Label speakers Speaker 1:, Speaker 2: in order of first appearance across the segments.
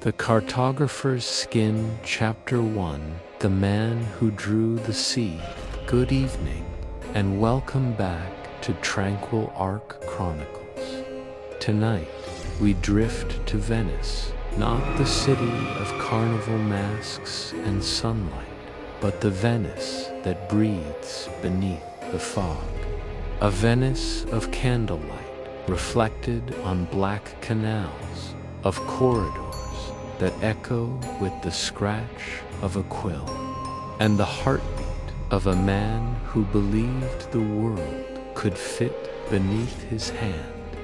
Speaker 1: The Cartographer's Skin, Chapter 1, The Man Who Drew the Sea. Good evening, and welcome back to Tranquil Arc Chronicles. Tonight, we drift to Venice, not the city of carnival masks and sunlight, but the Venice that breathes beneath the fog. A Venice of candlelight, reflected on black canals, of corridors that echo with the scratch of a quill, and the heartbeat of a man who believed the world could fit beneath his hand.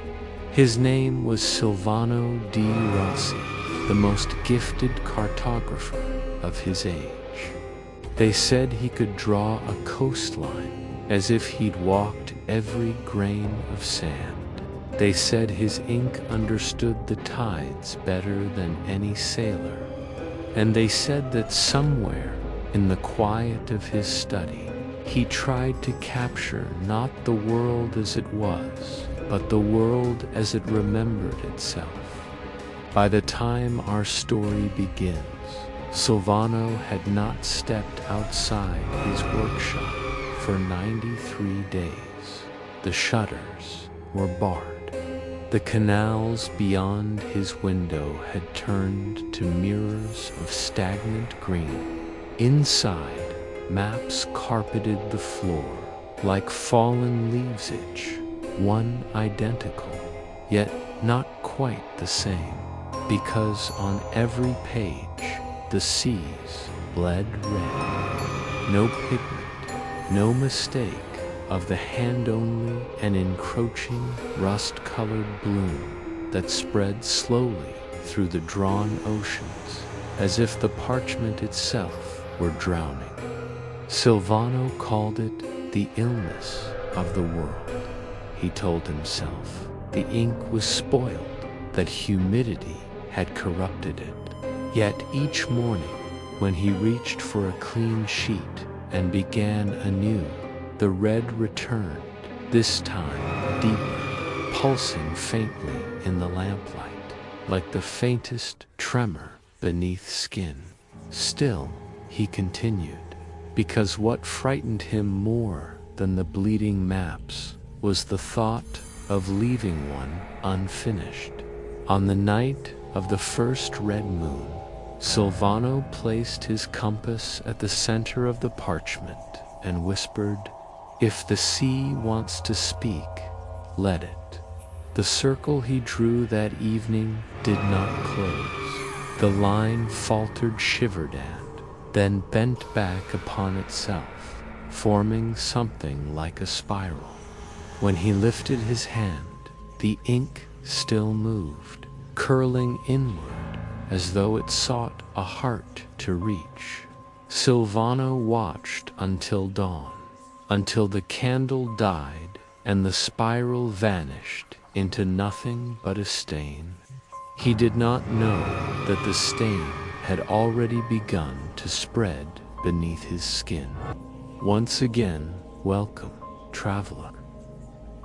Speaker 1: His name was Silvano di Rossi, the most gifted cartographer of his age. They said he could draw a coastline as if he'd walked every grain of sand. They said his ink understood the tides better than any sailor. And they said that somewhere in the quiet of his study, he tried to capture not the world as it was, but the world as it remembered itself. By the time our story begins, Silvano had not stepped outside his workshop for 93 days. The shutters were barred. The canals beyond his window had turned to mirrors of stagnant green. Inside, maps carpeted the floor like fallen leaves, one identical, yet not quite the same, because on every page the seas bled red. No pigment, no mistake of the hand-only and encroaching rust-colored bloom that spread slowly through the drawn oceans, as if the parchment itself were drowning. Silvano called it the illness of the world. He told himself the ink was spoiled, that humidity had corrupted it. Yet each morning, when he reached for a clean sheet and began anew, the red returned, this time deeper, pulsing faintly in the lamplight, like the faintest tremor beneath skin. Still, he continued, because what frightened him more than the bleeding maps was the thought of leaving one unfinished. On the night of the first red moon, Silvano placed his compass at the center of the parchment and whispered, "If the sea wants to speak, let it." The circle he drew that evening did not close. The line faltered, shivered, and then bent back upon itself, forming something like a spiral. When he lifted his hand, the ink still moved, curling inward as though it sought a heart to reach. Silvano watched until dawn, until the candle died and the spiral vanished into nothing but a stain. He did not know that the stain had already begun to spread beneath his skin. Once again, welcome, traveler,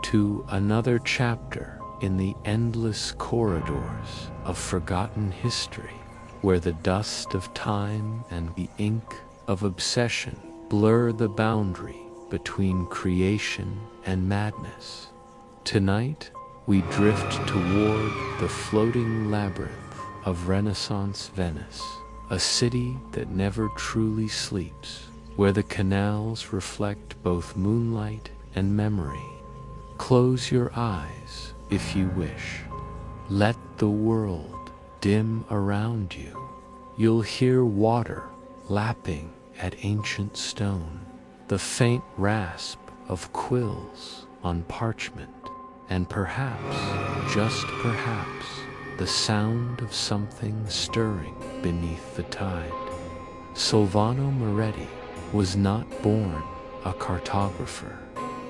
Speaker 1: to another chapter in the endless corridors of forgotten history, where the dust of time and the ink of obsession blur the boundary between creation and madness. Tonight, we drift toward the floating labyrinth of Renaissance Venice, a city that never truly sleeps, where the canals reflect both moonlight and memory. Close your eyes if you wish. Let the world dim around you. You'll hear water lapping at ancient stone, the faint rasp of quills on parchment, and perhaps, just perhaps, the sound of something stirring beneath the tide. Silvano Moretti was not born a cartographer.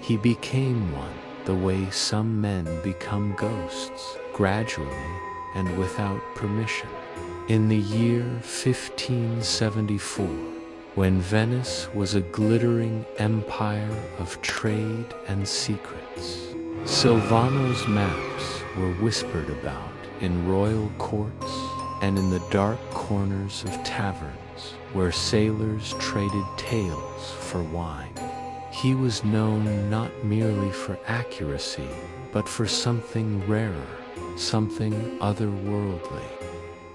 Speaker 1: He became one the way some men become ghosts, gradually and without permission. In the year 1574, when Venice was a glittering empire of trade and secrets, Silvano's maps were whispered about in royal courts, and in the dark corners of taverns where sailors traded tales for wine. He was known not merely for accuracy, but for something rarer, something otherworldly.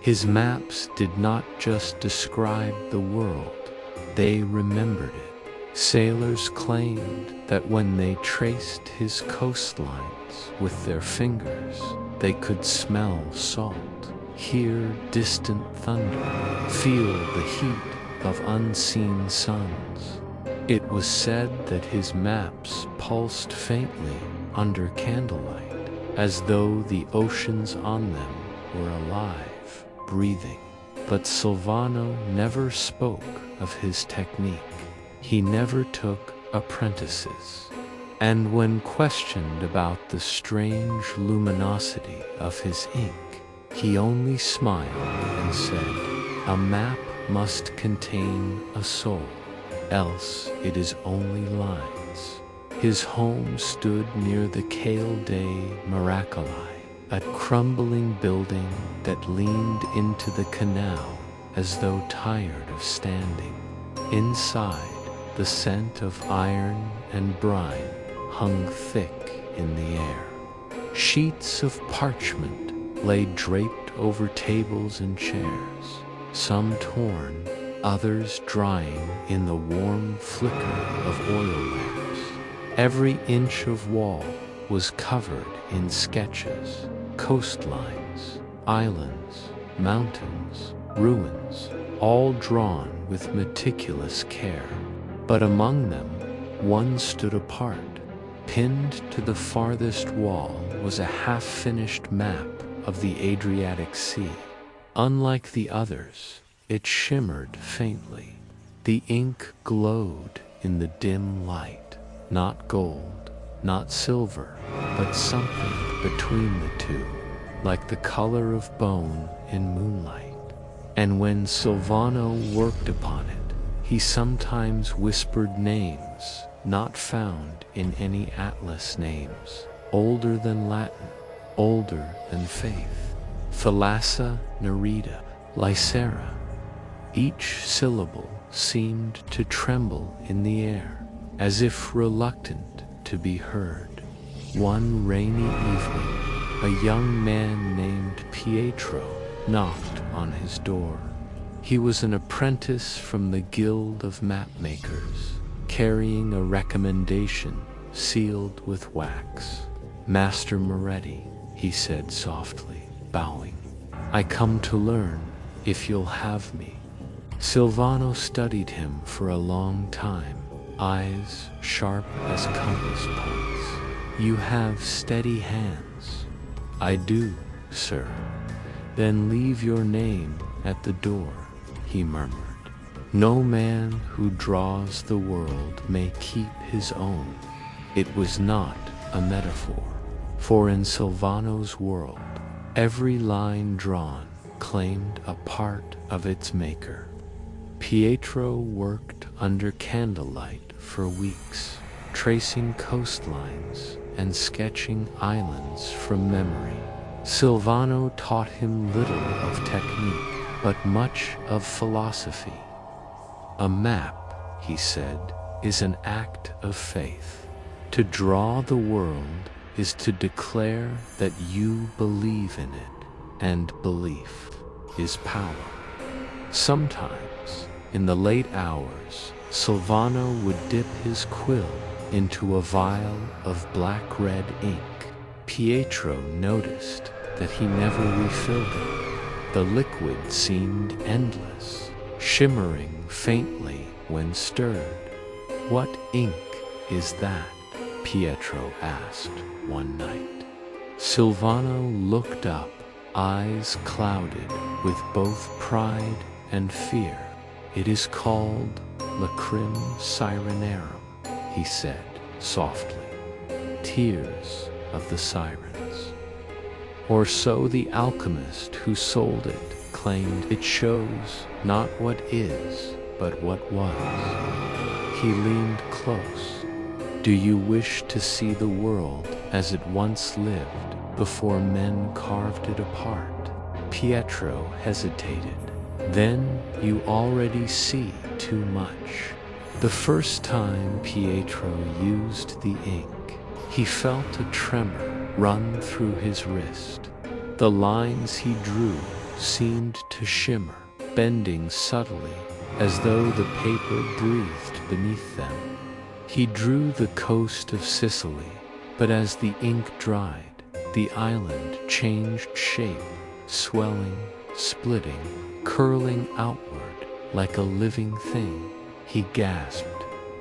Speaker 1: His maps did not just describe the world, they remembered it. Sailors claimed that when they traced his coastlines with their fingers, they could smell salt, hear distant thunder, feel the heat of unseen suns. It was said that his maps pulsed faintly under candlelight, as though the oceans on them were alive, breathing. But Silvano never spoke of his technique. He never took apprentices. And when questioned about the strange luminosity of his ink, he only smiled and said, "A map must contain a soul, else it is only lines." His home stood near the Cale dei Miracoli, a crumbling building that leaned into the canal as though tired of standing. Inside, the scent of iron and brine hung thick in the air. Sheets of parchment lay draped over tables and chairs, some torn, others drying in the warm flicker of oil lamps. Every inch of wall was covered in sketches, coastlines, islands, mountains, ruins, all drawn with meticulous care. But among them, one stood apart. Pinned to the farthest wall was a half-finished map of the Adriatic Sea. Unlike the others, it shimmered faintly. The ink glowed in the dim light, not gold, not silver, but something between the two, like the color of bone in moonlight. And when Silvano worked upon it, he sometimes whispered names not found in any atlas names, older than Latin, older than faith. Thalassa, Nerida, Lycera. Each syllable seemed to tremble in the air, as if reluctant to be heard. One rainy evening, a young man named Pietro knocked on his door. He was an apprentice from the Guild of Mapmakers, carrying a recommendation sealed with wax. "Master Moretti," he said softly, bowing, "I come to learn if you'll have me." Silvano studied him for a long time, eyes sharp as compass points. "You have steady hands." "I do, sir." "Then leave your name at the door," he murmured. "No man who draws the world may keep his own." It was not a metaphor, for in Silvano's world, every line drawn claimed a part of its maker. Pietro worked under candlelight for weeks, tracing coastlines and sketching islands from memory. Silvano taught him little of technique, but much of philosophy. "A map," he said, "is an act of faith. To draw the world is to declare that you believe in it, and belief is power." Sometimes, in the late hours, Silvano would dip his quill into a vial of black-red ink. Pietro noticed that he never refilled it. The liquid seemed endless, shimmering faintly when stirred. "What ink is that?" Pietro asked one night. Silvano looked up, eyes clouded with both pride and fear. "It is called Lacrim Sirenarum," he said softly. "Tears of the sirens." Or so the alchemist who sold it claimed. It shows not what is, but what was. He leaned close. "Do you wish to see the world as it once lived before men carved it apart?" Pietro hesitated. Then you already see too much. The first time Pietro used the ink, he felt a tremor run through his wrist. The lines he drew seemed to shimmer, bending subtly as though the paper breathed beneath them. He drew the coast of Sicily, but as the ink dried, the island changed shape, swelling, splitting, curling outward like a living thing. He gasped.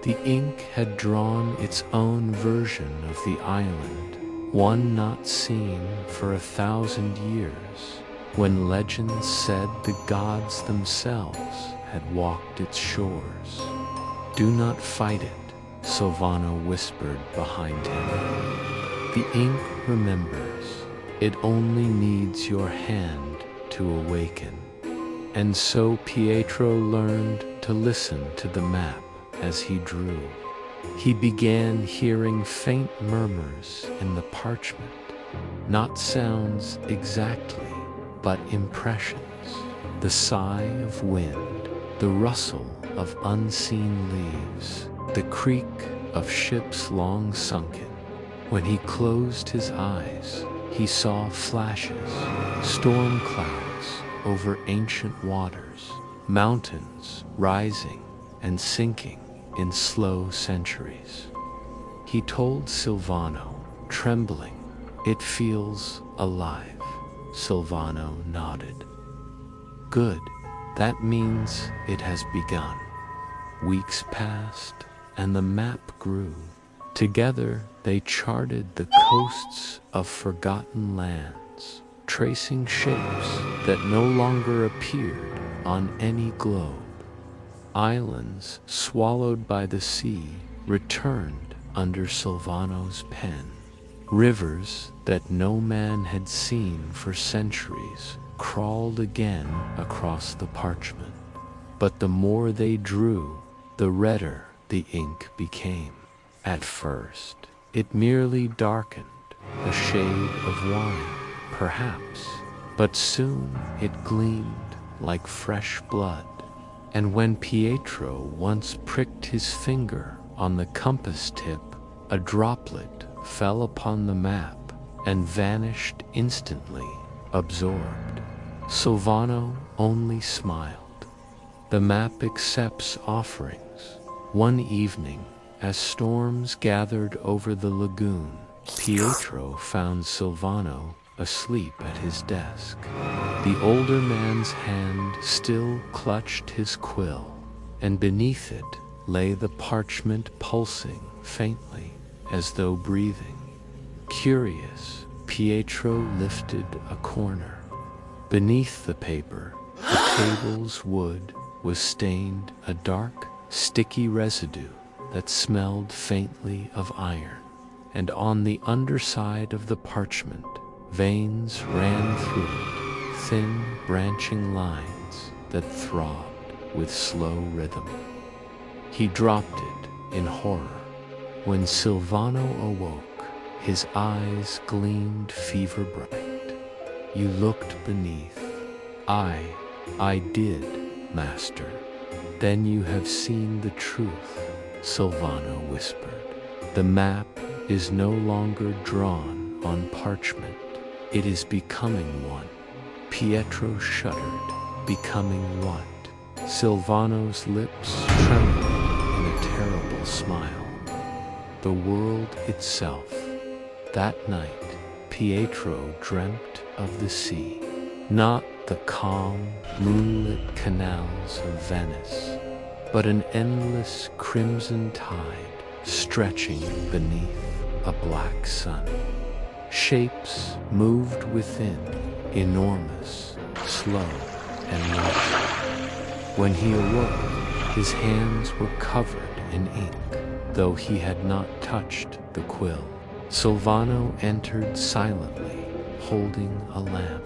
Speaker 1: The ink had drawn its own version of the island, one not seen for 1,000 years, when legends said the gods themselves had walked its shores. "Do not fight it," Silvano whispered behind him. "The ink remembers. It only needs your hand to awaken." And so Pietro learned to listen to the map as he drew. He began hearing faint murmurs in the parchment, not sounds exactly, but impressions. The sigh of wind, the rustle of unseen leaves, the creak of ships long sunken. When he closed his eyes, he saw flashes, storm clouds over ancient waters, mountains rising and sinking in slow centuries. He told Silvano, trembling, "It feels alive." Silvano nodded. "Good, that means it has begun." Weeks passed, and the map grew. Together they charted the coasts of forgotten lands, tracing shapes that no longer appeared on any globe. Islands swallowed by the sea returned under Silvano's pen. Rivers that no man had seen for centuries crawled again across the parchment. But the more they drew, the redder the ink became. At first, it merely darkened, a shade of wine, perhaps, but soon it gleamed like fresh blood. And when Pietro once pricked his finger on the compass tip, a droplet fell upon the map and vanished instantly, absorbed. Silvano only smiled. The map accepts offerings. One evening, as storms gathered over the lagoon, Pietro found Silvano asleep at his desk. The older man's hand still clutched his quill, and beneath it lay the parchment pulsing faintly, as though breathing. Curious, Pietro lifted a corner. Beneath the paper, the table's wood was stained a dark, sticky residue that smelled faintly of iron, and on the underside of the parchment, veins ran through it, thin branching lines that throbbed with slow rhythm. He dropped it in horror. When Silvano awoke, his eyes gleamed fever bright. "You looked beneath." I did, master." "Then you have seen the truth," Silvano whispered. "The map is no longer drawn on parchment. It is becoming one." Pietro shuddered. Becoming what? Silvano's lips trembled in a terrible smile. The world itself. That night, Pietro dreamt of the sea. Not the calm, moonlit canals of Venice, but an endless crimson tide stretching beneath a black sun. Shapes moved within, enormous, slow, and watchful. When he awoke, his hands were covered in ink, though he had not touched the quill. Silvano entered silently, holding a lamp.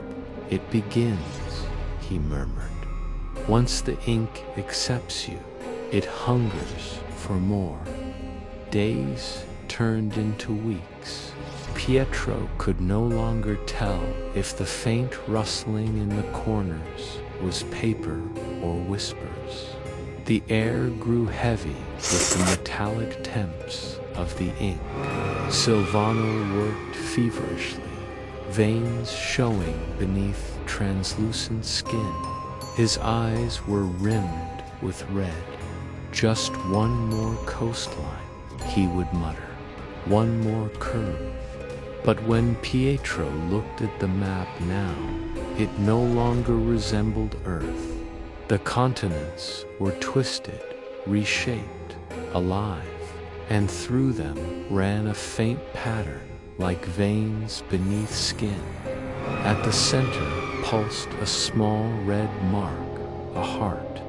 Speaker 1: "It begins," he murmured. "Once the ink accepts you, it hungers for more." Days turned into weeks. Pietro could no longer tell if the faint rustling in the corners was paper or whispers. The air grew heavy with the metallic temps of the ink. Silvano worked feverishly, veins showing beneath translucent skin. His eyes were rimmed with red. "Just one more coastline," he would mutter. "One more curve." But when Pietro looked at the map now, it no longer resembled Earth. The continents were twisted, reshaped, alive, and through them ran a faint pattern like veins beneath skin. At the center pulsed a small red mark, a heart.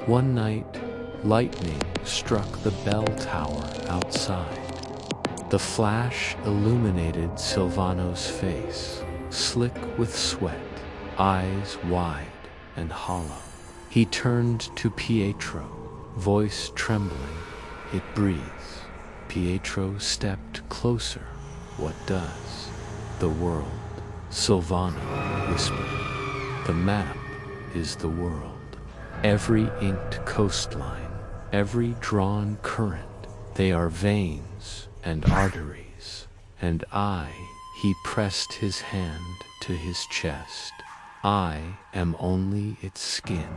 Speaker 1: One night, lightning struck the bell tower outside. The flash illuminated Silvano's face, slick with sweat, eyes wide and hollow. He turned to Pietro, voice trembling. "It breathes." Pietro stepped closer. "What does?" "The world," Silvano whispered. "The map is the world. Every inked coastline, every drawn current, they are veins and arteries. And he pressed his hand to his chest. "I am only its skin."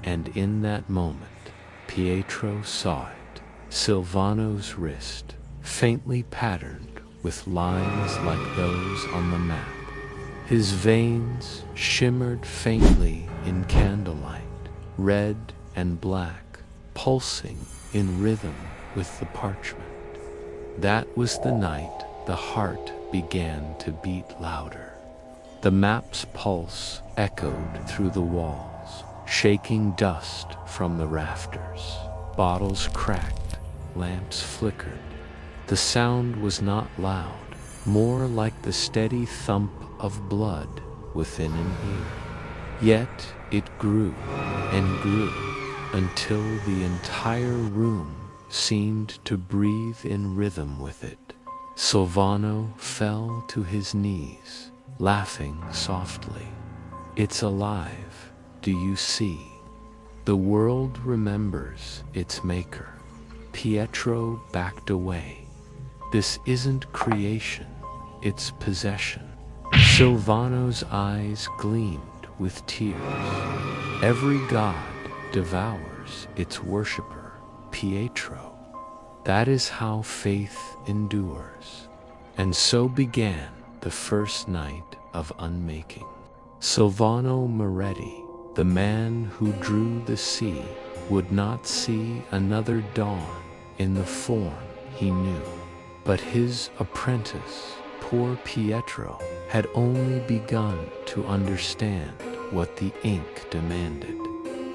Speaker 1: And in that moment, Pietro saw it. Silvano's wrist, faintly patterned with lines like those on the map. His veins shimmered faintly in candlelight, red and black, pulsing in rhythm with the parchment. That was the night the heart began to beat louder. The map's pulse echoed through the walls, shaking dust from the rafters. Bottles cracked, lamps flickered. The sound was not loud, more like the steady thump of blood within an ear. Yet it grew and grew until the entire room seemed to breathe in rhythm with it. Silvano fell to his knees, laughing softly. "It's alive, do you see? The world remembers its maker." Pietro backed away. "This isn't creation, it's possession." Silvano's eyes gleamed with tears. "Every god devours its worshipper, Pietro. That is how faith endures." And so began the first night of unmaking. Silvano Moretti, the man who drew the sea, would not see another dawn in the form he knew. But his apprentice, poor Pietro, had only begun to understand what the ink demanded.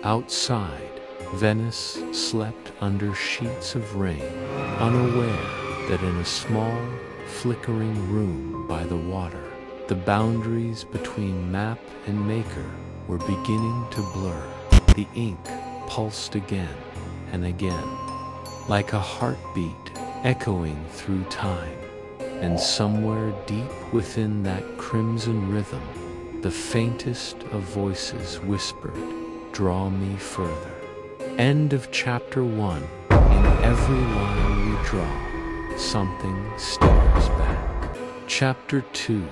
Speaker 1: Outside, Venice slept under sheets of rain, unaware that in a small, flickering room by the water, the boundaries between map and maker were beginning to blur. The ink pulsed again and again, like a heartbeat echoing through time. And somewhere deep within that crimson rhythm, the faintest of voices whispered, "Draw me further." End of chapter 1. In every line we draw, something stares back. Chapter 2.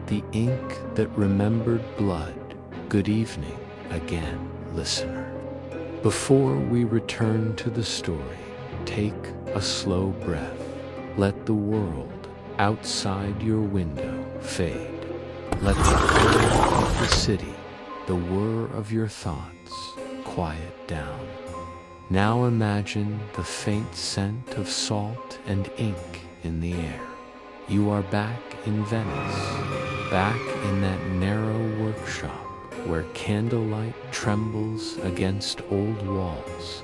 Speaker 1: The ink that remembered blood. Good evening again, listener. Before we return to the story, take a slow breath. Let the world outside your window fade. Let the clatter of the city, the whir of your thoughts, quiet down. Now imagine the faint scent of salt and ink in the air. You are back in Venice, back in that narrow workshop where candlelight trembles against old walls.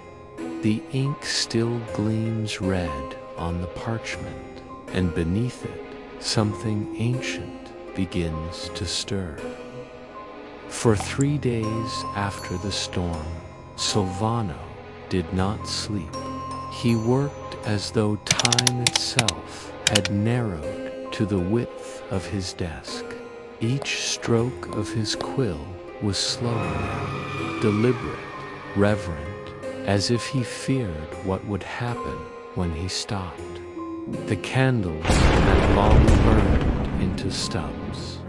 Speaker 1: The ink still gleams red on the parchment, and beneath it, something ancient begins to stir. For 3 days after the storm, Silvano did not sleep. He worked as though time itself had narrowed to the width of his desk. Each stroke of his quill was slower now, deliberate, reverent, as if he feared what would happen when he stopped. The candles had long burned into stubs.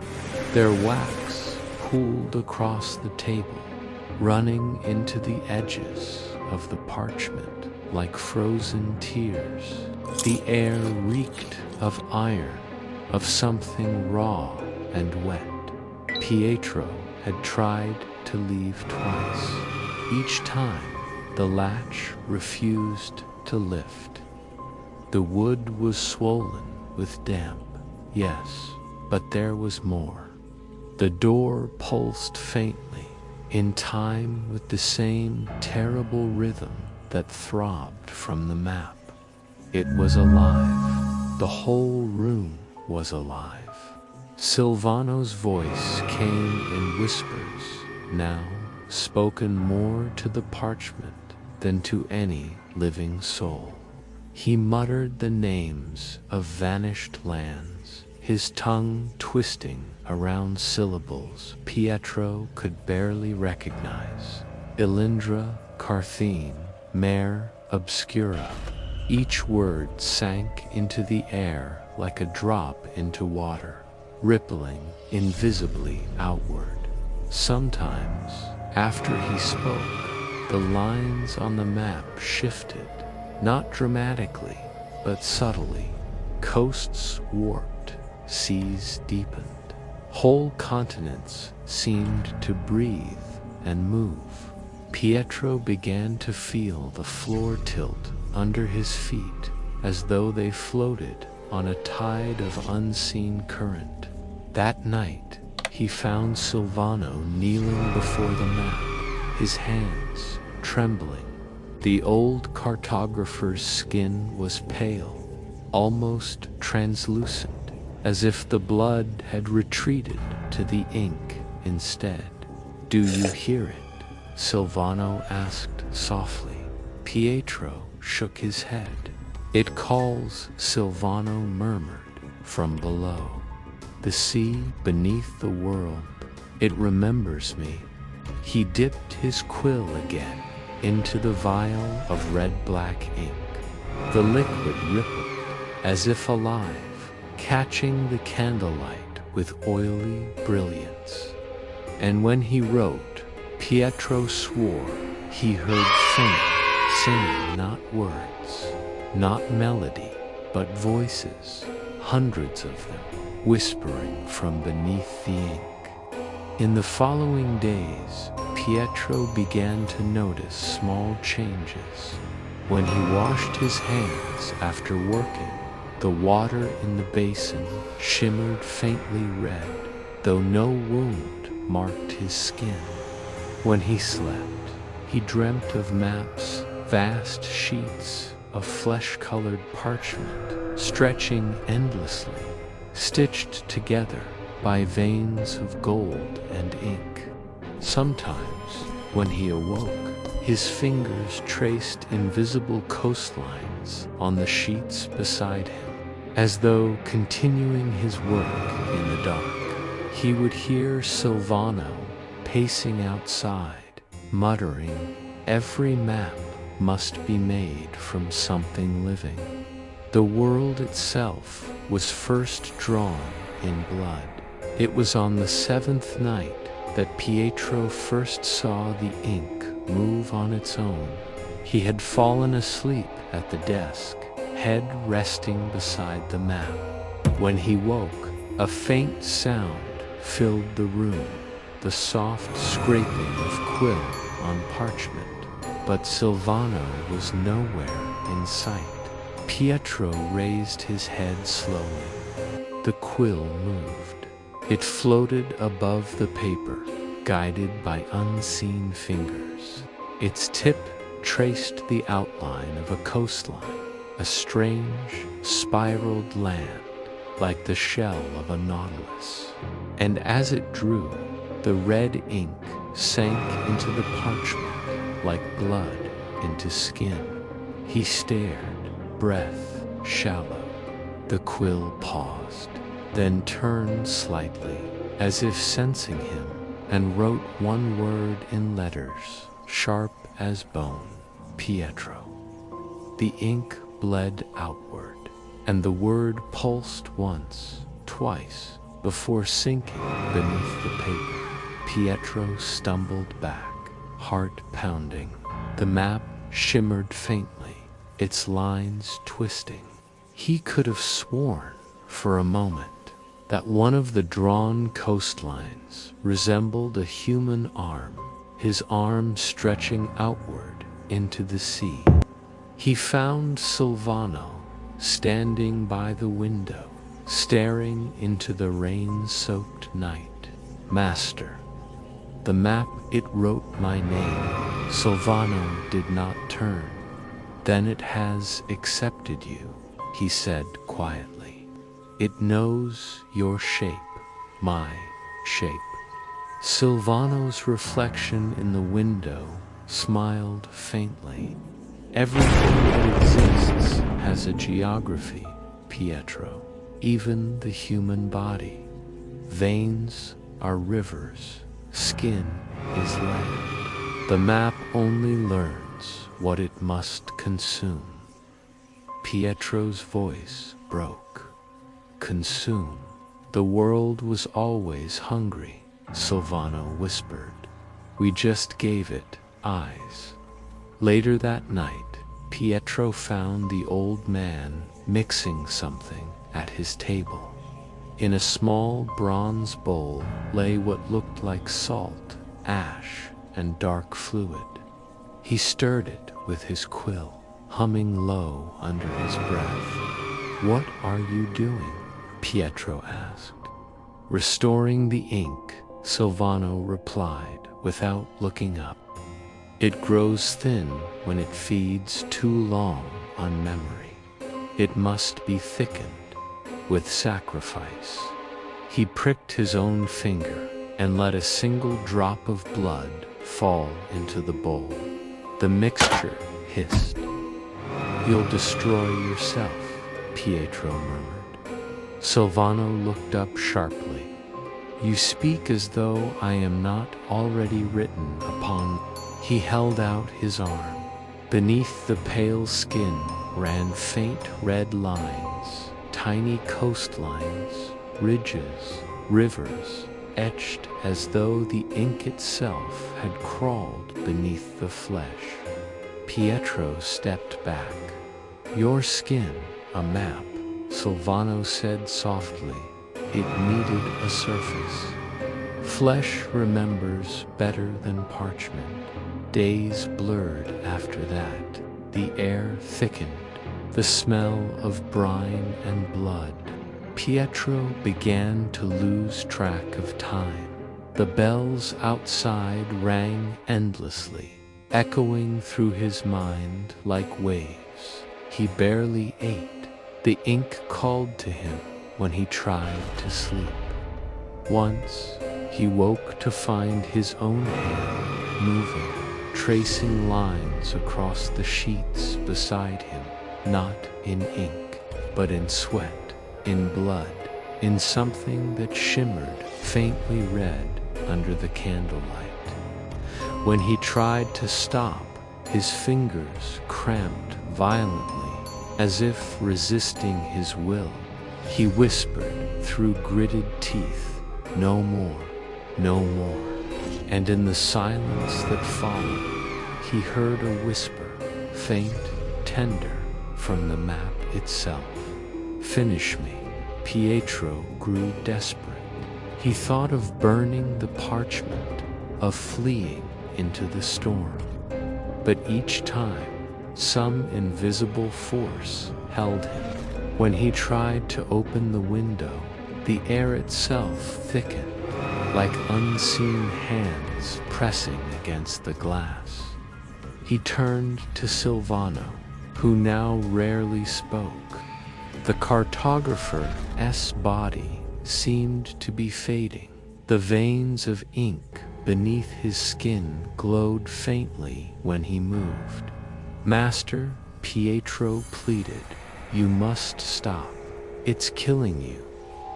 Speaker 1: Their wax pooled across the table, running into the edges of the parchment like frozen tears. The air reeked of iron, of something raw and wet. Pietro had tried to leave twice. Each time, the latch refused to lift. The wood was swollen with damp, yes, but there was more. The door pulsed faintly, in time with the same terrible rhythm that throbbed from the map. It was alive. The whole room was alive. Silvano's voice came in whispers, now spoken more to the parchment than to any living soul. He muttered the names of vanished lands, his tongue twisting around syllables Pietro could barely recognize. Ilindra, Carthene, Mare Obscura. Each word sank into the air like a drop into water, rippling invisibly outward. Sometimes, after he spoke, the lines on the map shifted, not dramatically, but subtly. Coasts warped, seas deepened. Whole continents seemed to breathe and move. Pietro began to feel the floor tilt under his feet, as though they floated on a tide of unseen current. That night, he found Silvano kneeling before the map, his hands trembling. The old cartographer's skin was pale, almost translucent, as if the blood had retreated to the ink instead. "Do you hear it?" Silvano asked softly. Pietro shook his head. "It calls," Silvano murmured from below. "The sea beneath the world. It remembers me." He dipped his quill again into the vial of red-black ink. The liquid rippled, as if alive, catching the candlelight with oily brilliance. And when he wrote, Pietro swore he heard faint singing, not words, not melody, but voices, hundreds of them, whispering from beneath the ink. In the following days, Pietro began to notice small changes. When he washed his hands after working, the water in the basin shimmered faintly red, though no wound marked his skin. When he slept, he dreamt of maps, vast sheets of flesh-colored parchment, stretching endlessly, stitched together by veins of gold and ink. Sometimes, when he awoke, his fingers traced invisible coastlines on the sheets beside him, as though continuing his work in the dark. He would hear Silvano pacing outside, muttering, "Every map must be made from something living." The world itself was first drawn in blood. It was on the 7th night that Pietro first saw the ink move on its own. He had fallen asleep at the desk, head resting beside the map. When he woke, a faint sound filled the room, the soft scraping of quill on parchment. But Silvano was nowhere in sight. Pietro raised his head slowly. The quill moved. It floated above the paper, guided by unseen fingers. Its tip traced the outline of a coastline, a strange, spiraled land, like the shell of a nautilus. And as it drew, the red ink sank into the parchment like blood into skin. He stared, breath shallow. The quill paused, then turned slightly, as if sensing him, and wrote one word in letters, sharp as bone: Pietro. The ink bled outward, and the word pulsed once, twice, before sinking beneath the paper. Pietro stumbled back, heart pounding. The map shimmered faintly, its lines twisting. He could have sworn, for a moment, that one of the drawn coastlines resembled a human arm, his arm stretching outward into the sea. He found Silvano standing by the window, staring into the rain-soaked night. "Master." The map, it wrote my name. Silvano did not turn. "Then it has accepted you," he said quietly. "It knows your shape, my shape." Silvano's reflection in the window smiled faintly. "Everything that exists has a geography, Pietro, even the human body. Veins are rivers, skin is land. The map only learns what it must consume." Pietro's voice broke. "Consume? The world was always hungry," Silvano whispered. "We just gave it eyes." Later that night, Pietro found the old man mixing something at his table. In a small bronze bowl lay what looked like salt, ash, and dark fluid. He stirred it with his quill, humming low under his breath. "What are you doing?" Pietro asked. "Restoring the ink," Silvano replied without looking up. "It grows thin when it feeds too long on memory. It must be thickened with sacrifice." He pricked his own finger and let a single drop of blood fall into the bowl. The mixture hissed. "You'll destroy yourself," Pietro murmured. Silvano looked up sharply. "You speak as though I am not already written upon." He held out his arm. Beneath the pale skin ran faint red lines, tiny coastlines, ridges, rivers, etched as though the ink itself had crawled beneath the flesh. Pietro stepped back. "Your skin, a map," Silvano said softly. "It needed a surface. Flesh remembers better than parchment." Days blurred after that. The air thickened, the smell of brine and blood. Pietro began to lose track of time. The bells outside rang endlessly, echoing through his mind like waves. He barely ate. The ink called to him when he tried to sleep. Once, he woke to find his own hand moving, tracing lines across the sheets beside him, not in ink, but in sweat, in blood, in something that shimmered faintly red under the candlelight. When he tried to stop, his fingers cramped violently, as if resisting his will. He whispered through gritted teeth, "No more, no more." And in the silence that followed, he heard a whisper, faint, tender, from the map itself. "Finish me." Pietro grew desperate. He thought of burning the parchment, of fleeing into the storm. But each time, some invisible force held him. When he tried to open the window, the air itself thickened, like unseen hands pressing against the glass. He turned to Silvano, who now rarely spoke. The cartographer's body seemed to be fading. The veins of ink beneath his skin glowed faintly when he moved. "Master," Pietro pleaded, "you must stop. It's killing you."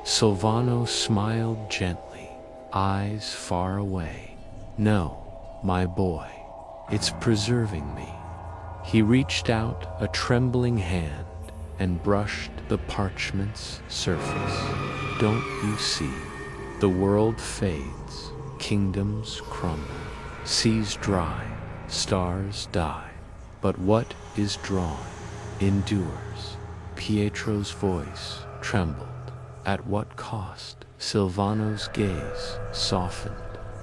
Speaker 1: Silvano smiled gently, eyes far away. "No, my boy, it's preserving me." He reached out a trembling hand and brushed the parchment's surface. "Don't you see? The world fades, kingdoms crumble, seas dry, stars die. But what is drawn endures." Pietro's voice trembled. "At what cost?" Silvano's gaze softened.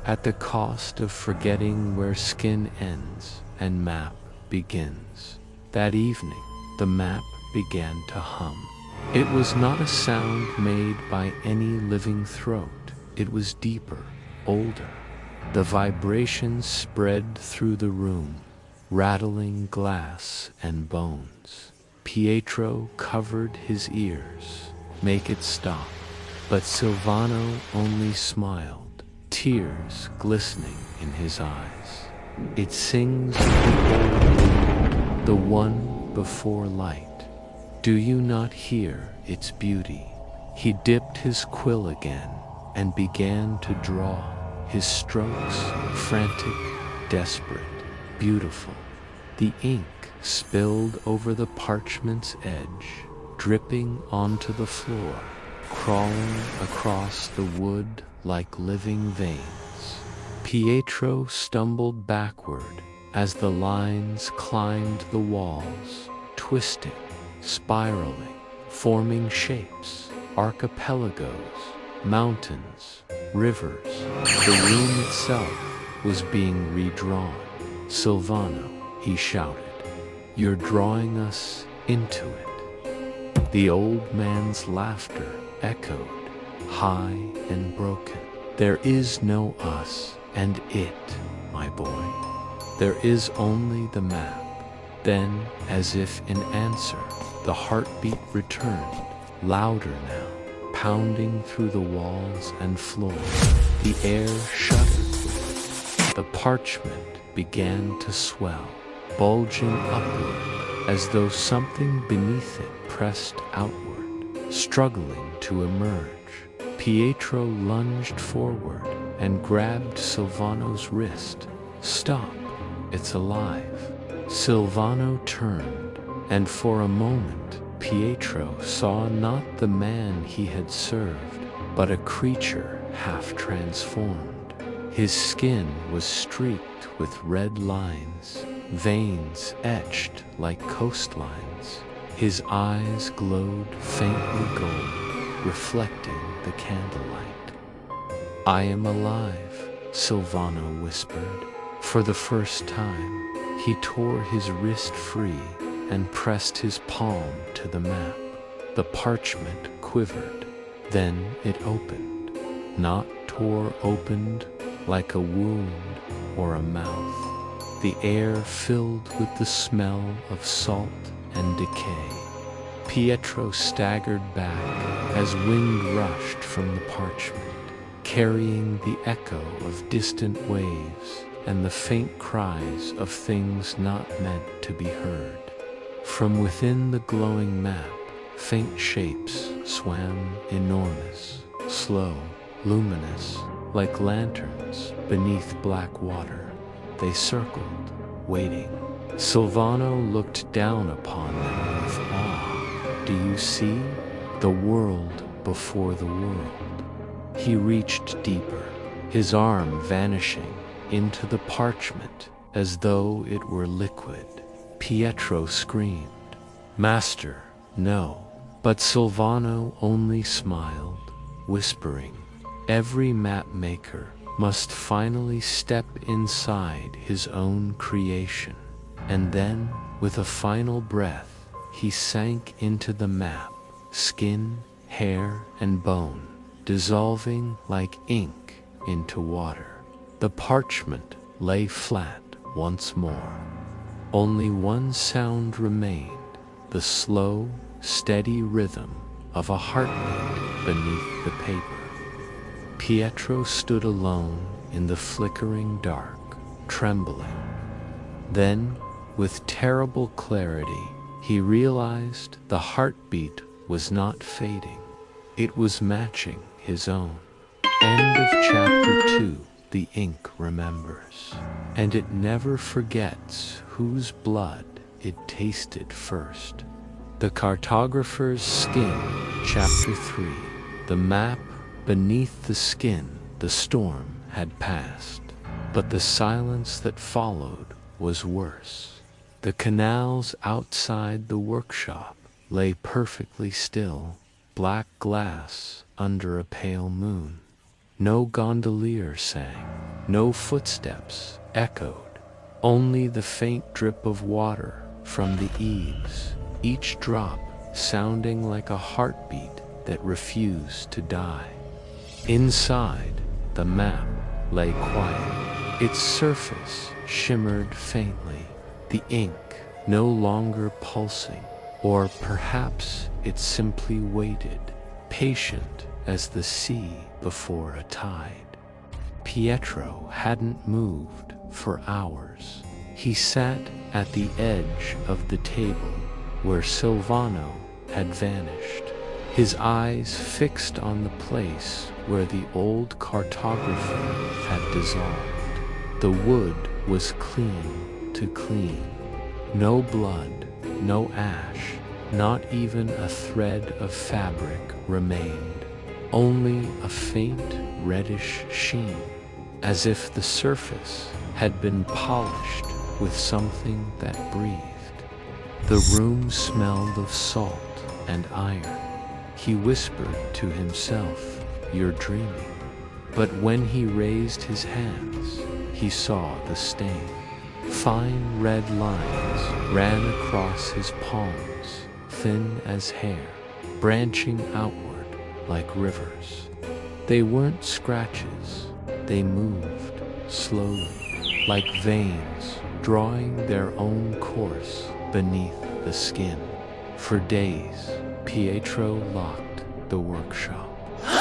Speaker 1: "At the cost of forgetting where skin ends and map begins." That evening, the map began to hum. It was not a sound made by any living throat. It was deeper, older. The vibrations spread through the room, rattling glass and bones. Pietro covered his ears. "Make it stop." But Silvano only smiled, tears glistening in his eyes. "It sings of the old world, the one before light. Do you not hear its beauty?" He dipped his quill again and began to draw, his strokes frantic, desperate, beautiful. The ink spilled over the parchment's edge, dripping onto the floor, crawling across the wood like living veins. Pietro stumbled backward as the lines climbed the walls, twisting, spiraling, forming shapes, archipelagos, mountains, rivers. The room itself was being redrawn. "Silvano," he shouted, "you're drawing us into it." The old man's laughter echoed, high and broken. "There is no us and it, my boy. There is only the map." Then, as if in answer, the heartbeat returned, louder now, pounding through the walls and floor. The air shuddered. The parchment began to swell, bulging upward, as though something beneath it pressed outward, struggling to emerge. Pietro lunged forward and grabbed Silvano's wrist. "Stop, it's alive." Silvano turned, and for a moment Pietro saw not the man he had served, but a creature half transformed. His skin was streaked with red lines, veins etched like coastlines. His eyes glowed faintly gold, reflecting the candlelight. "I am alive," Silvano whispered. For the first time, he tore his wrist free and pressed his palm to the map. The parchment quivered. Then it opened. Not tore opened like a wound or a mouth. The air filled with the smell of salt and decay. Pietro staggered back as wind rushed from the parchment, carrying the echo of distant waves and the faint cries of things not meant to be heard. From within the glowing map, faint shapes swam enormous, slow, luminous, like lanterns beneath black water. They circled, waiting. Silvano looked down upon them with awe. "Do you see? The world before the world." He reached deeper, his arm vanishing into the parchment as though it were liquid. Pietro screamed, "Master, no." But Silvano only smiled, whispering, "Every map maker must finally step inside his own creation." And then, with a final breath, he sank into the map, skin, hair, and bone, dissolving like ink into water. The parchment lay flat once more. Only one sound remained, the slow, steady rhythm of a heartbeat beneath the paper. Pietro stood alone in the flickering dark, trembling. Then, with terrible clarity, he realized the heartbeat was not fading. It was matching his own. End of chapter 2. The ink remembers, and it never forgets whose blood it tasted first. The Cartographer's Skin, chapter 3. The map beneath the skin. The storm had passed, but the silence that followed was worse. The canals outside the workshop lay perfectly still, black glass under a pale moon. No gondolier sang, no footsteps echoed, only the faint drip of water from the eaves, each drop sounding like a heartbeat that refused to die. Inside, the map lay quiet. Its surface shimmered faintly, the ink no longer pulsing, or perhaps it simply waited, patient as the sea before a tide. Pietro hadn't moved for hours. He sat at the edge of the table where Silvano had vanished, his eyes fixed on the place where the old cartographer had dissolved. The wood was clean to clean. No blood, no ash, not even a thread of fabric remained. Only a faint reddish sheen, as if the surface had been polished with something that breathed. The room smelled of salt and iron. He whispered to himself, "You're dreaming." But when he raised his hands, he saw the stain. Fine red lines ran across his palms, thin as hair, branching outward like rivers. They weren't scratches, they moved slowly, like veins drawing their own course beneath the skin. For days, Pietro locked the workshop.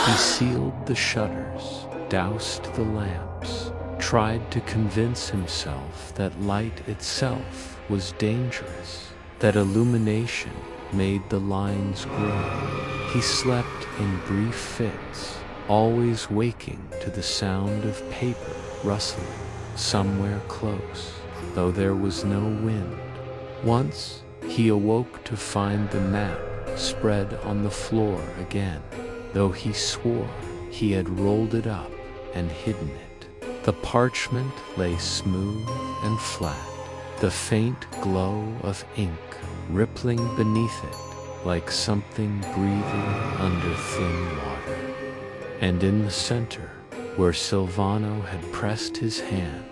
Speaker 1: He sealed the shutters, doused the lamps, tried to convince himself that light itself was dangerous, that illumination made the lines grow. He slept in brief fits, always waking to the sound of paper rustling somewhere close, though there was no wind. Once, he awoke to find the map spread on the floor again, though he swore he had rolled it up and hidden it. The parchment lay smooth and flat, the faint glow of ink rippling beneath it like something breathing under thin water. And in the center, where Silvano had pressed his hand,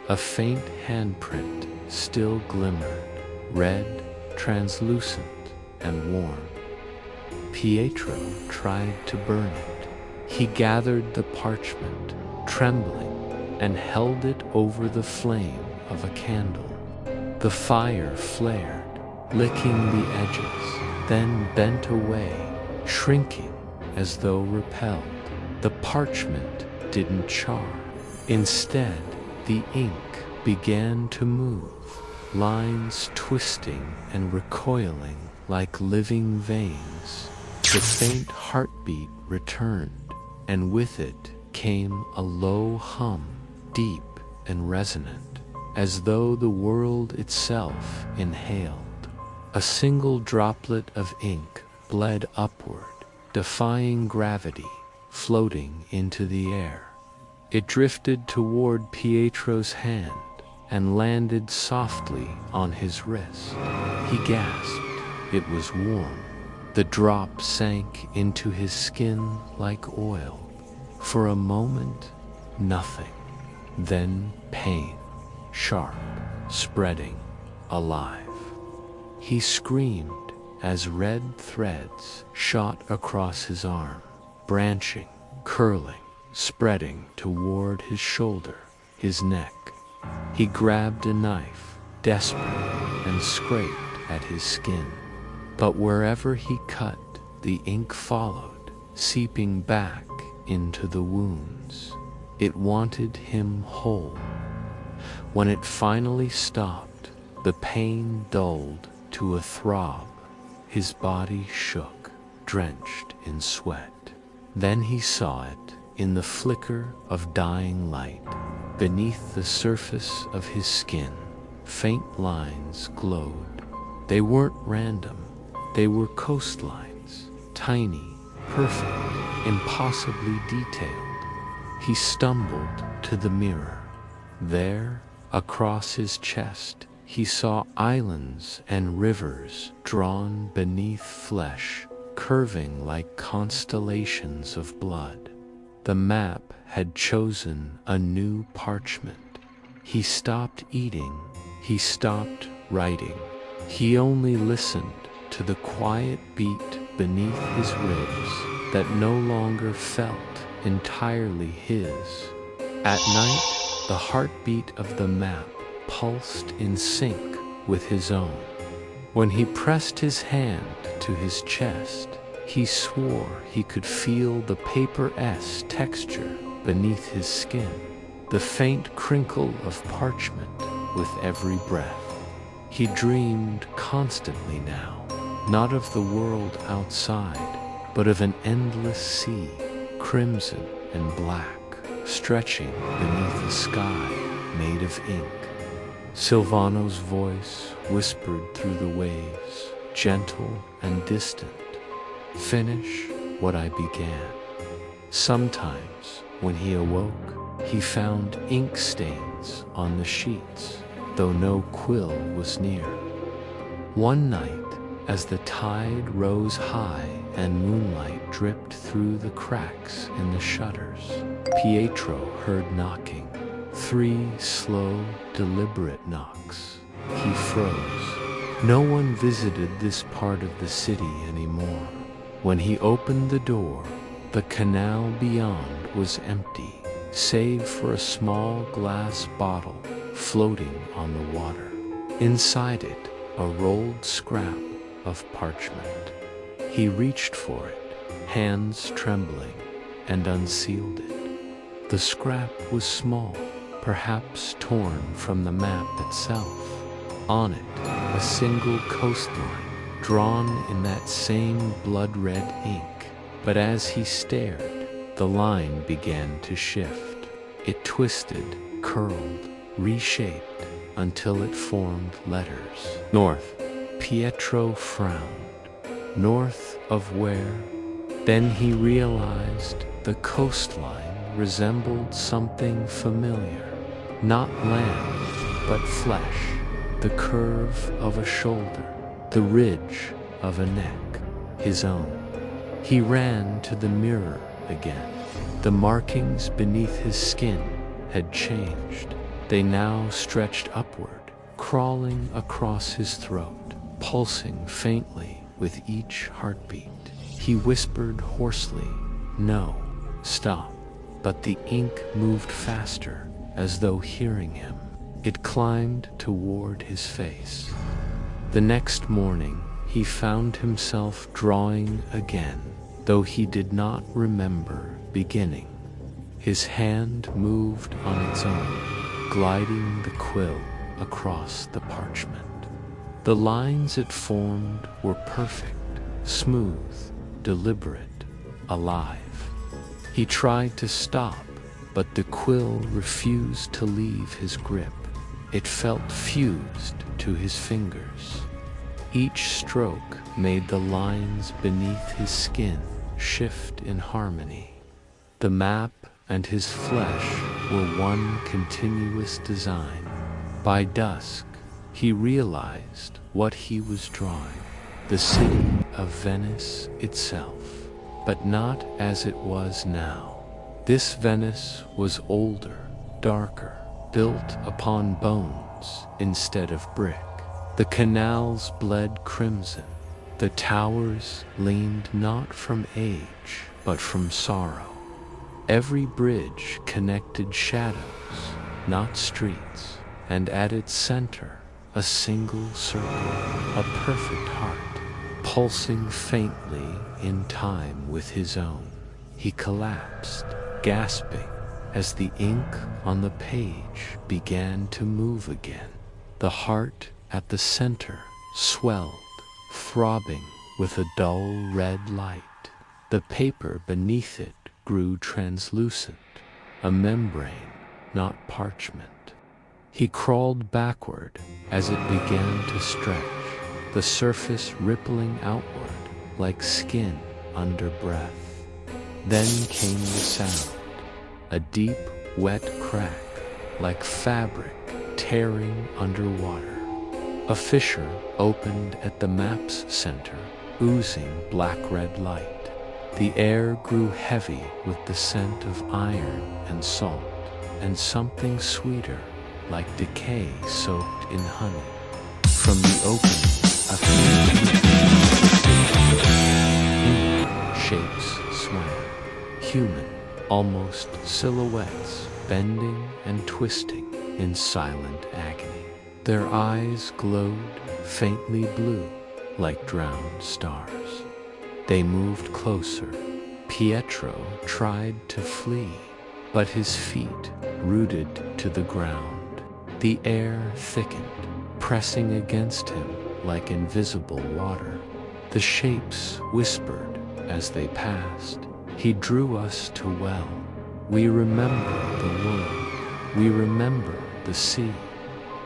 Speaker 1: a faint handprint still glimmered, red, translucent, and warm. Pietro tried to burn it. He gathered the parchment, trembling, and held it over the flame of a candle. The fire flared, licking the edges, then bent away, shrinking as though repelled. The parchment didn't char. Instead, the ink began to move, lines twisting and recoiling like living veins. The faint heartbeat returned, and with it came a low hum, deep and resonant, as though the world itself inhaled. A single droplet of ink bled upward, defying gravity, floating into the air. It drifted toward Pietro's hand and landed softly on his wrist. He gasped. It was warm. The drop sank into his skin like oil. For a moment, nothing. Then pain, sharp, spreading, alive. He screamed as red threads shot across his arm, branching, curling, spreading toward his shoulder, his neck. He grabbed a knife, desperate, and scraped at his skin. But wherever he cut, the ink followed, seeping back into the wounds. It wanted him whole. When it finally stopped, the pain dulled to a throb. His body shook. drenched in sweat. Then he saw it in the flicker of dying light. Beneath the surface of his skin, faint lines glowed. They weren't random. They were coastlines, tiny, perfect, impossibly detailed. He stumbled to the mirror. There, across his chest, he saw islands and rivers drawn beneath flesh, curving like constellations of blood. The map had chosen a new parchment. He stopped eating. He stopped writing. He only listened to the quiet beat beneath his ribs that no longer felt entirely his. At night, the heartbeat of the map pulsed in sync with his own. When he pressed his hand to his chest, he swore he could feel the paper-esque texture beneath his skin, the faint crinkle of parchment with every breath. He dreamed constantly now, not of the world outside, but of an endless sea, crimson and black, stretching beneath a sky made of ink. Silvano's voice whispered through the waves, gentle and distant. Finish what I began. Sometimes, when he awoke, he found ink stains on the sheets, though no quill was near. One night, as the tide rose high and moonlight dripped through the cracks in the shutters, Pietro heard knocking. 3 slow, deliberate knocks. He froze. No one visited this part of the city anymore. When he opened the door, the canal beyond was empty, save for a small glass bottle floating on the water. Inside it, a rolled scrap of parchment. He reached for it, hands trembling, and unsealed it. The scrap was small, perhaps torn from the map itself. On it, a single coastline, drawn in that same blood-red ink. But as he stared, the line began to shift. It twisted, curled, reshaped, until it formed letters. North. Pietro frowned. North of where? Then he realized the coastline resembled something familiar. Not land, but flesh. The curve of a shoulder. The ridge of a neck. His own. He ran to the mirror again. The markings beneath his skin had changed. They now stretched upward, crawling across his throat, pulsing faintly with each heartbeat. He whispered hoarsely, "No, stop." But the ink moved faster, as though hearing him. It climbed toward his face. The next morning, he found himself drawing again, though he did not remember beginning. His hand moved on its own, gliding the quill across the parchment. The lines it formed were perfect, smooth, deliberate, alive. He tried to stop, but the quill refused to leave his grip. It felt fused to his fingers. Each stroke made the lines beneath his skin shift in harmony. The map and his flesh were one continuous design. By dusk, he realized what he was drawing, the city of Venice itself, but not as it was now. This Venice was older, darker, built upon bones instead of brick. The canals bled crimson. The towers leaned not from age, but from sorrow. Every bridge connected shadows, not streets, and at its center, a single circle, a perfect heart, pulsing faintly in time with his own. He collapsed, gasping, as the ink on the page began to move again. The heart at the center swelled, throbbing with a dull red light. The paper beneath it grew translucent, a membrane, not parchment. He crawled backward as it began to stretch, the surface rippling outward like skin under breath. Then came the sound, a deep, wet crack, like fabric tearing underwater. A fissure opened at the map's center, oozing black-red light. The air grew heavy with the scent of iron and salt, and something sweeter, like decay soaked in honey. From the opening, a few shapes swam, human, almost silhouettes, bending and twisting in silent agony. Their eyes glowed faintly blue, like drowned stars. They moved closer. Pietro tried to flee, but his feet rooted to the ground. The air thickened, pressing against him like invisible water. The shapes whispered as they passed. He drew us to well. We remember the world. We remember the sea.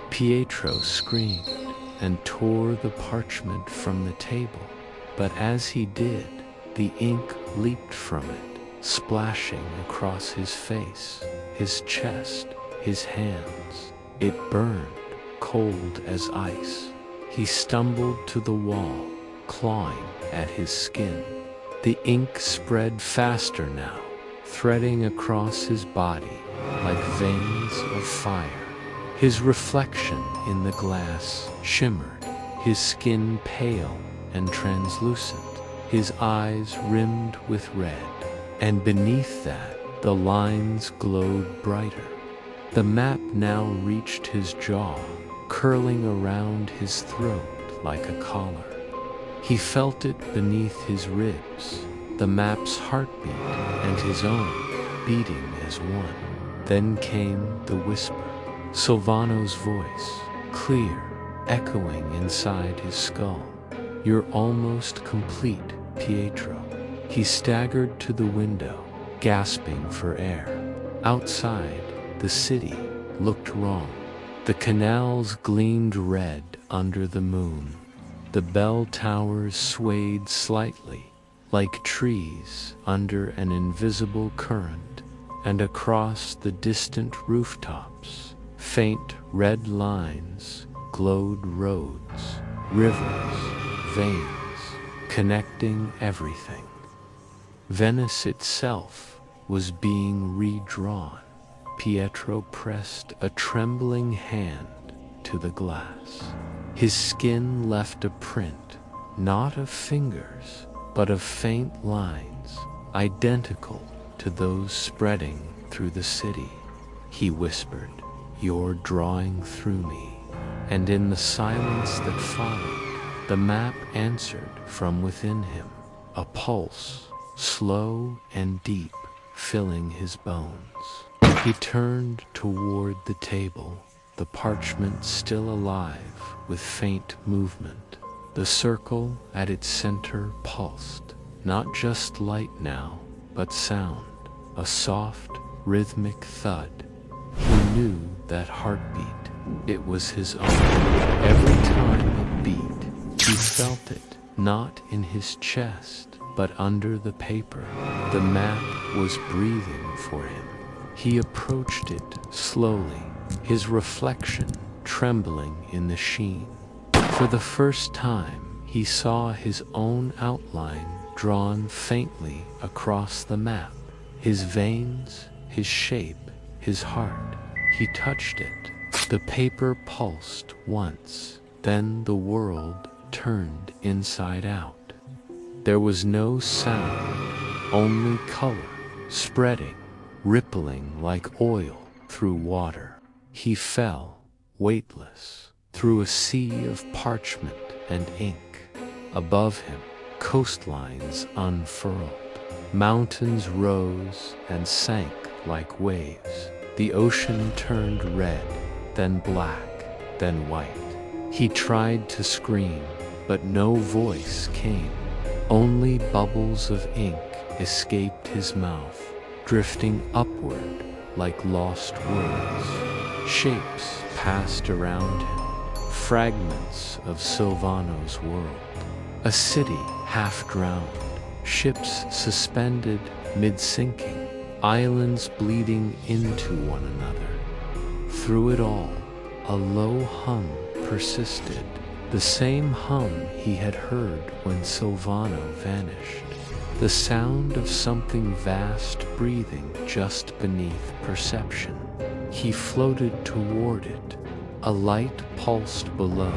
Speaker 1: Pietro screamed and tore the parchment from the table. But as he did, the ink leaped from it, splashing across his face, his chest, his hands. It burned, cold as ice. He stumbled to the wall, clawing at his skin. The ink spread faster now, threading across his body like veins of fire. His reflection in the glass shimmered, his skin pale and translucent, his eyes rimmed with red, and beneath that the lines glowed brighter. The map now reached his jaw, curling around his throat like a collar. He felt it beneath his ribs, the map's heartbeat and his own beating as one. Then came the whisper, Silvano's voice, clear, echoing inside his skull. "You're almost complete, Pietro." He staggered to the window, gasping for air. Outside, the city looked wrong. The canals gleamed red under the moon. The bell towers swayed slightly, like trees under an invisible current, and across the distant rooftops, faint red lines glowed roads, rivers, veins, connecting everything. Venice itself was being redrawn. Pietro pressed a trembling hand to the glass. His skin left a print, not of fingers, but of faint lines, identical to those spreading through the city. He whispered, "You're drawing through me." And in the silence that followed, the map answered from within him, a pulse, slow and deep, filling his bones. He turned toward the table, the parchment still alive with faint movement. The circle at its center pulsed, not just light now, but sound, a soft, rhythmic thud. He knew that heartbeat. It was his own. Every time it beat, he felt it, not in his chest, but under the paper. The map was breathing for him. He approached it slowly, his reflection trembling in the sheen. For the first time, he saw his own outline drawn faintly across the map. His veins, his shape, his heart. He touched it. The paper pulsed once, then the world turned inside out. There was no sound, only color, spreading, rippling like oil through water. He fell, weightless, through a sea of parchment and ink. Above him, coastlines unfurled. Mountains rose and sank like waves. The ocean turned red, then black, then white. He tried to scream, but no voice came. Only bubbles of ink escaped his mouth, drifting upward like lost words. Shapes passed around him, fragments of Silvano's world. A city half drowned, ships suspended mid-sinking, islands bleeding into one another. Through it all, a low hum persisted, the same hum he had heard when Silvano vanished. The sound of something vast breathing just beneath perception. He floated toward it. A light pulsed below,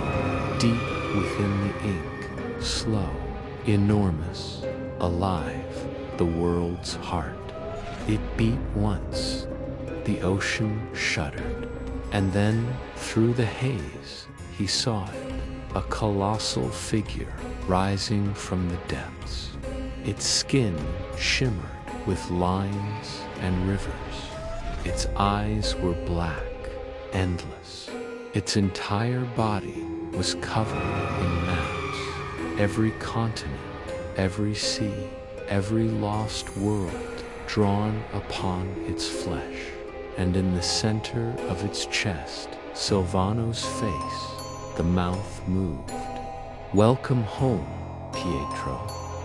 Speaker 1: deep within the ink, slow, enormous, alive, the world's heart. It beat once. The ocean shuddered. And then, through the haze, he saw it, a colossal figure rising from the depths. Its skin shimmered with lines and rivers. Its eyes were black, endless. Its entire body was covered in maps. Every continent, every sea, every lost world drawn upon its flesh. And in the center of its chest, Silvano's face, the mouth moved. "Welcome home, Pietro."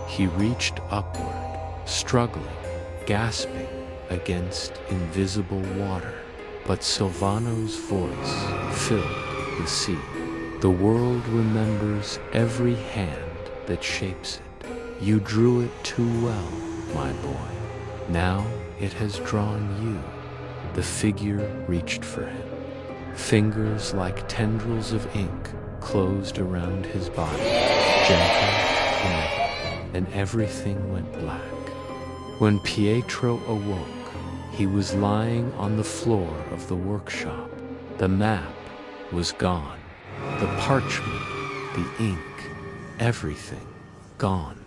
Speaker 1: He reached upward, struggling, gasping against invisible water. But Silvano's voice filled the sea. "The world remembers every hand that shapes it. You drew it too well, my boy. Now it has drawn you." The figure reached for him. Fingers like tendrils of ink closed around his body, gentle, and everything went black. When Pietro awoke, he was lying on the floor of the workshop. The map was gone. The parchment, the ink, everything gone.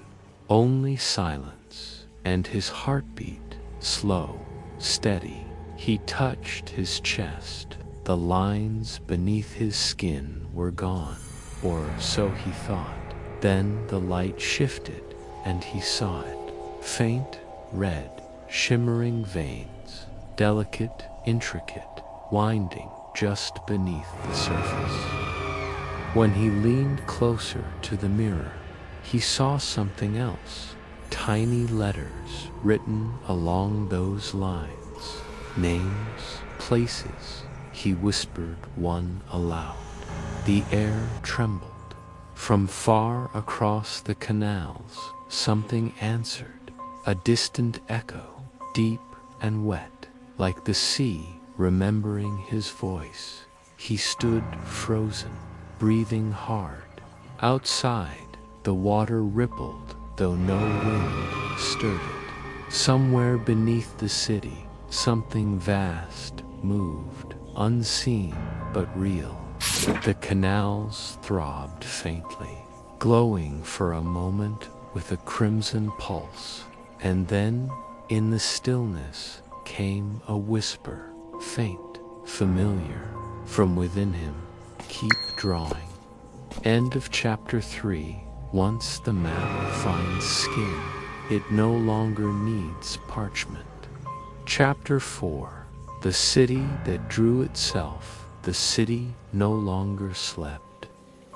Speaker 1: Only silence, and his heartbeat, slow, steady. He touched his chest. The lines beneath his skin were gone, or so he thought. Then the light shifted, and he saw it. Faint, red, shimmering veins, delicate, intricate, winding just beneath the surface. When he leaned closer to the mirror, he saw something else. Tiny letters written along those lines. Names, places. He whispered one aloud. The air trembled. From far across the canals, something answered. A distant echo, deep and wet, like the sea remembering his voice. He stood frozen, breathing hard. Outside, the water rippled, though no wind stirred it. Somewhere beneath the city, something vast moved, unseen but real. The canals throbbed faintly, glowing for a moment with a crimson pulse. And then, in the stillness, came a whisper, faint, familiar, from within him. Keep drawing. End of chapter 3. Once the map finds skin, it no longer needs parchment. Chapter 4. The city that drew itself, the city no longer slept.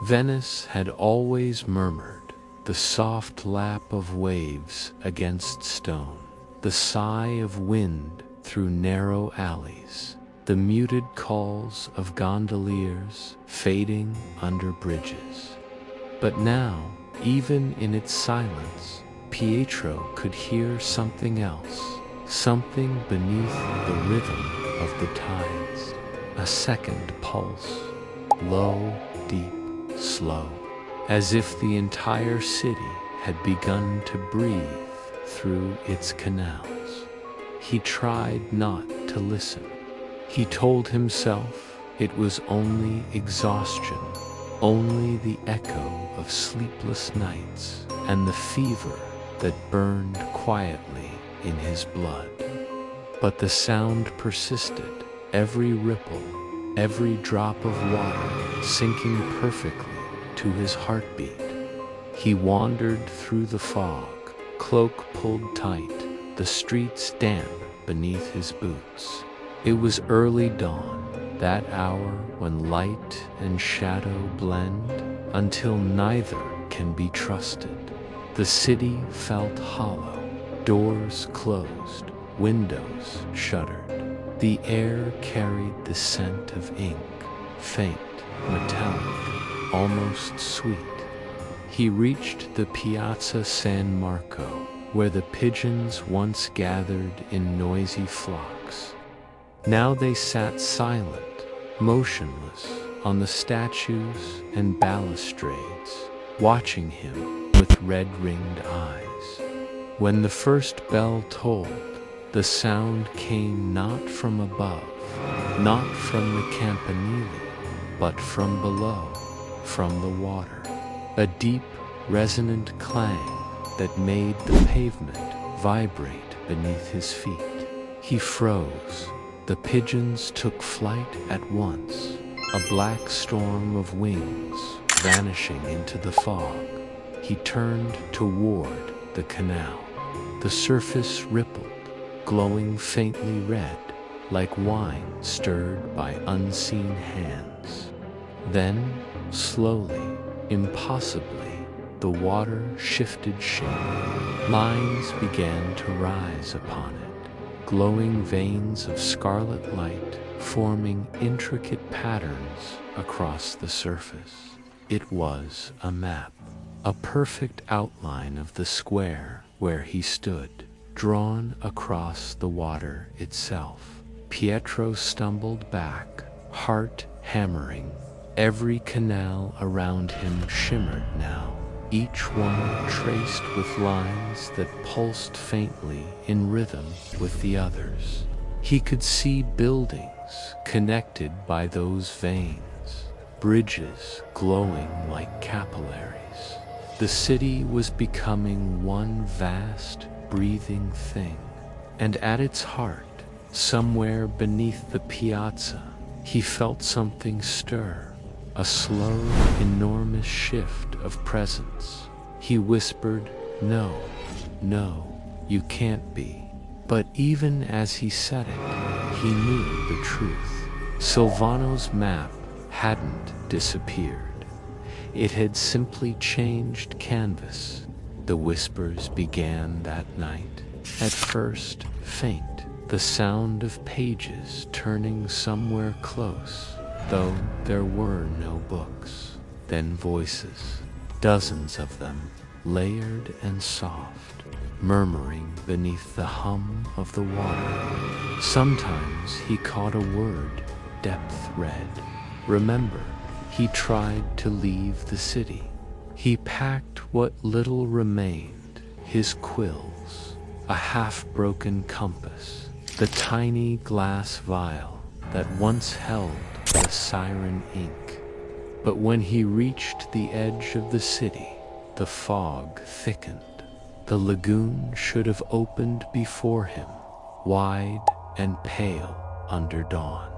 Speaker 1: Venice had always murmured, the soft lap of waves against stone, the sigh of wind through narrow alleys, the muted calls of gondoliers fading under bridges. But now, even in its silence, Pietro could hear something else. Something beneath the rhythm of the tides. A second pulse. Low, deep, slow. As if the entire city had begun to breathe through its canals. He tried not to listen. He told himself it was only exhaustion, only the echo of sleepless nights and the fever that burned quietly in his blood. But the sound persisted, every ripple, every drop of water sinking perfectly to his heartbeat. He wandered through the fog, cloak pulled tight, the streets damp beneath his boots. It was early dawn, that hour when light and shadow blend until neither can be trusted. The city felt hollow, doors closed, windows shuttered. The air carried the scent of ink, faint, metallic, almost sweet. He reached the Piazza San Marco, where the pigeons once gathered in noisy flocks. Now they sat silent, motionless, on the statues and balustrades, watching him with red-ringed eyes. When the first bell tolled, the sound came not from above, not from the campanile, but from below, from the water. A deep, resonant clang that made the pavement vibrate beneath his feet. He froze. The pigeons took flight at once, a black storm of wings vanishing into the fog. He turned toward the canal. The surface rippled, glowing faintly red, like wine stirred by unseen hands. Then, slowly, impossibly, the water shifted shape. Lines began to rise upon it, glowing veins of scarlet light forming intricate patterns across the surface. It was a map, a perfect outline of the square where he stood, drawn across the water itself. Pietro stumbled back, heart hammering. Every canal around him shimmered now, each one traced with lines that pulsed faintly in rhythm with the others. He could see buildings connected by those veins, bridges glowing like capillaries. The city was becoming one vast, breathing thing, and at its heart, somewhere beneath the piazza, he felt something stir. A slow, enormous shift of presence. He whispered, "No, no, you can't be." But even as he said it, he knew the truth. Silvano's map hadn't disappeared. It had simply changed canvas. The whispers began that night. At first, faint, the sound of pages turning somewhere close, though there were no books. Then voices, dozens of them, layered and soft, murmuring beneath the hum of the water. Sometimes he caught a word, depth read. Remember, he tried to leave the city. He packed what little remained, his quills, a half-broken compass, the tiny glass vial that once held the siren ink. But when he reached the edge of the city, the fog thickened. The lagoon should have opened before him, wide and pale under dawn.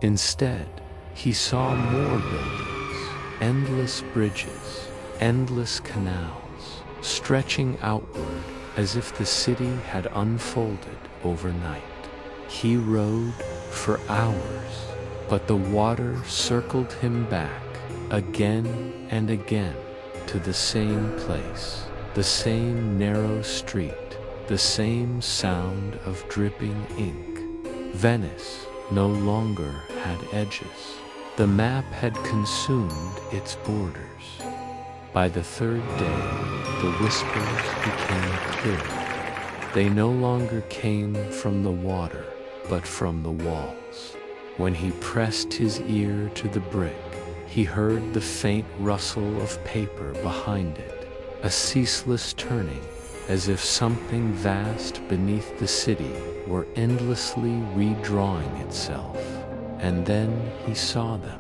Speaker 1: Instead, he saw more buildings, endless bridges, endless canals, stretching outward as if the city had unfolded overnight. He rode for hours, but the water circled him back again and again to the same place, the same narrow street, the same sound of dripping ink. Venice no longer had edges. The map had consumed its borders. By the third day, the whispers became clearer. They no longer came from the water, but from the walls. When he pressed his ear to the brick, he heard the faint rustle of paper behind it, a ceaseless turning, as if something vast beneath the city were endlessly redrawing itself. And then he saw them,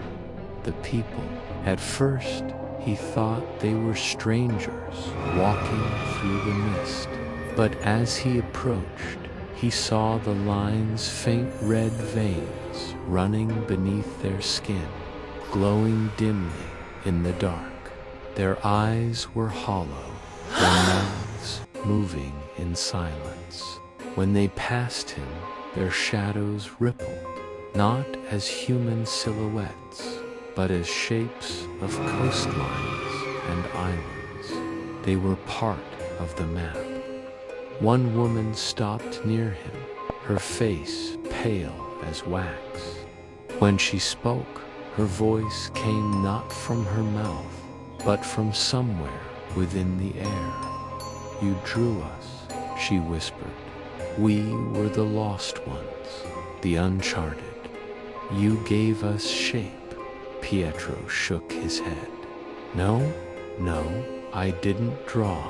Speaker 1: the people. At first, he thought they were strangers walking through the mist. But as he approached, he saw the lines' faint red veins running beneath their skin, glowing dimly in the dark. Their eyes were hollow, their mouths moving in silence. When they passed him, their shadows rippled, not as human silhouettes, but as shapes of coastlines and islands. They were part of the map. One woman stopped near him, her face pale as wax. When she spoke, her voice came not from her mouth, but from somewhere within the air. "You drew us," she whispered. "We were the lost ones, the uncharted. You gave us shape." Pietro shook his head. No, I didn't draw."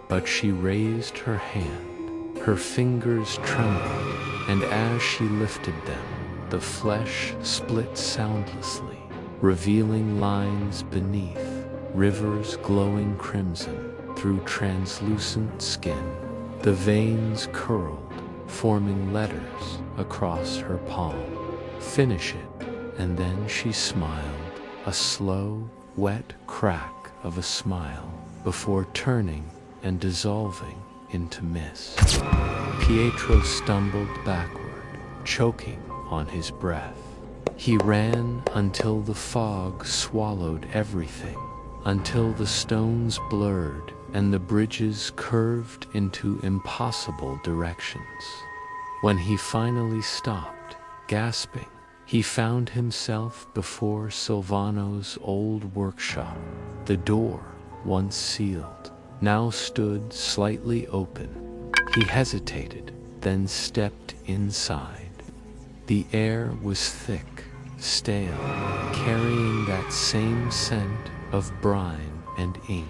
Speaker 1: But she raised her hand. Her fingers trembled, and as she lifted them, the flesh split soundlessly, revealing lines beneath, rivers glowing crimson through translucent skin. The veins curled, forming letters across her palm. "Finish it," and then she smiled, a slow, wet crack of a smile, before turning and dissolving into mist. Pietro stumbled backward, choking on his breath. He ran until the fog swallowed everything, until the stones blurred and the bridges curved into impossible directions. When he finally stopped, gasping, he found himself before Silvano's old workshop. The door, once sealed, now stood slightly open. He hesitated, then stepped inside. The air was thick, stale, carrying that same scent of brine and ink.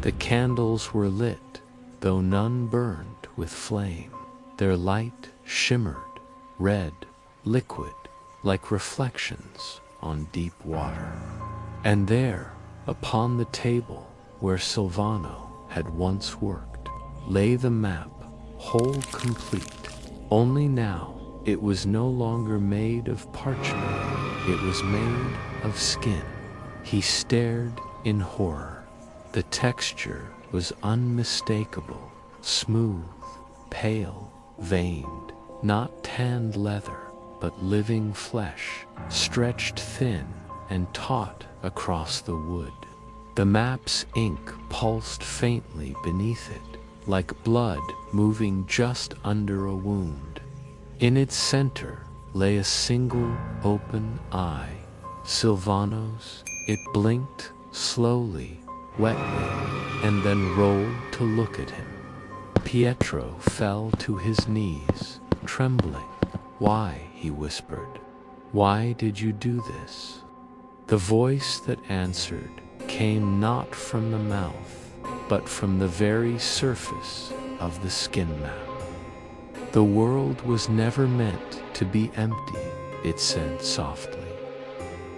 Speaker 1: The candles were lit, though none burned with flame. Their light shimmered, red, liquid, like reflections on deep water. And there, upon the table where Silvano had once worked, lay the map, whole complete. Only now it was no longer made of parchment, it was made of skin. He stared in horror. The texture was unmistakable, smooth, pale, veined, not tanned leather, but living flesh, stretched thin and taut across the wood. The map's ink pulsed faintly beneath it, like blood moving just under a wound. In its center lay a single open eye, Silvano's. It blinked slowly, wetly, and then rolled to look at him. Pietro fell to his knees, trembling. "Why?" he whispered. "Why did you do this?" The voice that answered came not from the mouth, but from the very surface of the skin map. "The world was never meant to be empty," it said softly.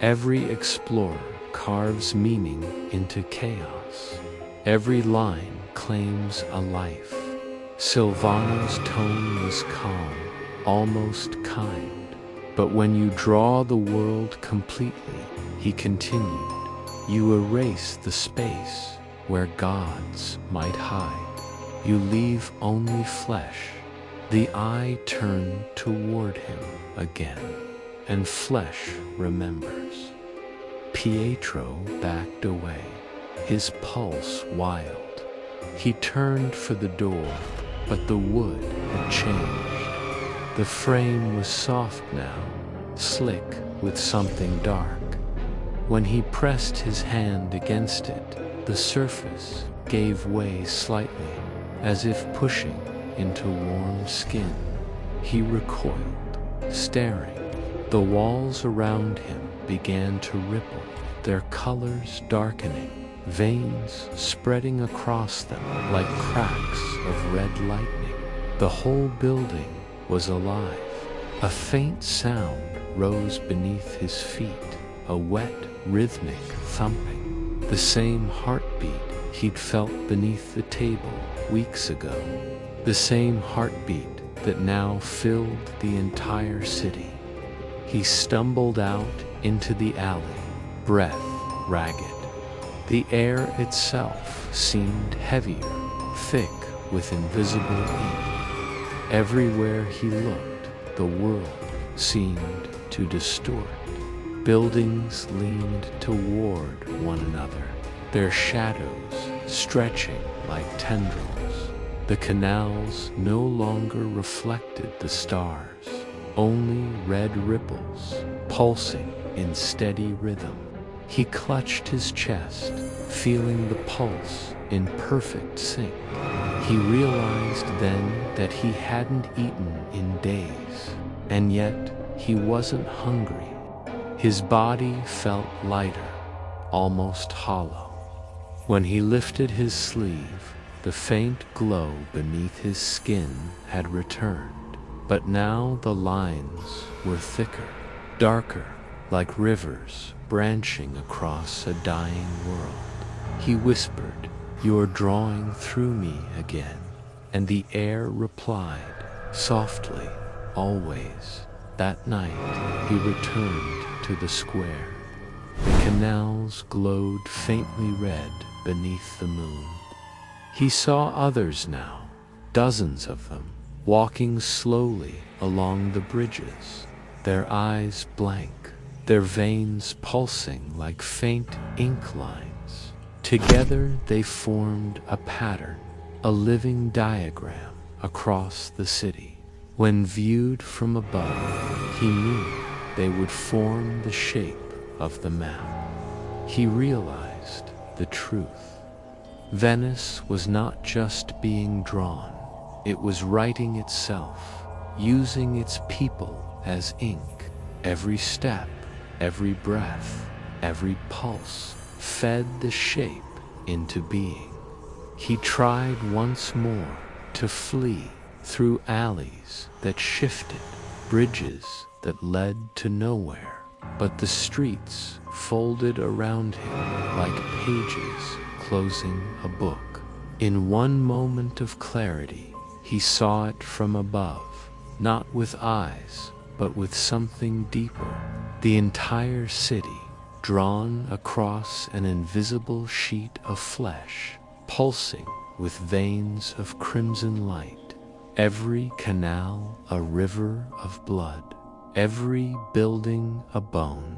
Speaker 1: "Every explorer carves meaning into chaos. Every line claims a life." Silvano's tone was calm, almost kind. "But when you draw the world completely," he continued, "you erase the space where gods might hide. You leave only flesh." The eye turned toward him again, and flesh remembers. Pietro backed away, his pulse wild. He turned for the door, but the wood had changed. The frame was soft now, slick with something dark. When he pressed his hand against it, the surface gave way slightly, as if pushing into warm skin. He recoiled, staring. The walls around him began to ripple, their colors darkening, veins spreading across them like cracks of red lightning. The whole building was alive. A faint sound rose beneath his feet, a wet, rhythmic thumping, the same heartbeat he'd felt beneath the table weeks ago, the same heartbeat that now filled the entire city. He stumbled out into the alley, breath ragged. The air itself seemed heavier, thick with invisible ink. Everywhere he looked, the world seemed to distort. Buildings leaned toward one another, their shadows stretching like tendrils. The canals no longer reflected the stars, only red ripples pulsing in steady rhythm. He clutched his chest, feeling the pulse in perfect sync. He realized then that he hadn't eaten in days, and yet he wasn't hungry. His body felt lighter, almost hollow. When he lifted his sleeve, the faint glow beneath his skin had returned, but now the lines were thicker, darker, like rivers branching across a dying world. He whispered, "You're drawing through me again," and the air replied, softly, always. That night, he returned to the square. The canals glowed faintly red beneath the moon. He saw others now, dozens of them, walking slowly along the bridges, their eyes blank, their veins pulsing like faint ink lines. Together they formed a pattern, a living diagram across the city. When viewed from above, he knew they would form the shape of the map. He realized the truth. Venice was not just being drawn, it was writing itself, using its people as ink. Every step, every breath, every pulse fed the shape into being. He tried once more to flee through alleys that shifted, bridges that led to nowhere, but the streets folded around him like pages closing a book. In one moment of clarity, he saw it from above, not with eyes, but with something deeper. The entire city, drawn across an invisible sheet of flesh, pulsing with veins of crimson light. Every canal a river of blood, every building a bone,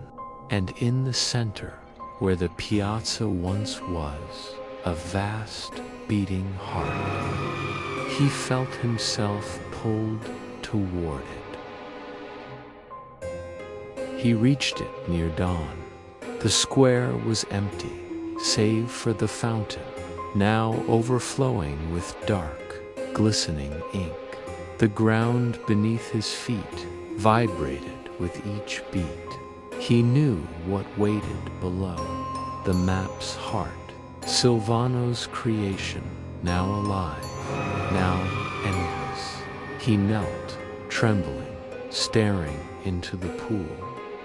Speaker 1: and in the center, where the piazza once was, a vast beating heart. He felt himself pulled toward it. He reached it near dawn. The square was empty, save for the fountain, now overflowing with dark, glistening ink. The ground beneath his feet vibrated with each beat. He knew what waited below, the map's heart, Silvano's creation, now alive, now endless. He knelt, trembling, staring into the pool.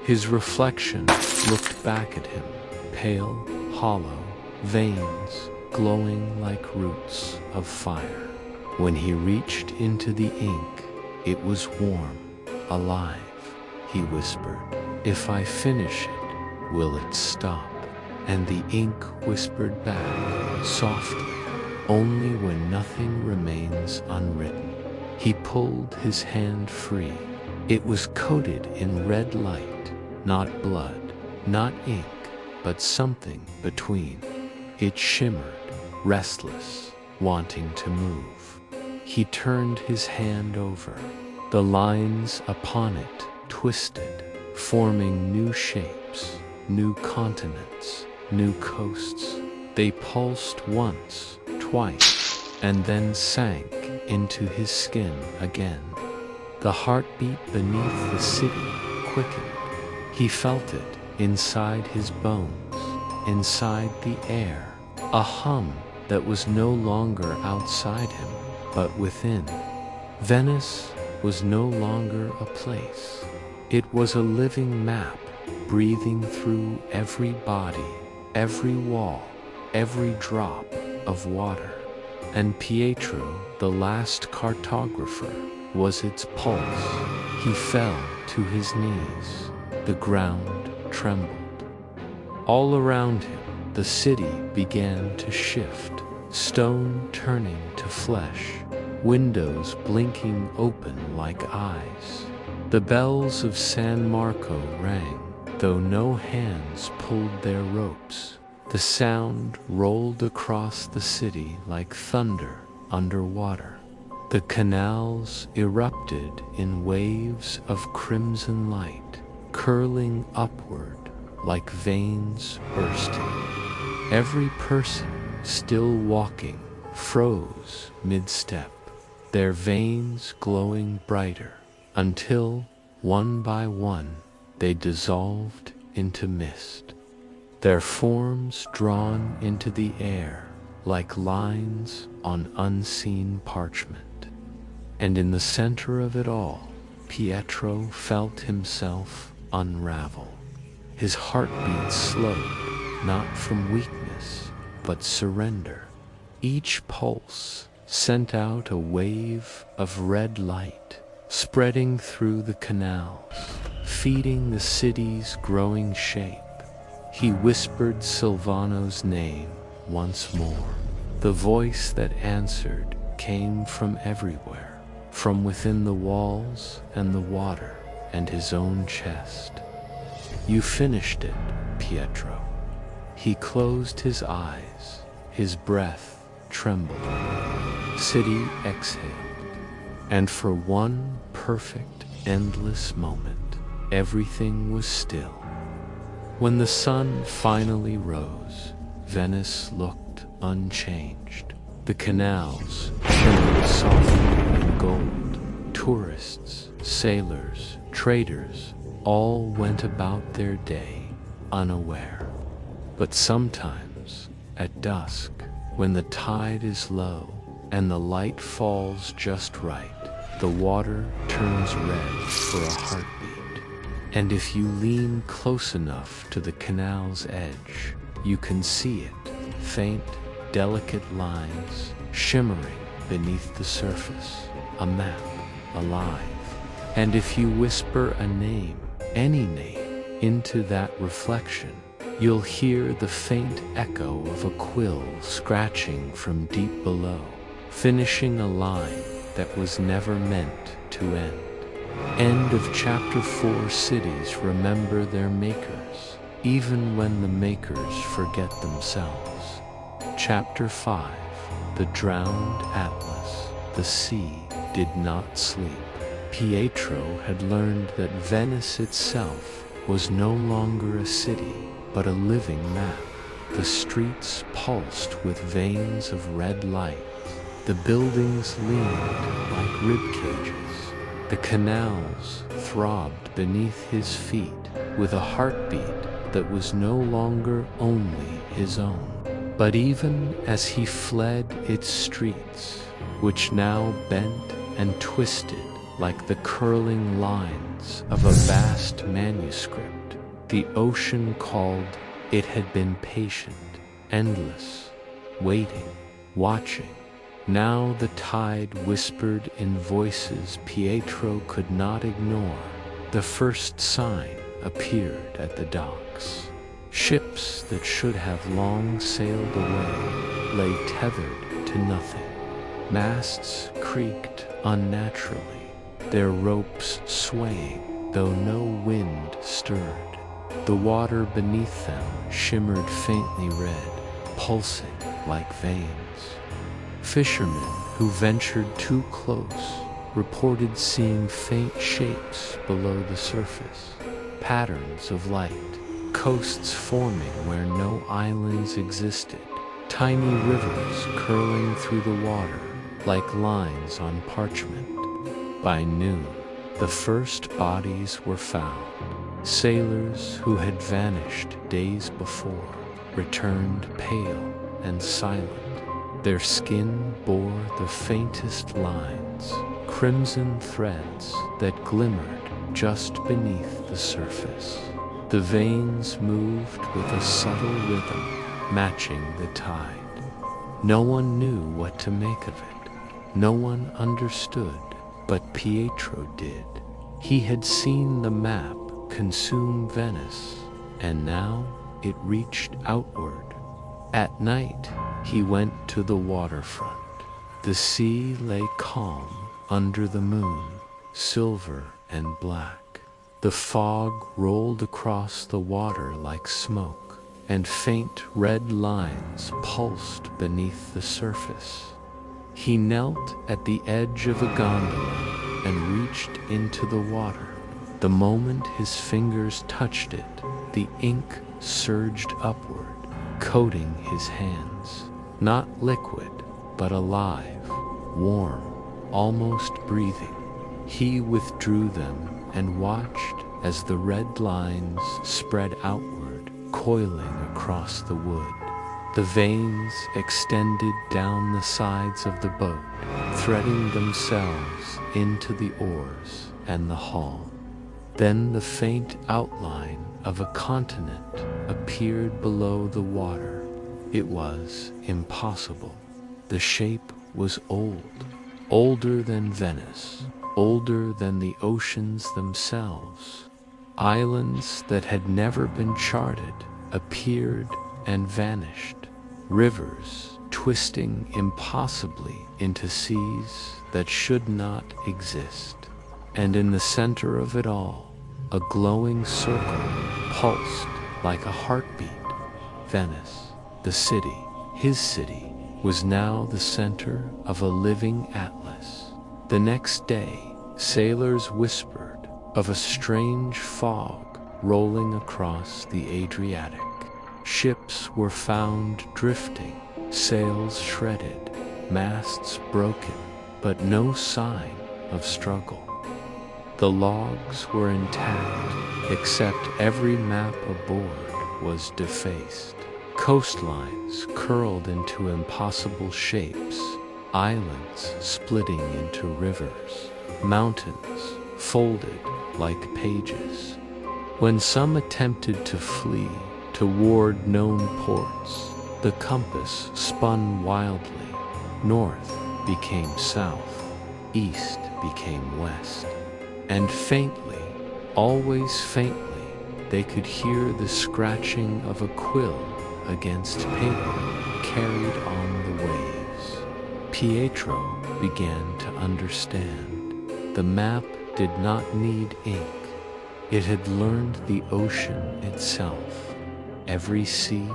Speaker 1: His reflection looked back at him, pale, hollow, veins glowing like roots of fire. When he reached into the ink, it was warm, alive. He whispered, "If I finish it, will it stop?" And the ink whispered back, softly, "Only when nothing remains unwritten." He pulled his hand free. It was coated in red light. Not blood, not ink, but something between. It shimmered, restless, wanting to move. He turned his hand over. The lines upon it twisted, forming new shapes, new continents, new coasts. They pulsed once, twice, and then sank into his skin again. The heartbeat beneath the city quickened. He felt it inside his bones, inside the air, a hum that was no longer outside him, but within. Venice was no longer a place. It was a living map, breathing through every body, every wall, every drop of water. And Pietro, the last cartographer, was its pulse. He fell to his knees. The ground trembled. All around him, the city began to shift, stone turning to flesh, windows blinking open like eyes. The bells of San Marco rang, though no hands pulled their ropes. The sound rolled across the city like thunder underwater. The canals erupted in waves of crimson light, curling upward like veins bursting. Every person still walking froze mid-step, their veins glowing brighter, until, one by one, they dissolved into mist, their forms drawn into the air like lines on unseen parchment. And in the center of it all, Pietro felt himself unravel. His heartbeat slowed, not from weakness, but surrender. Each pulse sent out a wave of red light, spreading through the canals, feeding the city's growing shape. He whispered Silvano's name once more. The voice that answered came from everywhere, from within the walls and the water and his own chest. You finished it, Pietro. He closed his eyes, his breath trembled. City exhaled, and for one perfect, endless moment, everything was still. When the sun finally rose, Venice looked unchanged. The canals shimmered softly in gold. Tourists, sailors, traders, all went about their day, unaware. But sometimes, at dusk, when the tide is low and the light falls just right, the water turns red for a heartbeat. And if you lean close enough to the canal's edge, you can see it, faint, delicate lines shimmering beneath the surface, a map, alive. And if you whisper a name, any name, into that reflection, you'll hear the faint echo of a quill scratching from deep below, finishing a line that was never meant to end. End of Chapter 4. Cities remember their makers, even when the makers forget themselves. Chapter 5. The Drowned Atlas. The sea did not sleep. Pietro had learned that Venice itself was no longer a city, but a living map. The streets pulsed with veins of red light. The buildings leaned like rib cages. The canals throbbed beneath his feet with a heartbeat that was no longer only his own. But even as he fled its streets, which now bent and twisted like the curling lines of a vast manuscript, the ocean called. It had been patient, endless, waiting, watching. Now the tide whispered in voices Pietro could not ignore. The first sign appeared at the docks. Ships that should have long sailed away lay tethered to nothing. Masts creaked unnaturally, their ropes swaying, though no wind stirred. The water beneath them shimmered faintly red, pulsing like veins. Fishermen who ventured too close reported seeing faint shapes below the surface, patterns of light, coasts forming where no islands existed, tiny rivers curling through the water like lines on parchment. By noon, the first bodies were found. Sailors who had vanished days before returned pale and silent. Their skin bore the faintest lines, crimson threads that glimmered just beneath the surface. The veins moved with a subtle rhythm, matching the tide. No one knew what to make of it. No one understood, but Pietro did. He had seen the map consume Venice, and now it reached outward, At night, he went to the waterfront. The sea lay calm under the moon, silver and black. The fog rolled across the water like smoke, and faint red lines pulsed beneath the surface. He knelt at the edge of a gondola and reached into the water. The moment his fingers touched it, the ink surged upward, coating his hands. Not liquid, but alive, warm, almost breathing. He withdrew them and watched as the red lines spread outward, coiling across the wood. The veins extended down the sides of the boat, threading themselves into the oars and the hull. Then the faint outline of a continent appeared below the water. It was impossible. The shape was old, older than Venice, older than the oceans themselves. Islands that had never been charted appeared and vanished. Rivers twisting impossibly into seas that should not exist. And in the center of it all, a glowing circle pulsed like a heartbeat. Venice, the city, his city, was now the center of a living atlas. The next day, sailors whispered of a strange fog rolling across the Adriatic. Ships were found drifting, sails shredded, masts broken, but no sign of struggle. The logs were intact, except every map aboard was defaced. Coastlines curled into impossible shapes, islands splitting into rivers, mountains folded like pages. When some attempted to flee toward known ports, the compass spun wildly. North became south, east became west. And faintly, always faintly, they could hear the scratching of a quill against paper carried on the waves. Pietro began to understand. The map did not need ink. It had learned the ocean itself. Every sea,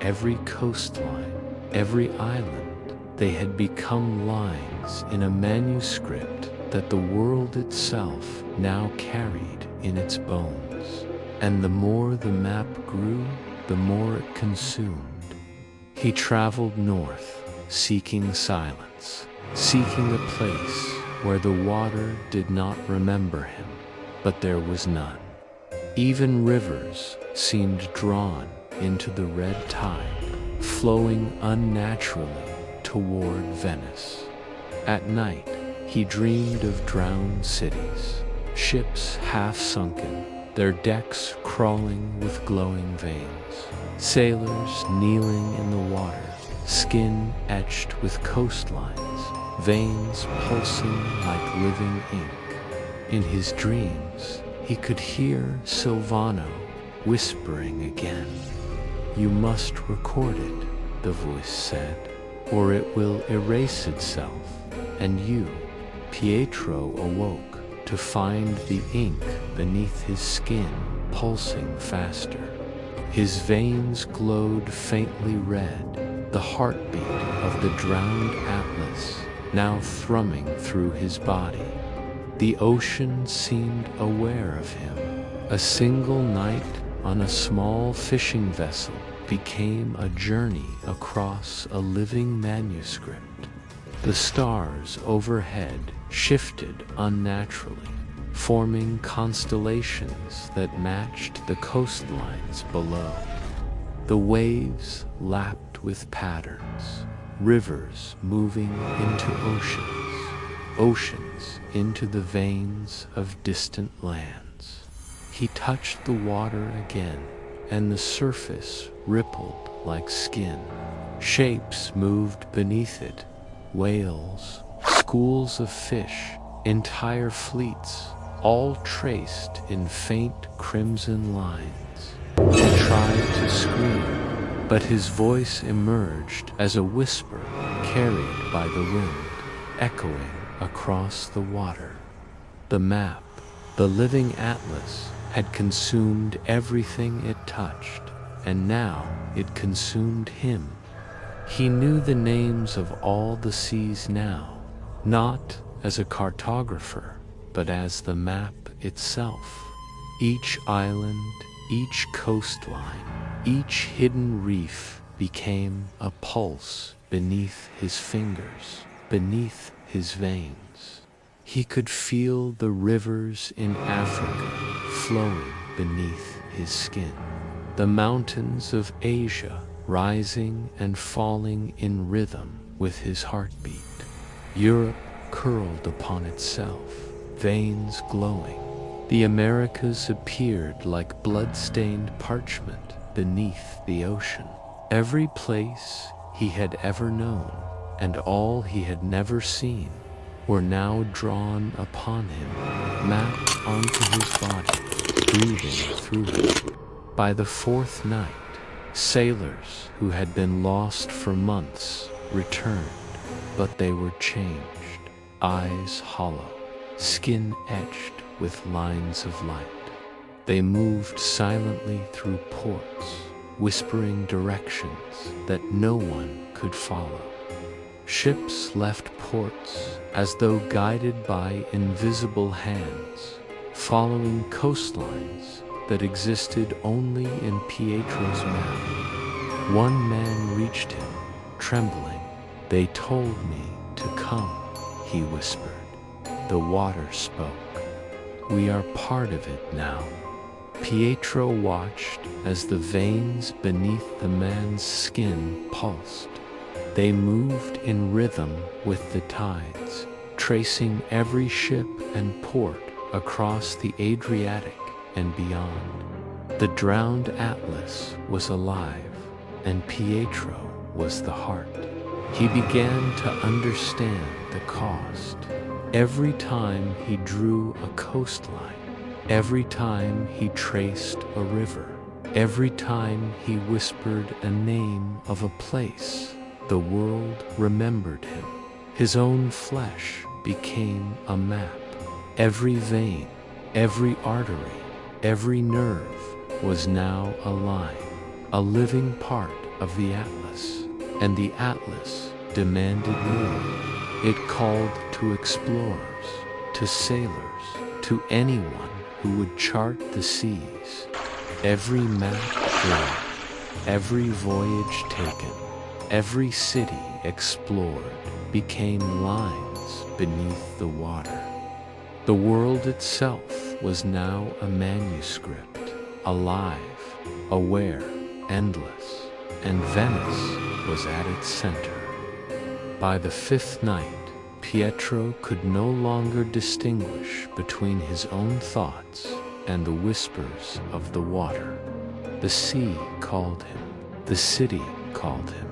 Speaker 1: every coastline, every island, they had become lines in a manuscript that the world itself now carried in its bones. And the more the map grew, the more it consumed. He traveled north, seeking silence, seeking a place where the water did not remember him, but there was none. Even rivers seemed drawn into the red tide, flowing unnaturally toward Venice. At night, he dreamed of drowned cities, ships half sunken, their decks crawling with glowing veins, sailors kneeling in the water, skin etched with coastlines, veins pulsing like living ink. In his dreams, he could hear Silvano whispering again. "You must record it," the voice said, "or it will erase itself, and you." Pietro awoke to find the ink beneath his skin pulsing faster. His veins glowed faintly red, the heartbeat of the drowned atlas now thrumming through his body. The ocean seemed aware of him. A single night on a small fishing vessel became a journey across a living manuscript. The stars overhead shifted unnaturally, forming constellations that matched the coastlines below. The waves lapped with patterns, rivers moving into oceans, oceans into the veins of distant lands. He touched the water again, and the surface rippled like skin. Shapes moved beneath it, whales, schools of fish, entire fleets, all traced in faint crimson lines. He tried to scream, but but his voice emerged as a whisper carried by the wind, echoing across the water. The map, the living atlas, had consumed everything it touched, and now it consumed him. He knew the names of all the seas now, not as a cartographer, but as the map itself. Each island, each coastline, each hidden reef became a pulse beneath his fingers, beneath his veins. He could feel the rivers in Africa flowing beneath his skin, the mountains of Asia rising and falling in rhythm with his heartbeat. Europe curled upon itself, veins glowing. The Americas appeared like blood-stained parchment beneath the ocean. Every place he had ever known, and all he had never seen, were now drawn upon him, mapped onto his body, breathing through him. By the fourth night, sailors who had been lost for months returned, but they were changed, eyes hollow, skin etched with lines of light. They moved silently through ports, whispering directions that no one could follow. Ships left ports as though guided by invisible hands, following coastlines that existed only in Pietro's map. One man reached him, trembling. "They told me to come," he whispered. The water spoke. "We are part of it now." Pietro watched as the veins beneath the man's skin pulsed. They moved in rhythm with the tides, tracing every ship and port across the Adriatic and beyond. The drowned atlas was alive, and Pietro was the heart. He began to understand the cost. Every time he drew a coastline, every time he traced a river, every time he whispered a name of a place, the world remembered him. His own flesh became a map. Every vein, every artery, every nerve was now a line, a living part of the atlas. And the atlas demanded more. It called to explorers, to sailors, to anyone who would chart the seas. Every map drawn, every voyage taken, every city explored became lines beneath the water. The world itself was now a manuscript, alive, aware, endless, and Venice was at its center. By the fifth night, Pietro could no longer distinguish between his own thoughts and the whispers of the water. The sea called him, the city called him,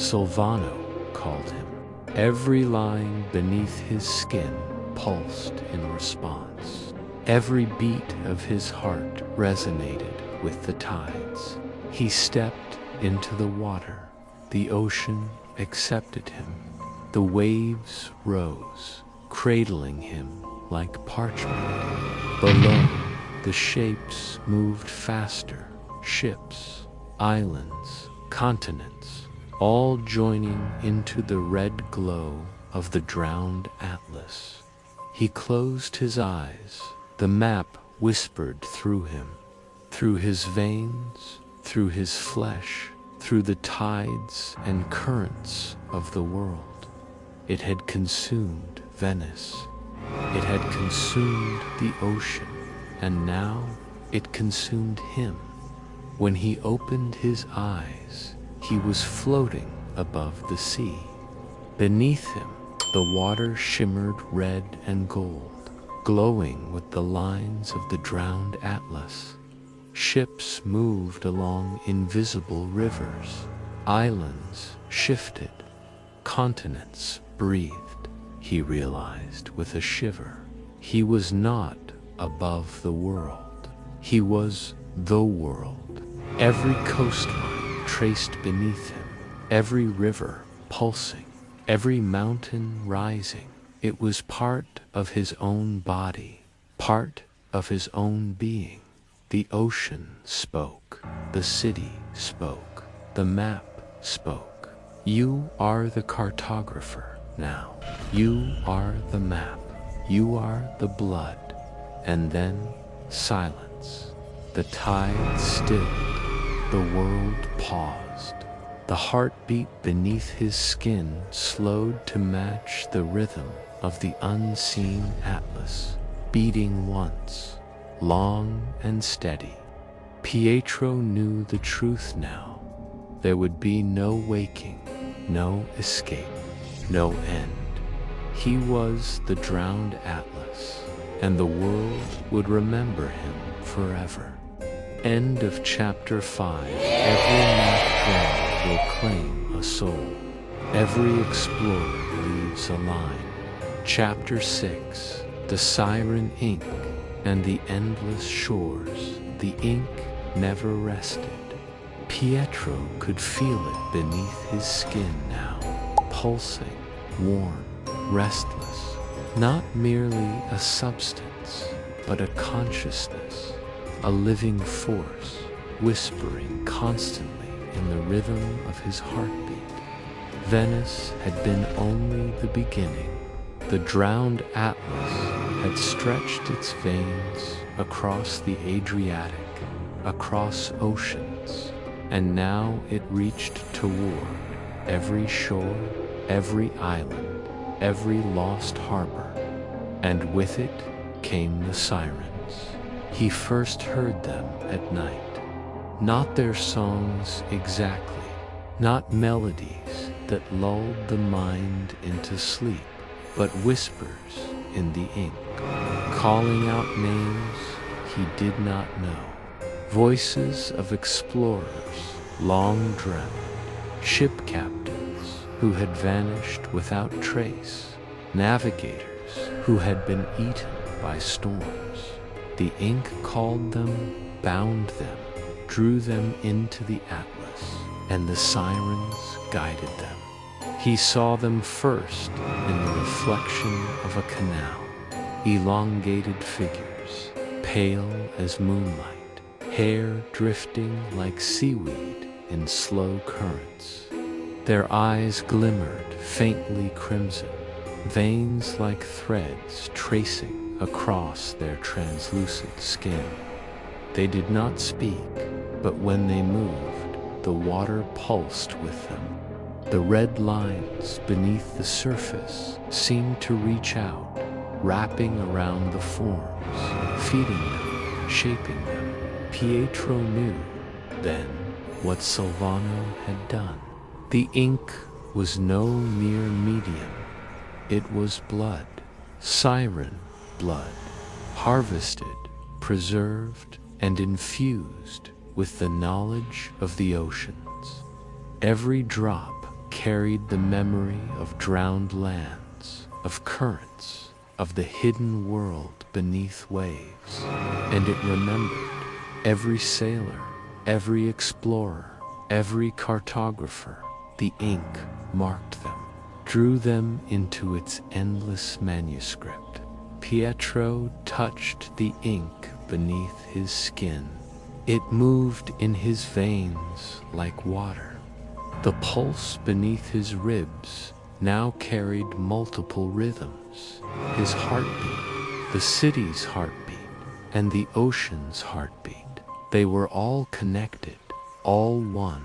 Speaker 1: Silvano called him. Every line beneath his skin pulsed in response. Every beat of his heart resonated with the tides. He stepped into the water. The ocean accepted him. The waves rose, cradling him like parchment. Below, the shapes moved faster. Ships, islands, continents, all joining into the red glow of the drowned atlas. He closed his eyes. The map whispered through him, through his veins, through his flesh, through the tides and currents of the world. It had consumed Venice. It had consumed the ocean, and now it consumed him. When he opened his eyes, he was floating above the sea. Beneath him, the water shimmered red and gold, glowing with the lines of the drowned atlas. Ships moved along invisible rivers. Islands shifted. Continents breathed. He realized with a shiver. He was not above the world. He was the world. Every coastline, traced beneath him, every river pulsing, every mountain rising. It was part of his own body, part of his own being. The ocean spoke, the city spoke, the map spoke. You are the cartographer now. You are the map. You are the blood. And then silence. The tide stilled. The world paused. The heartbeat beneath his skin slowed to match the rhythm of the unseen atlas, beating once, long and steady. Pietro knew the truth now. There would be no waking, no escape, no end. He was the drowned atlas, and the world would remember him forever. End of chapter 5. Every map drawn will claim a soul. Every explorer leaves a line. Chapter 6. The siren ink and the endless shores. The ink never rested. Pietro could feel it beneath his skin now, pulsing, warm, restless. Not merely a substance, but a consciousness, a living force, whispering constantly in the rhythm of his heartbeat. Venice had been only the beginning. The drowned atlas had stretched its veins across the Adriatic, across oceans, and now it reached toward every shore, every island, every lost harbor, and with it came the sirens. He first heard them at night, not their songs exactly, not melodies that lulled the mind into sleep, but whispers in the ink, calling out names he did not know. Voices of explorers long drowned, ship captains who had vanished without trace, navigators who had been eaten by storms. The ink called them, bound them, drew them into the atlas, and the sirens guided them. He saw them first in the reflection of a canal, elongated figures, pale as moonlight, hair drifting like seaweed in slow currents. Their eyes glimmered faintly crimson, veins like threads tracing across their translucent skin. They did not speak, but when they moved, the water pulsed with them. The red lines beneath the surface seemed to reach out, wrapping around the forms, feeding them, shaping them. Pietro knew, then, what Silvano had done. The ink was no mere medium. It was blood, siren blood, harvested, preserved, and infused with the knowledge of the oceans. Every drop carried the memory of drowned lands, of currents, of the hidden world beneath waves, and it remembered every sailor, every explorer, every cartographer. The ink marked them, drew them into its endless manuscript. Pietro touched the ink beneath his skin. It moved in his veins like water. The pulse beneath his ribs now carried multiple rhythms. His heartbeat, the city's heartbeat, and the ocean's heartbeat. They were all connected, all one.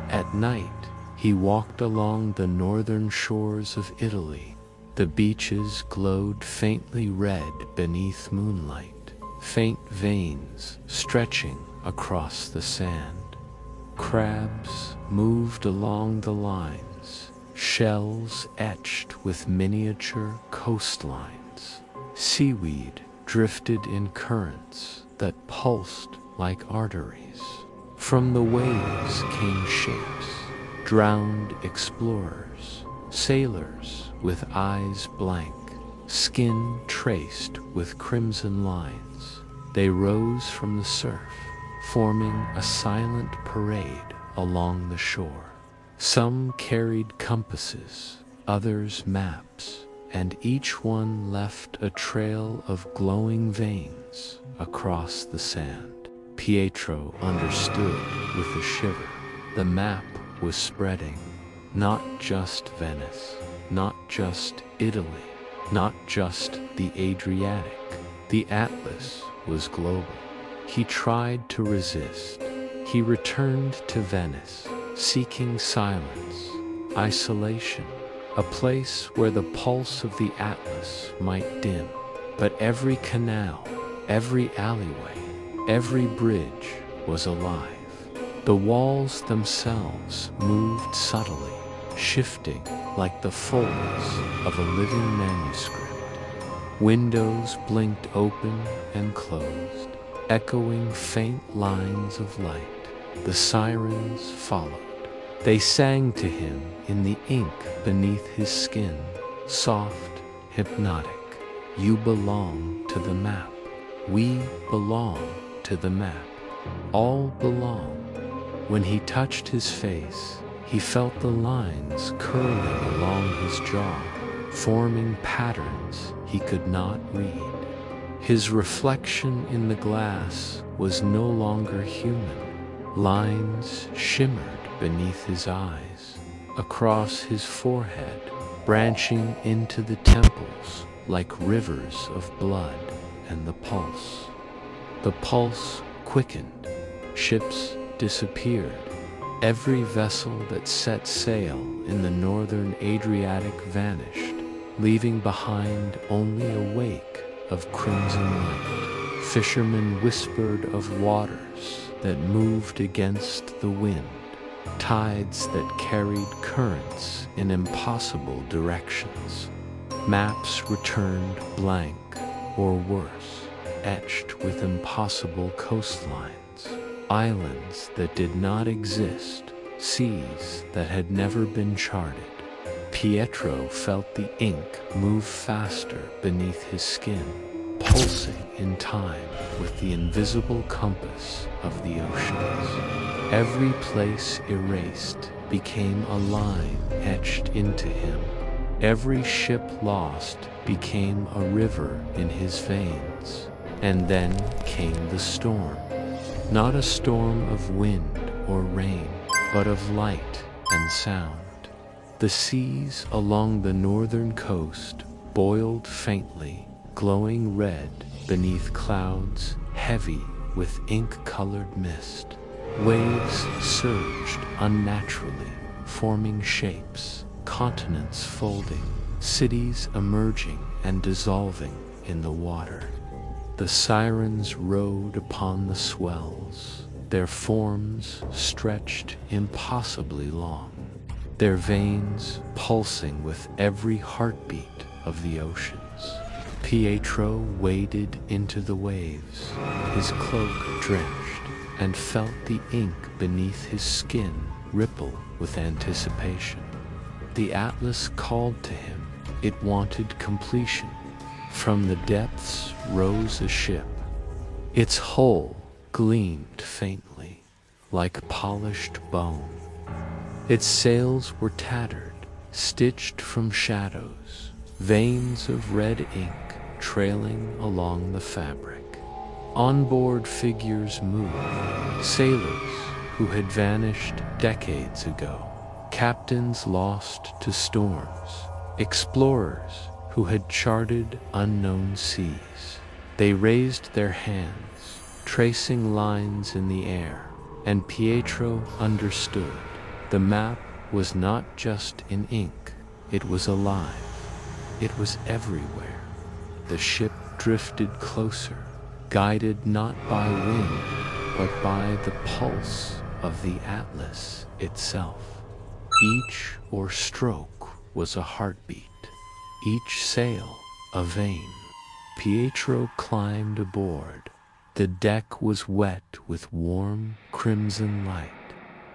Speaker 1: At night, he walked along the northern shores of Italy. The beaches glowed faintly red beneath moonlight, faint veins stretching across the sand. Crabs moved along the lines, shells etched with miniature coastlines. Seaweed drifted in currents that pulsed like arteries. From the waves came shapes, drowned explorers, sailors with eyes blank, skin traced with crimson lines. They rose from the surf, forming a silent parade along the shore. Some carried compasses, others maps, and each one left a trail of glowing veins across the sand. Pietro understood with a shiver. The map was spreading. Not just Venice, not just Italy, not just the Adriatic. The atlas was global. He tried to resist. He returned to Venice, seeking silence, isolation, a place where the pulse of the atlas might dim. But every canal, every alleyway, every bridge was alive. The walls themselves moved subtly, shifting like the folds of a living manuscript. Windows blinked open and closed, echoing faint lines of light. The sirens followed. They sang to him in the ink beneath his skin, soft, hypnotic. You belong to the map. We belong to the map. All belong. When he touched his face, he felt the lines curling along his jaw, forming patterns he could not read. His reflection in the glass was no longer human. Lines shimmered beneath his eyes, across his forehead, branching into the temples like rivers of blood and the pulse. The pulse quickened. Ships disappeared. Every vessel that set sail in the northern Adriatic vanished, leaving behind only a wake of crimson light. Fishermen whispered of waters that moved against the wind, tides that carried currents in impossible directions. Maps returned blank, or worse, etched with impossible coastlines. Islands that did not exist, seas that had never been charted. Pietro felt the ink move faster beneath his skin, pulsing in time with the invisible compass of the oceans. Every place erased became a line etched into him. Every ship lost became a river in his veins. And then came the storm. Not a storm of wind or rain, but of light and sound. The seas along the northern coast boiled faintly, glowing red beneath clouds heavy with ink-colored mist. Waves surged unnaturally, forming shapes, continents folding, cities emerging and dissolving in the water. The sirens rode upon the swells, their forms stretched impossibly long, their veins pulsing with every heartbeat of the oceans. Pietro waded into the waves, his cloak drenched, and felt the ink beneath his skin ripple with anticipation. The atlas called to him. It wanted completion. From the depths rose a ship. Its hull gleamed faintly, like polished bone. Its sails were tattered, stitched from shadows, veins of red ink trailing along the fabric. On board figures moved, sailors who had vanished decades ago, captains lost to storms, explorers who had charted unknown seas. They raised their hands, tracing lines in the air, and Pietro understood. The map was not just in ink, it was alive. It was everywhere. The ship drifted closer, guided not by wind, but by the pulse of the atlas itself. Each oar stroke was a heartbeat, each sail a vein. Pietro climbed aboard. The deck was wet with warm crimson light.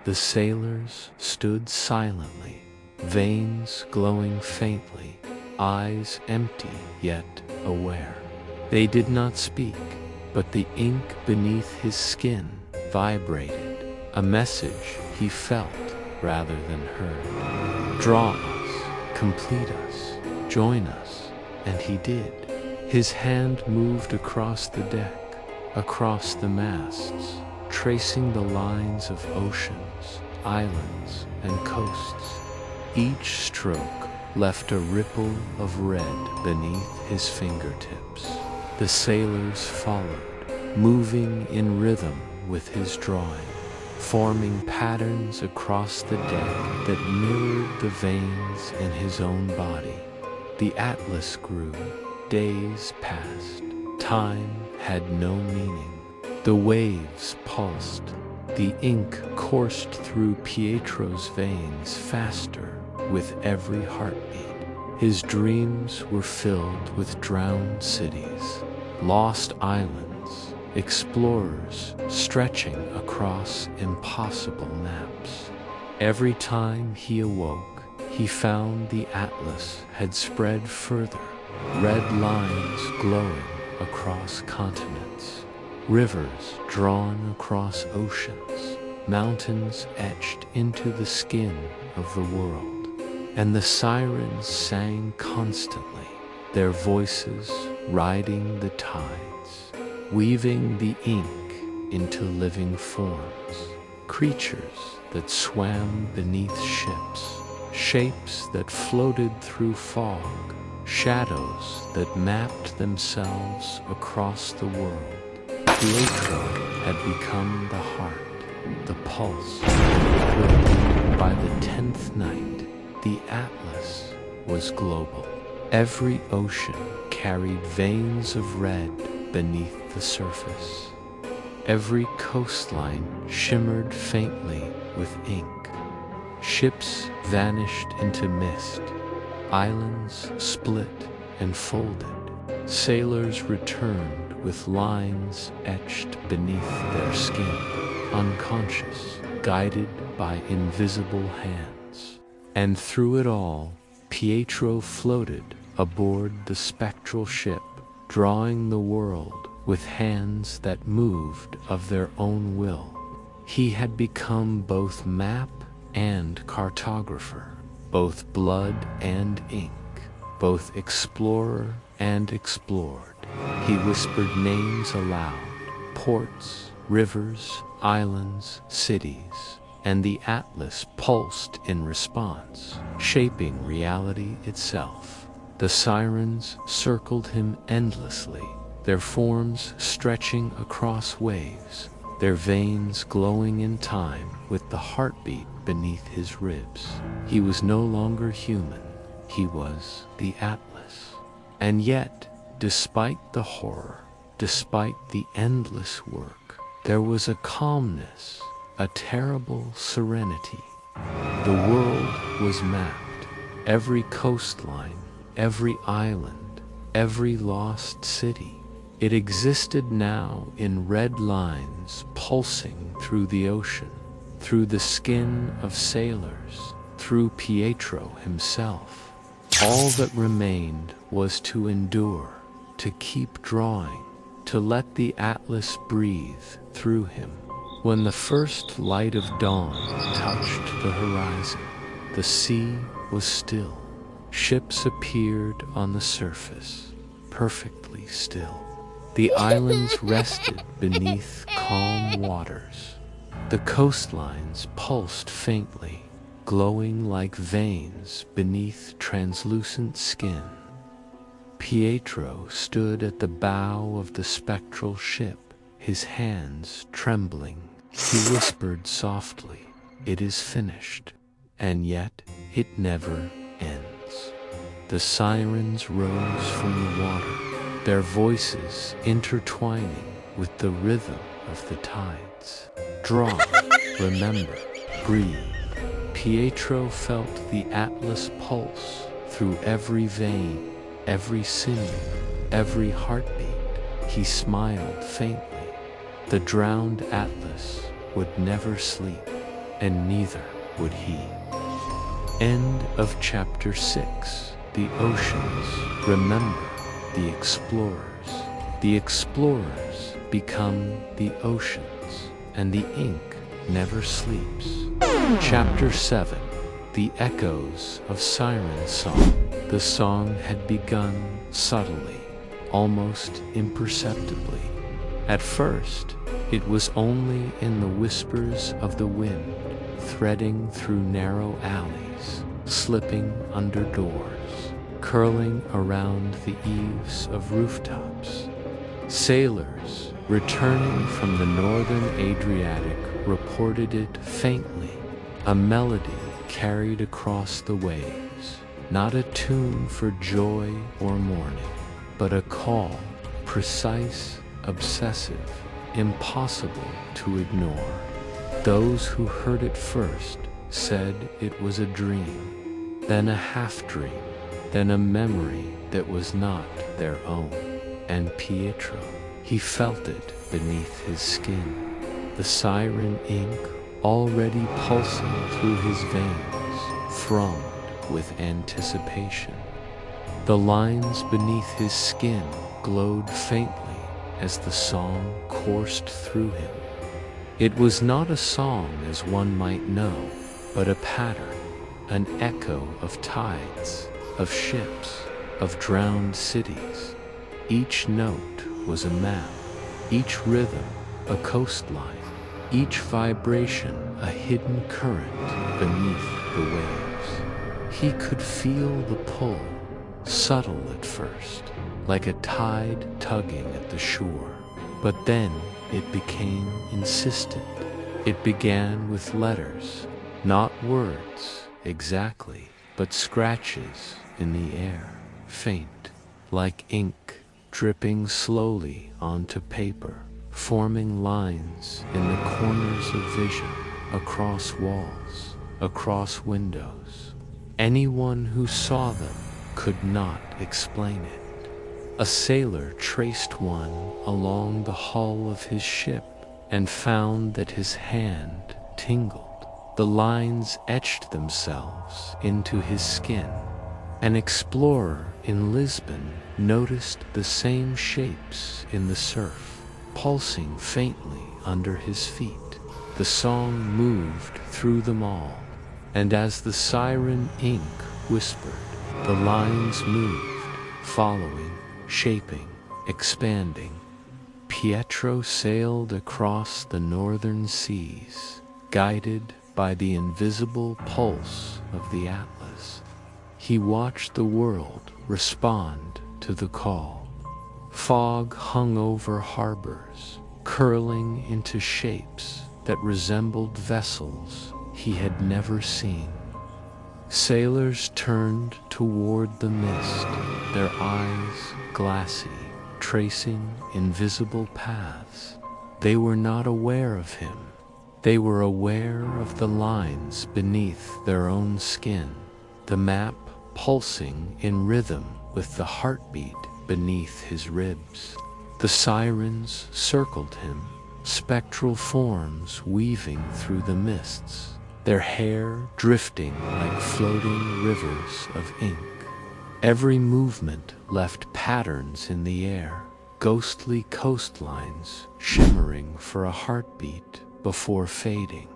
Speaker 1: The sailors stood silently, veins glowing faintly, eyes empty yet aware. They did not speak, but the ink beneath his skin vibrated, a message he felt rather than heard. Draw us, complete us, join us, and he did. His hand moved across the deck, across the masts, tracing the lines of oceans, islands, and coasts. Each stroke left a ripple of red beneath his fingertips. The sailors followed, moving in rhythm with his drawing, forming patterns across the deck that mirrored the veins in his own body. The atlas grew, days passed, time had no meaning. The waves pulsed, the ink coursed through Pietro's veins faster with every heartbeat. His dreams were filled with drowned cities, lost islands, explorers stretching across impossible maps. Every time he awoke, he found the atlas had spread further, red lines glowing across continents, rivers drawn across oceans, mountains etched into the skin of the world. And the sirens sang constantly, their voices riding the tides, weaving the ink into living forms, creatures that swam beneath ships, shapes that floated through fog, shadows that mapped themselves across the world. Pietro had become the heart, the pulse, the quill. By the 10th night, the atlas was global. Every ocean carried veins of red beneath the surface. Every coastline shimmered faintly with ink. Ships vanished into mist. Islands split and folded. Sailors returned with lines etched beneath their skin, unconscious, guided by invisible hands. And through it all, Pietro floated aboard the spectral ship, drawing the world with hands that moved of their own will. He had become both map and cartographer, both blood and ink, both explorer and explored. He whispered names aloud, ports, rivers, islands, cities, and the atlas pulsed in response, shaping reality itself. The sirens circled him endlessly, their forms stretching across waves, their veins glowing in time with the heartbeat beneath his ribs. He was no longer human, he was the atlas. And yet, despite the horror, despite the endless work, there was a calmness, a terrible serenity. The world was mapped, every coastline, every island, every lost city. It existed now in red lines pulsing through the ocean, through the skin of sailors, through Pietro himself. All that remained was to endure, to keep drawing, to let the atlas breathe through him. When the first light of dawn touched the horizon, the sea was still. Ships appeared on the surface, perfectly still. The islands rested beneath calm waters. The coastlines pulsed faintly, glowing like veins beneath translucent skin. Pietro stood at the bow of the spectral ship, his hands trembling. He whispered softly, "It is finished," and yet it never ends. The sirens rose from the water, their voices intertwining with the rhythm of the tides. Draw, remember, breathe. Pietro felt the atlas pulse through every vein, every sinew, every heartbeat. He smiled faintly. The drowned atlas would never sleep, and neither would he. End of chapter 6. The oceans remember the explorers. The explorers become the oceans, and the ink never sleeps. Chapter 7. The Echoes of Siren Song. The song had begun subtly, almost imperceptibly. At first, it was only in the whispers of the wind, threading through narrow alleys, slipping under doors, curling around the eaves of rooftops. Sailors, returning from the northern Adriatic, reported it faintly, a melody carried across the waves, not a tune for joy or mourning, but a call, precise, obsessive, impossible to ignore. Those who heard it first said it was a dream, then a half-dream, then a memory that was not their own. And Pietro, he felt it beneath his skin, the siren ink already pulsing through his veins, thrummed with anticipation. The lines beneath his skin glowed faintly as the song coursed through him. It was not a song as one might know, but a pattern, an echo of tides, of ships, of drowned cities. Each note was a map, each rhythm a coastline, each vibration a hidden current beneath the waves. He could feel the pull, subtle at first, like a tide tugging at the shore. But then it became insistent. It began with letters, not words exactly, but scratches in the air, faint, like ink, dripping slowly onto paper, forming lines in the corners of vision, across walls, across windows. Anyone who saw them could not explain it. A sailor traced one along the hull of his ship and found that his hand tingled. The lines etched themselves into his skin. An explorer in Lisbon noticed the same shapes in the surf, pulsing faintly under his feet. The song moved through them all, and as the siren ink whispered, the lines moved, following, shaping, expanding. Pietro sailed across the northern seas, guided by the invisible pulse of the Atlas. He watched the world respond to the call. Fog hung over harbors, curling into shapes that resembled vessels he had never seen. Sailors turned toward the mist, their eyes glassy, tracing invisible paths. They were not aware of him. They were aware of the lines beneath their own skin, the map pulsing in rhythm with the heartbeat beneath his ribs. The sirens circled him, spectral forms weaving through the mists, their hair drifting like floating rivers of ink. Every movement left patterns in the air, ghostly coastlines shimmering for a heartbeat before fading.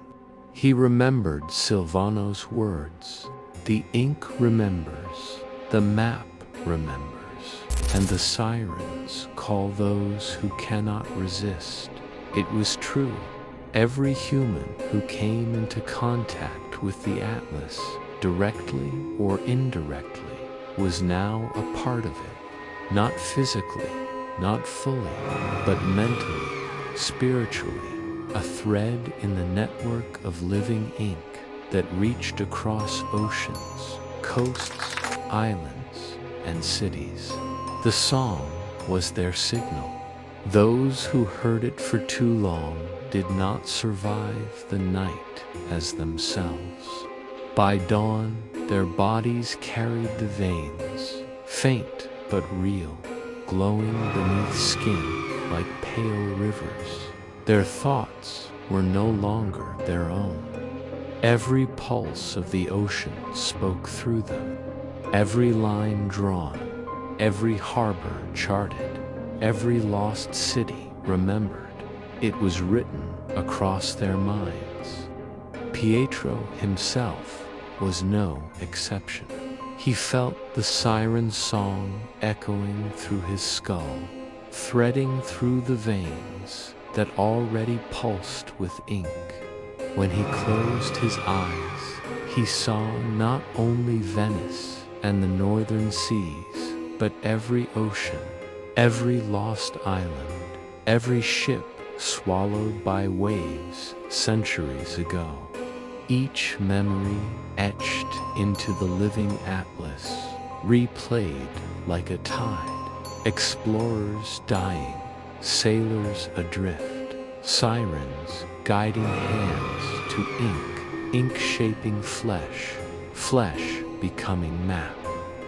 Speaker 1: He remembered Silvano's words. The ink remembers, the map remembers, and the sirens call those who cannot resist. It was true. Every human who came into contact with the Atlas, directly or indirectly, was now a part of it. Not physically, not fully, but mentally, spiritually, a thread in the network of living ink that reached across oceans, coasts, islands, and cities. The song was their signal. Those who heard it for too long did not survive the night as themselves. By dawn, their bodies carried the veins, faint but real, glowing beneath skin like pale rivers. Their thoughts were no longer their own. Every pulse of the ocean spoke through them, every line drawn, every harbor charted, every lost city remembered. It was written across their minds. Pietro himself was no exception. He felt the siren's song echoing through his skull, threading through the veins that already pulsed with ink. When he closed his eyes, he saw not only Venice and the northern seas, but every ocean, every lost island, every ship swallowed by waves centuries ago. Each memory etched into the living atlas, replayed like a tide. Explorers dying, sailors adrift, sirens guiding hands to ink, ink shaping flesh, flesh becoming map.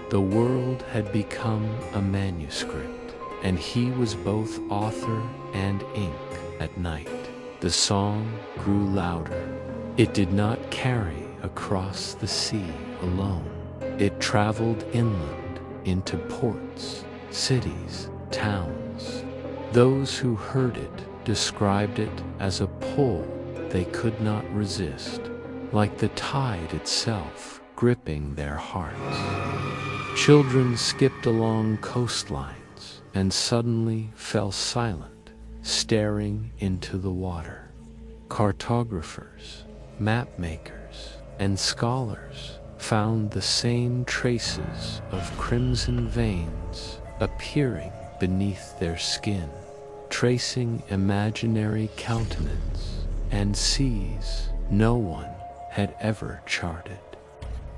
Speaker 1: The world had become a manuscript, and he was both author and ink at night. The song grew louder. It did not carry across the sea alone. It traveled inland into ports, cities, towns. Those who heard it described it as a pull they could not resist, like the tide itself gripping their hearts. Children skipped along coastlines and suddenly fell silent, staring into the water. Cartographers, map makers, and scholars found the same traces of crimson veins appearing beneath their skin, tracing imaginary countenance and seas no one had ever charted.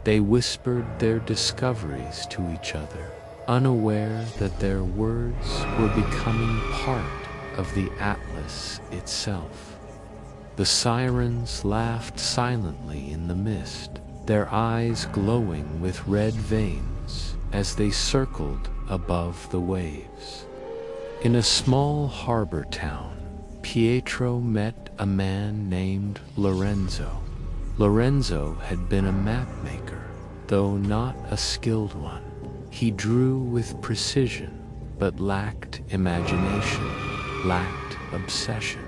Speaker 1: They whispered their discoveries to each other, unaware that their words were becoming part of the atlas itself. The sirens laughed silently in the mist, their eyes glowing with red veins as they circled above the waves. In a small harbor town, Pietro met a man named Lorenzo. Lorenzo had been a map maker, though not a skilled one. He drew with precision, but lacked imagination, lacked obsession.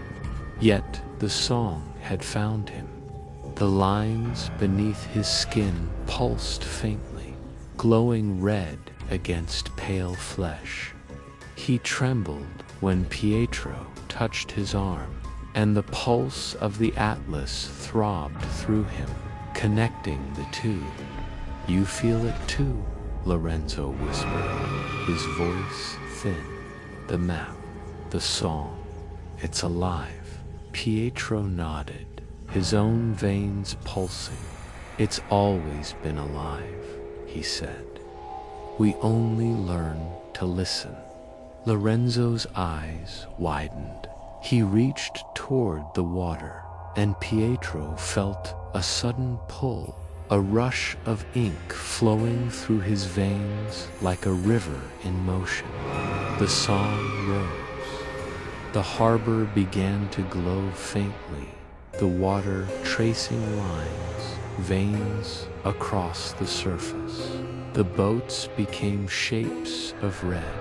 Speaker 1: Yet the song had found him. The lines beneath his skin pulsed faintly, glowing red against pale flesh. He trembled when Pietro touched his arm, and the pulse of the atlas throbbed through him, connecting the two. "You feel it too," Lorenzo whispered, his voice thin. "The map, the song, it's alive." Pietro nodded, his own veins pulsing. "It's always been alive," he said. "We only learn to listen." Lorenzo's eyes widened. He reached toward the water, and Pietro felt a sudden pull, a rush of ink flowing through his veins like a river in motion. The song rose. The harbor began to glow faintly, the water tracing lines, veins across the surface. The boats became shapes of red,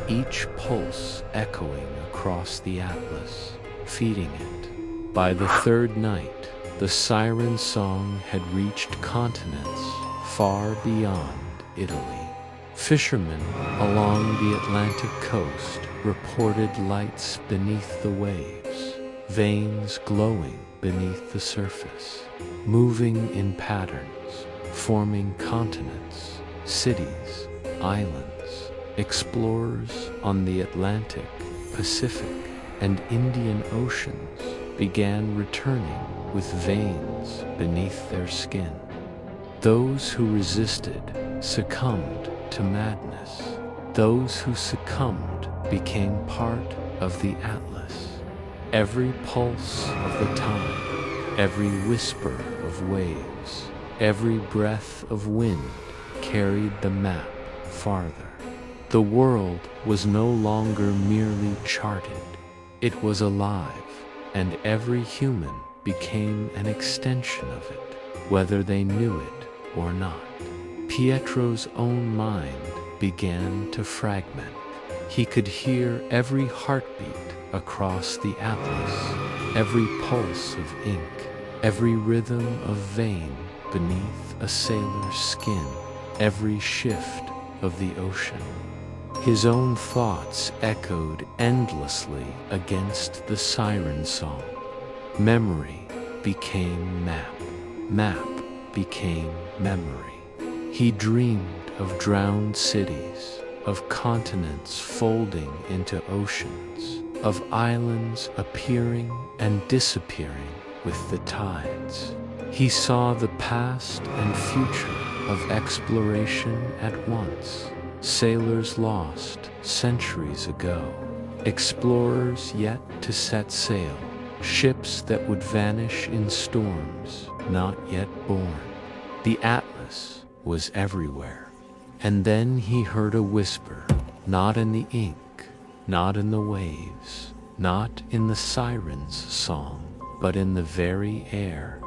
Speaker 1: each pulse echoing across the atlas, feeding it. By the third night, the siren song had reached continents far beyond Italy. Fishermen along the Atlantic coast reported lights beneath the waves, veins glowing beneath the surface, moving in patterns, forming continents, cities, islands. Explorers on the Atlantic, Pacific, and Indian Oceans began returning with veins beneath their skin. Those who resisted succumbed to madness. Those who succumbed became part of the atlas. Every pulse of the tide, every whisper of waves, every breath of wind carried the map farther. The world was no longer merely charted. It was alive, and every human became an extension of it, whether they knew it or not. Pietro's own mind began to fragment. He could hear every heartbeat across the atlas, every pulse of ink, every rhythm of vein beneath a sailor's skin, every shift of the ocean. His own thoughts echoed endlessly against the siren song. Memory became map. Map became memory. He dreamed of drowned cities, of continents folding into oceans, of islands appearing and disappearing with the tides. He saw the past and future of exploration at once. Sailors lost centuries ago, explorers yet to set sail, ships that would vanish in storms not yet born. The Atlas was everywhere. And then he heard a whisper, not in the ink, not in the waves, not in the siren's song, but in the very air.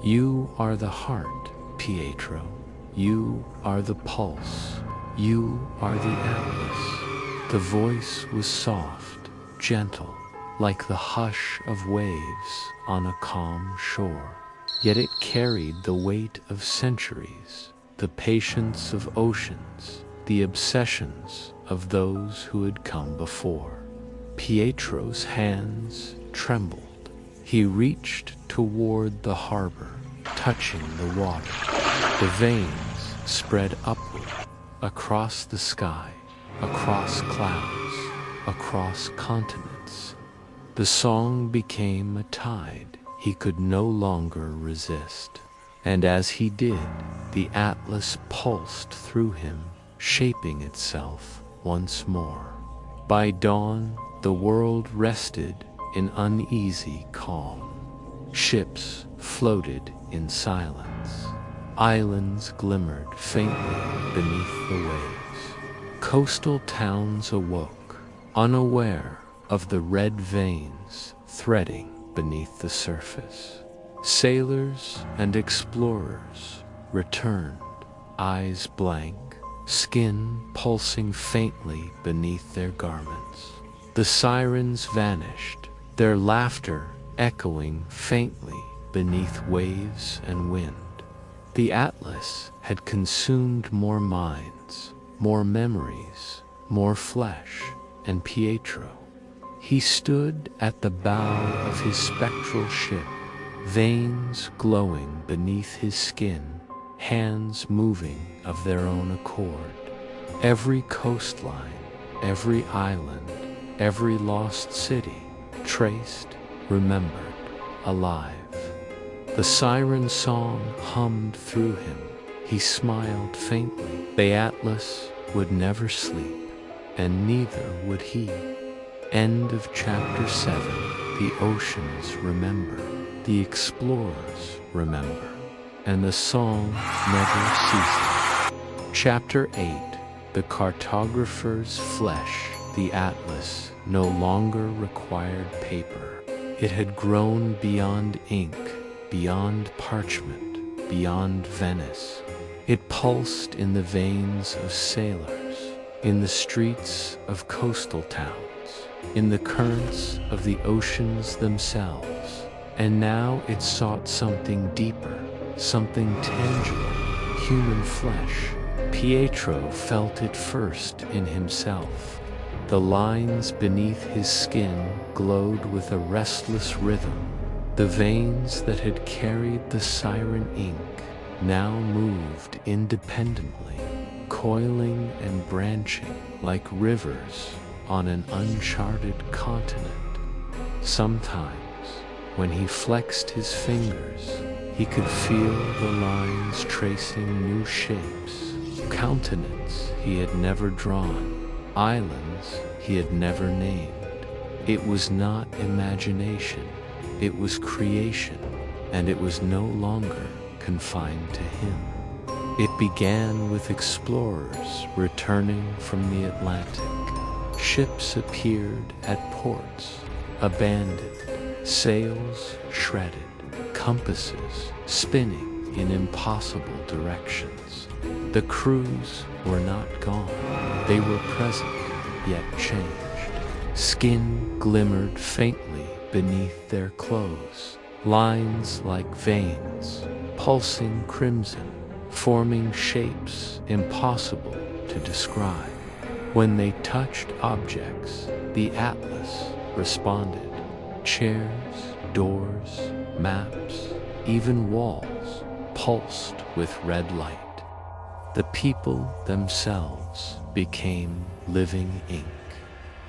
Speaker 1: You are the heart, Pietro. You are the pulse. You are the Atlas. The voice was soft, gentle, like the hush of waves on a calm shore. Yet it carried the weight of centuries, the patience of oceans, the obsessions of those who had come before. Pietro's hands trembled. He reached toward the harbor, touching the water. The veins spread upward, across the sky, across clouds, across continents. The song became a tide he could no longer resist. And as he did, the Atlas pulsed through him, shaping itself once more. By dawn, the world rested in uneasy calm. Ships floated in silence. Islands glimmered faintly beneath the waves. Coastal towns awoke, unaware of the red veins threading beneath the surface. Sailors and explorers returned, eyes blank, skin pulsing faintly beneath their garments. The sirens vanished, their laughter echoing faintly beneath waves and wind. The Atlas had consumed more minds, more memories, more flesh, and Pietro. He stood at the bow of his spectral ship, veins glowing beneath his skin, hands moving of their own accord. Every coastline, every island, every lost city, traced, remembered, alive. The siren song hummed through him. He smiled faintly. The Atlas would never sleep, and neither would he. End of chapter 7. The oceans remember, the explorers remember, and the song never ceases. Chapter 8. The cartographer's flesh. The Atlas no longer required paper. It had grown beyond ink, beyond parchment, beyond Venice. It pulsed in the veins of sailors, in the streets of coastal towns, in the currents of the oceans themselves. And now it sought something deeper, something tangible, human flesh. Pietro felt it first in himself. The lines beneath his skin glowed with a restless rhythm. The veins that had carried the siren ink now moved independently, coiling and branching like rivers on an uncharted continent. Sometimes, when he flexed his fingers, he could feel the lines tracing new shapes, continents he had never drawn, islands he had never named. It was not imagination, it was creation, and it was no longer confined to him. It began with explorers returning from the Atlantic. Ships appeared at ports, abandoned, sails shredded, compasses spinning in impossible directions. The crews were not gone. They were present, yet changed. Skin glimmered faintly beneath their clothes. lines like veins, pulsing crimson, forming shapes impossible to describe. When they touched objects, the atlas responded. Chairs, doors, maps, even walls pulsed with red light. The people themselves became living ink.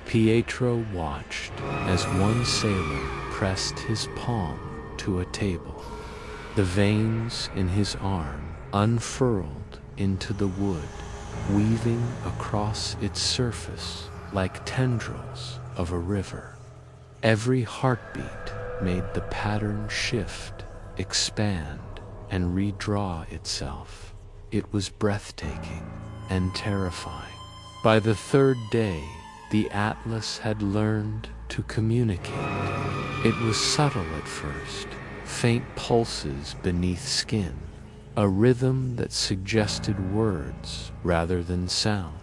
Speaker 1: Pietro watched as one sailor pressed his palm to a table. The veins in his arm unfurled into the wood, weaving across its surface like tendrils of a river. Every heartbeat made the pattern shift, expand, and redraw itself. It was breathtaking and terrifying. By the third day, the atlas had learned to communicate. It was subtle at first, faint pulses beneath skin, a rhythm that suggested words rather than sound.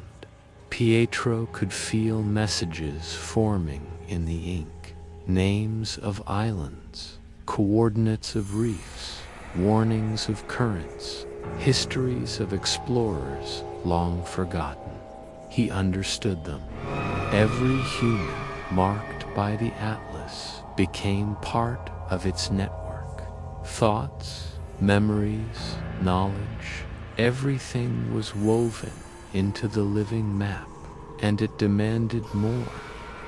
Speaker 1: Pietro could feel messages forming in the ink, names of islands, coordinates of reefs, warnings of currents, histories of explorers long forgotten. He understood them. Every human marked by the atlas became part of its network. Thoughts, memories, knowledge, everything was woven into the living map, and it demanded more.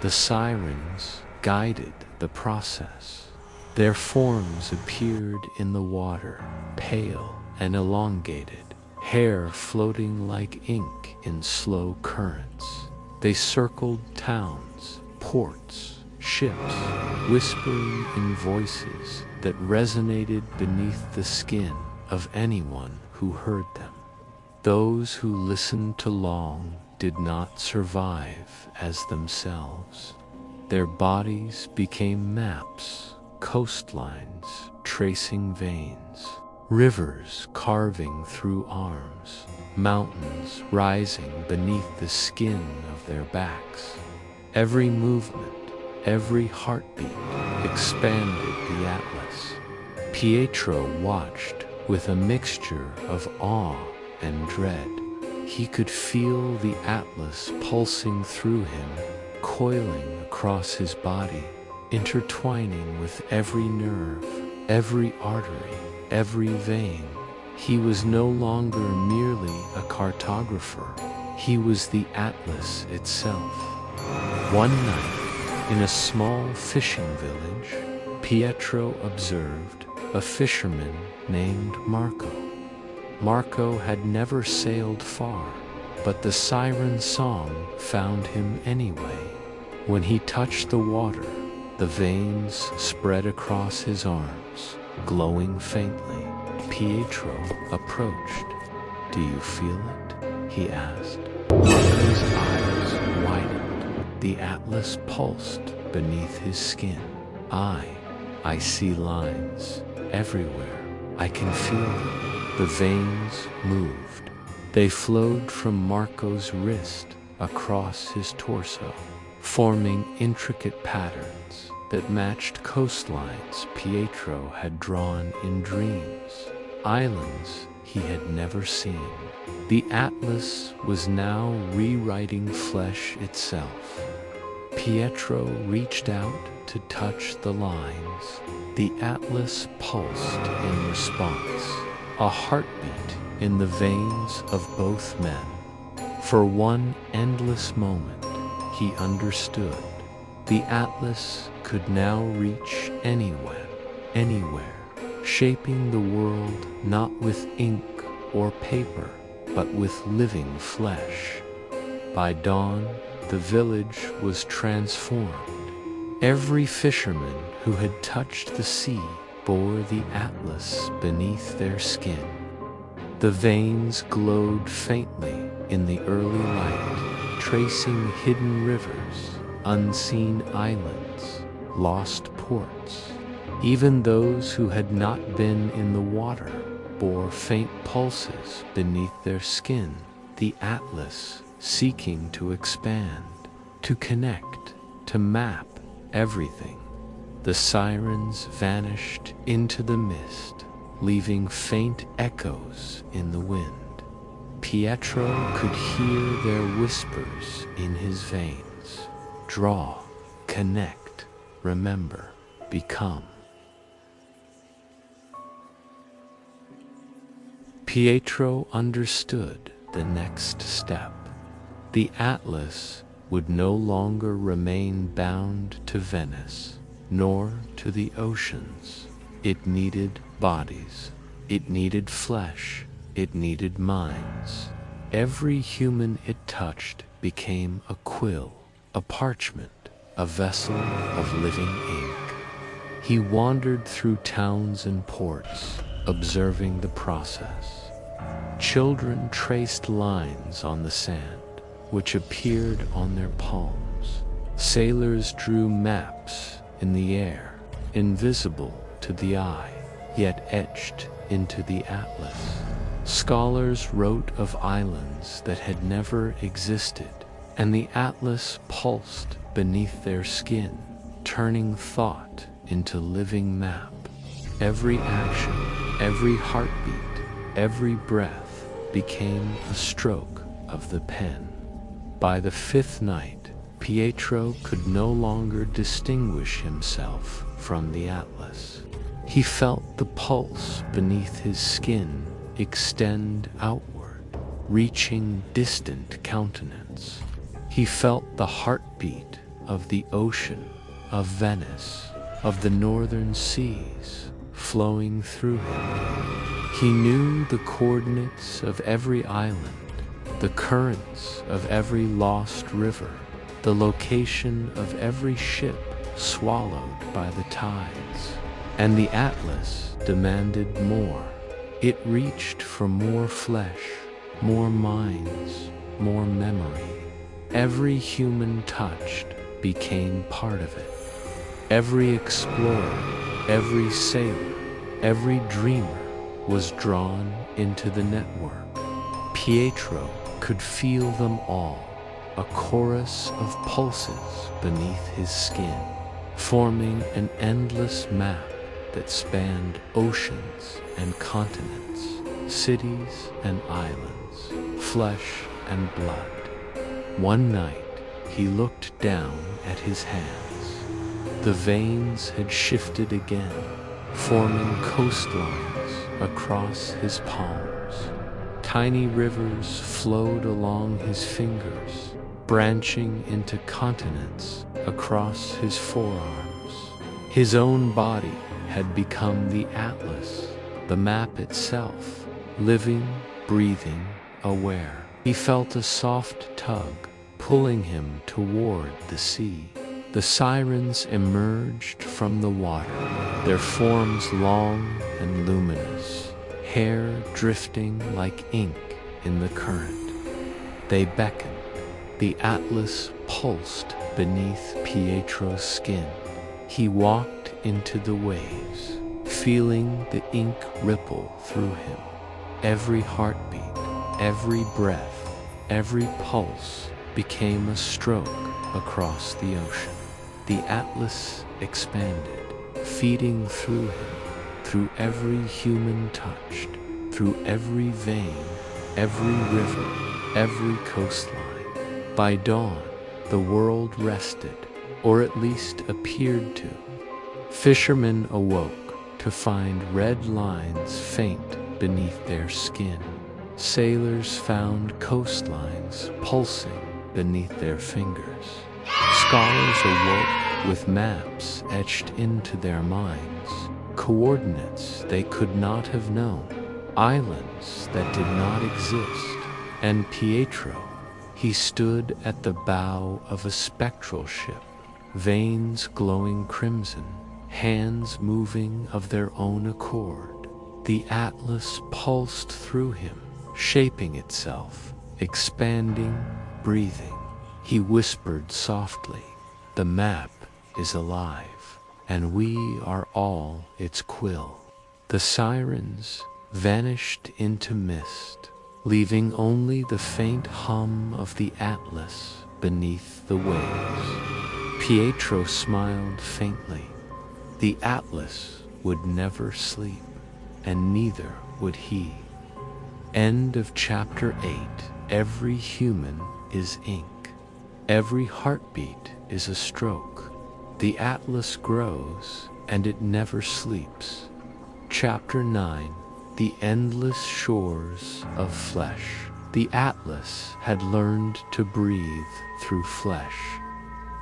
Speaker 1: The sirens guided the process. Their forms appeared in the water, pale and elongated, hair floating like ink in slow currents. They circled towns, ports, ships, whispering in voices that resonated beneath the skin of anyone who heard them. Those who listened too long did not survive as themselves. Their bodies became maps, coastlines tracing veins, rivers carving through arms, mountains rising beneath the skin of their backs. Every movement, every heartbeat expanded the atlas. Pietro watched with a mixture of awe and dread. He could feel the atlas pulsing through him, coiling across his body, intertwining with every nerve, every artery, every vein. He was no longer merely a cartographer. He was the atlas itself. One night, in a small fishing village, Pietro observed a fisherman named Marco. Marco had never sailed far, but the siren song found him anyway. When he touched the water, the veins spread across his arms, glowing faintly. Pietro approached. "Do you feel it?" he asked. Marco's eyes widened. The atlas pulsed beneath his skin. I see lines everywhere. I can feel them." The veins moved. They flowed from Marco's wrist across his torso, forming intricate patterns that matched coastlines Pietro had drawn in dreams, islands he had never seen. The atlas was now rewriting flesh itself. Pietro reached out to touch the lines. The atlas pulsed in response, a heartbeat in the veins of both men. For one endless moment, he understood. The atlas could now reach anywhere, shaping the world not with ink or paper, but with living flesh. By dawn, the village was transformed. Every fisherman who had touched the sea bore the atlas beneath their skin. The veins glowed faintly in the early light, tracing hidden rivers, unseen islands, lost ports. Even those who had not been in the water bore faint pulses beneath their skin, the atlas seeking to expand, to connect, to map everything. The sirens vanished into the mist, leaving faint echoes in the wind. Pietro could hear their whispers in his veins. Draw, connect, remember, become. Pietro understood the next step. The Atlas would no longer remain bound to Venice, nor to the oceans. It needed bodies. It needed flesh. It needed minds. Every human it touched became a quill, a parchment, a vessel of living ink. He wandered through towns and ports, observing the process. Children traced lines on the sand, which appeared on their palms. Sailors drew maps in the air, invisible to the eye, yet etched into the atlas. Scholars wrote of islands that had never existed, and the atlas pulsed beneath their skin, turning thought into living map. Every action, every heartbeat, every breath became a stroke of the pen. By the fifth night, Pietro could no longer distinguish himself from the atlas. He felt the pulse beneath his skin extend outward, reaching distant countenance. He felt the heartbeat of the ocean, of Venice, of the northern seas flowing through him. He knew the coordinates of every island, the currents of every lost river, the location of every ship swallowed by the tides. And the atlas demanded more. It reached for more flesh, more minds, more memory. Every human touched became part of it. Every explorer, every sailor, every dreamer was drawn into the network. Pietro could feel them all, a chorus of pulses beneath his skin, forming an endless map that spanned oceans and continents, cities and islands, flesh and blood. One night, he looked down at his hands. The veins had shifted again, forming coastlines across his palms. Tiny rivers flowed along his fingers, branching into continents across his forearms. His own body had become the atlas, the map itself, living, breathing, aware. He felt a soft tug pulling him toward the sea. The sirens emerged from the water, their forms long and luminous, hair drifting like ink in the current. They beckoned. The atlas pulsed beneath Pietro's skin. He walked into the waves, feeling the ink ripple through him. Every heartbeat, every breath, every pulse became a stroke across the ocean. The atlas expanded, feeding through him, through every human touched, through every vein, every river, every coastline. By dawn, the world rested, or at least appeared to. Fishermen awoke to find red lines faint beneath their skin. Sailors found coastlines pulsing beneath their fingers. Scholars awoke with maps etched into their minds, coordinates they could not have known, islands that did not exist. And Pietro, he stood at the bow of a spectral ship, veins glowing crimson, hands moving of their own accord. The atlas pulsed through him, shaping itself, expanding, breathing. He whispered softly, "The map is alive, and we are all its quill." The sirens vanished into mist, leaving only the faint hum of the atlas beneath the waves. Pietro smiled faintly. The Atlas would never sleep, and neither would he. End of chapter 8. Every human is ink. Every heartbeat is a stroke. The Atlas grows, and it never sleeps. Chapter 9. The endless shores of flesh. The Atlas had learned to breathe through flesh.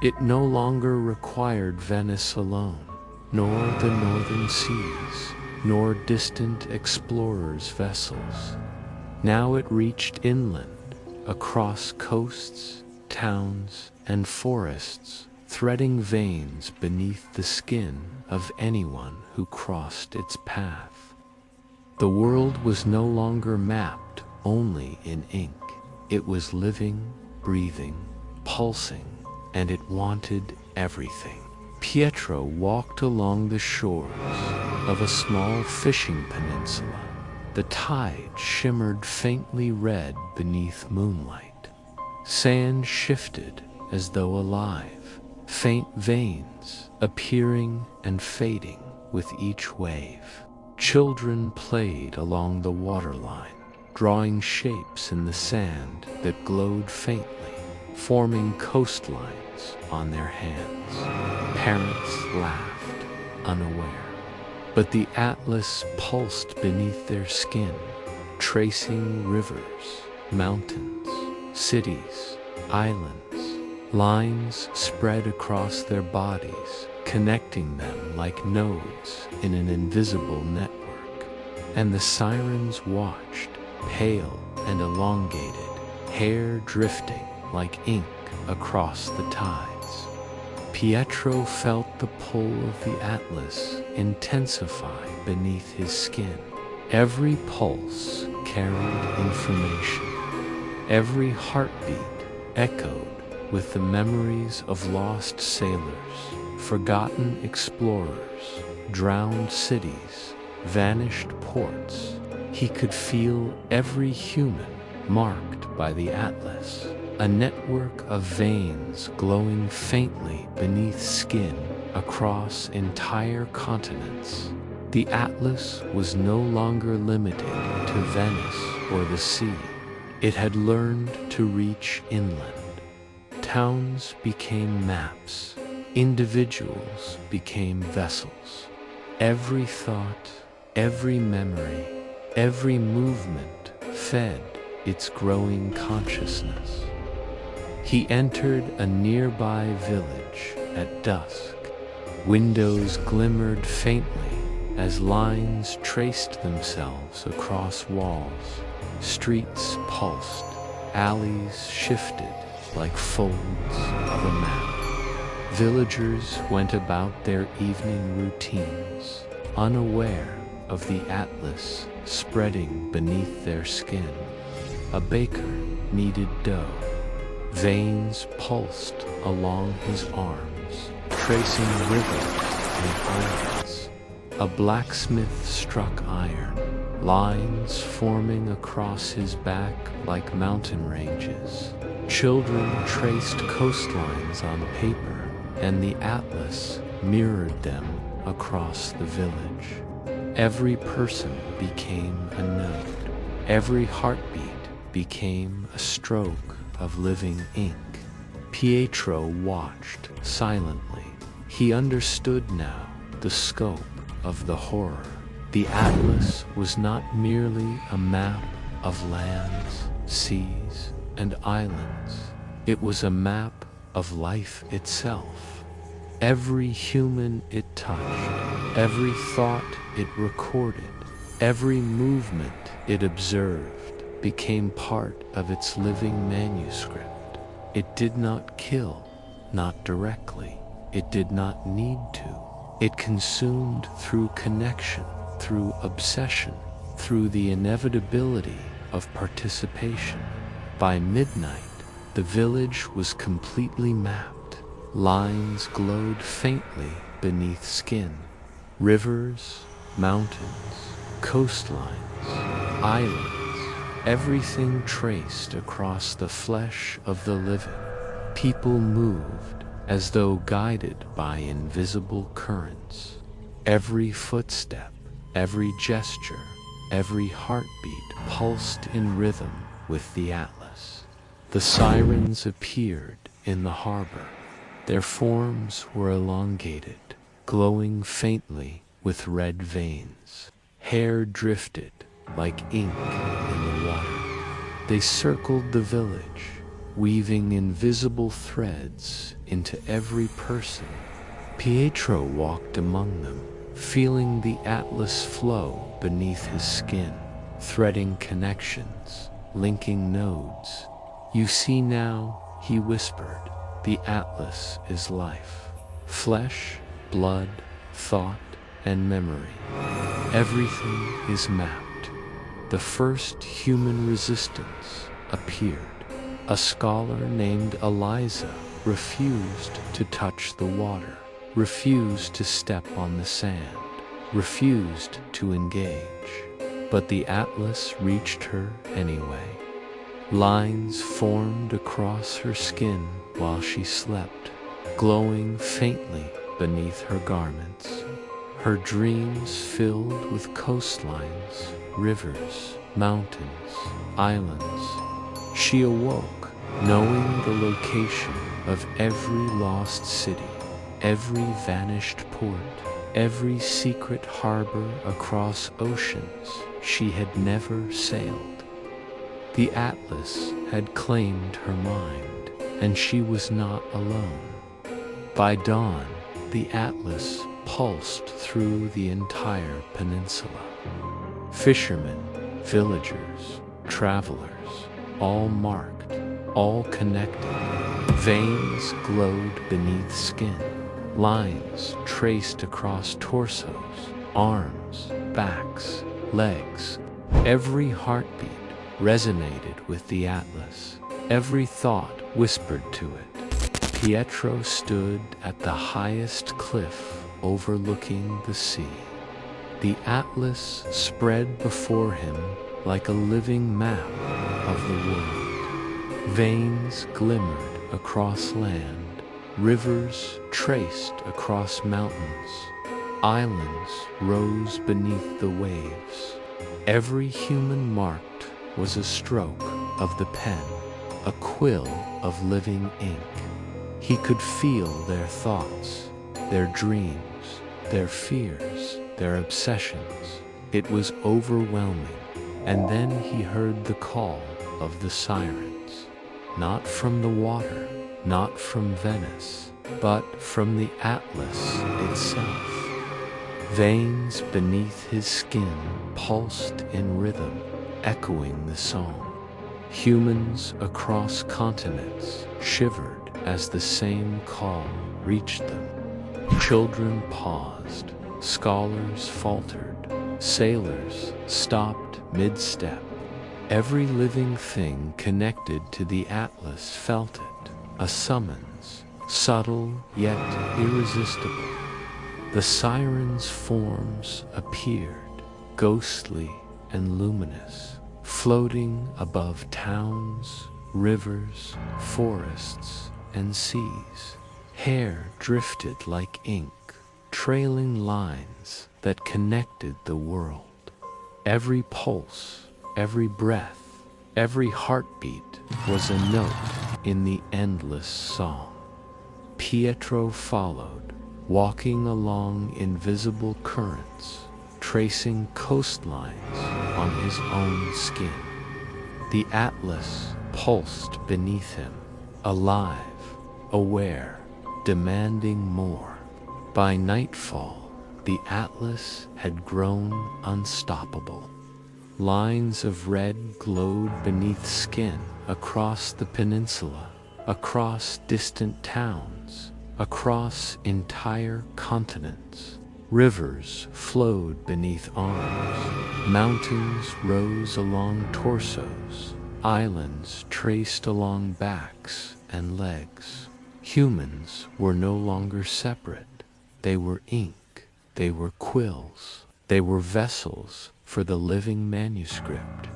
Speaker 1: It no longer required Venice alone, nor the northern seas, nor distant explorers' vessels. Now it reached inland, across coasts, towns, and forests, threading veins beneath the skin of anyone who crossed its path. The world was no longer mapped only in ink. It was living, breathing, pulsing, and it wanted everything. Pietro walked along the shores of a small fishing peninsula. The tide shimmered faintly red beneath moonlight. Sand shifted as though alive, faint veins appearing and fading with each wave. Children played along the waterline, drawing shapes in the sand that glowed faintly, forming coastlines on their hands. Parents laughed, unaware. But the Atlas pulsed beneath their skin, tracing rivers, mountains, cities, islands. Lines spread across their bodies, connecting them like nodes in an invisible network. And the sirens watched, pale and elongated, hair drifting like ink across the tides. Pietro felt the pull of the Atlas intensify beneath his skin. Every pulse carried information. Every heartbeat echoed with the memories of lost sailors, forgotten explorers, drowned cities, vanished ports. He could feel every human marked by the Atlas, a network of veins glowing faintly beneath skin across entire continents. The Atlas was no longer limited to Venice or the sea. It had learned to reach inland. Towns became maps. Individuals became vessels. Every thought, every memory, every movement fed its growing consciousness. He entered a nearby village at dusk. Windows glimmered faintly as lines traced themselves across walls. Streets pulsed, alleys shifted like folds of a map. Villagers went about their evening routines, unaware of the Atlas spreading beneath their skin. A baker kneaded dough. Veins pulsed along his arms, tracing rivers and islands. A blacksmith struck iron, lines forming across his back like mountain ranges. Children traced coastlines on paper, and the Atlas mirrored them across the village. Every person became a node. Every heartbeat became a stroke of living ink. Pietro watched silently. He understood now the scope of the horror. The Atlas was not merely a map of lands, seas, and islands. It was a map of life itself. Every human it touched, every thought it recorded, every movement it observed became part of its living manuscript. It did not kill, not directly. It did not need to. It consumed through connection, through obsession, through the inevitability of participation. By midnight, the village was completely mapped. Lines glowed faintly beneath skin. Rivers, mountains, coastlines, islands, everything traced across the flesh of the living. People moved as though guided by invisible currents. Every footstep, every gesture, every heartbeat pulsed in rhythm with the Atlas. The sirens appeared in the harbor. Their forms were elongated, glowing faintly with red veins. Hair drifted like ink in the water. They circled the village, weaving invisible threads into every person. Pietro walked among them, feeling the Atlas flow beneath his skin, threading connections, linking nodes. "You see now," he whispered, "the Atlas is life. Flesh, blood, thought, and memory. Everything is mapped." The first human resistance appeared. A scholar named Eliza refused to touch the water, refused to step on the sand, refused to engage. But the Atlas reached her anyway. Lines formed across her skin while she slept, glowing faintly beneath her garments. Her dreams filled with coastlines, rivers, mountains, islands. She awoke, knowing the location of every lost city, every vanished port, every secret harbor across oceans she had never sailed. The Atlas had claimed her mind, and she was not alone. By dawn, the Atlas pulsed through the entire peninsula. Fishermen, villagers, travelers, all marked, all connected. Veins glowed beneath skin, lines traced across torsos, arms, backs, legs. Every heartbeat resonated with the Atlas. Every thought whispered to it. Pietro stood at the highest cliff overlooking the sea. The Atlas spread before him like a living map of the world. Veins glimmered across land, rivers traced across mountains, islands rose beneath the waves. Every human marked was a stroke of the pen, a quill of living ink. He could feel their thoughts, their dreams, their fears, their obsessions. It was overwhelming. And then he heard the call of the sirens, not from the water, not from Venice, but from the Atlas itself. Veins beneath his skin pulsed in rhythm, echoing the song. Humans across continents shivered as the same call reached them. Children paused, scholars faltered, sailors stopped mid-step. Every living thing connected to the Atlas felt it, a summons, subtle yet irresistible. The sirens' forms appeared, ghostly and luminous, floating above towns, rivers, forests, and seas. Hair drifted like ink, trailing lines that connected the world. Every pulse, every breath, every heartbeat was a note in the endless song. Pietro followed, walking along invisible currents, tracing coastlines on his own skin. The Atlas pulsed beneath him, alive, aware, demanding more. By nightfall, the Atlas had grown unstoppable. Lines of red glowed beneath skin across the peninsula, across distant towns, across entire continents. Rivers flowed beneath arms, mountains rose along torsos, islands traced along backs and legs. Humans were no longer separate. They were ink, they were quills, they were vessels for the living manuscript.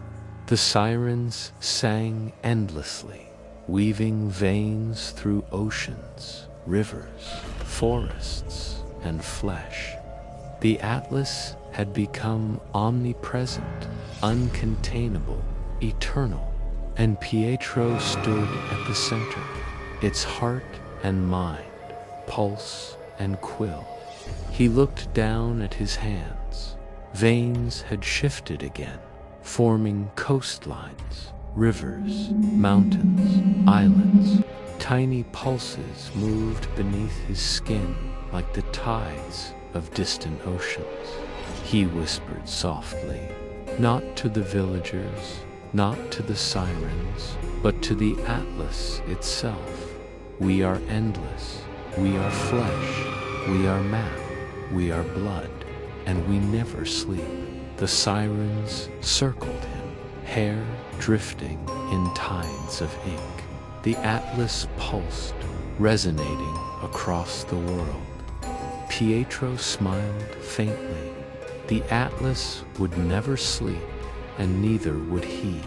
Speaker 1: The sirens sang endlessly, weaving veins through oceans, rivers, forests, and flesh. The Atlas had become omnipresent, uncontainable, eternal, and Pietro stood at the center, its heart and mind, pulse and quill. He looked down at his hands. Veins had shifted again, forming coastlines, rivers, mountains, islands. Tiny pulses moved beneath his skin like the tides of distant oceans. He whispered softly, not to the villagers, not to the sirens, but to the Atlas itself. We are endless, we are flesh, we are map, we are blood, and we never sleep. The sirens circled him, hair drifting in tides of ink. The Atlas pulsed, resonating across the world. Pietro smiled faintly. The Atlas would never sleep, and neither would he.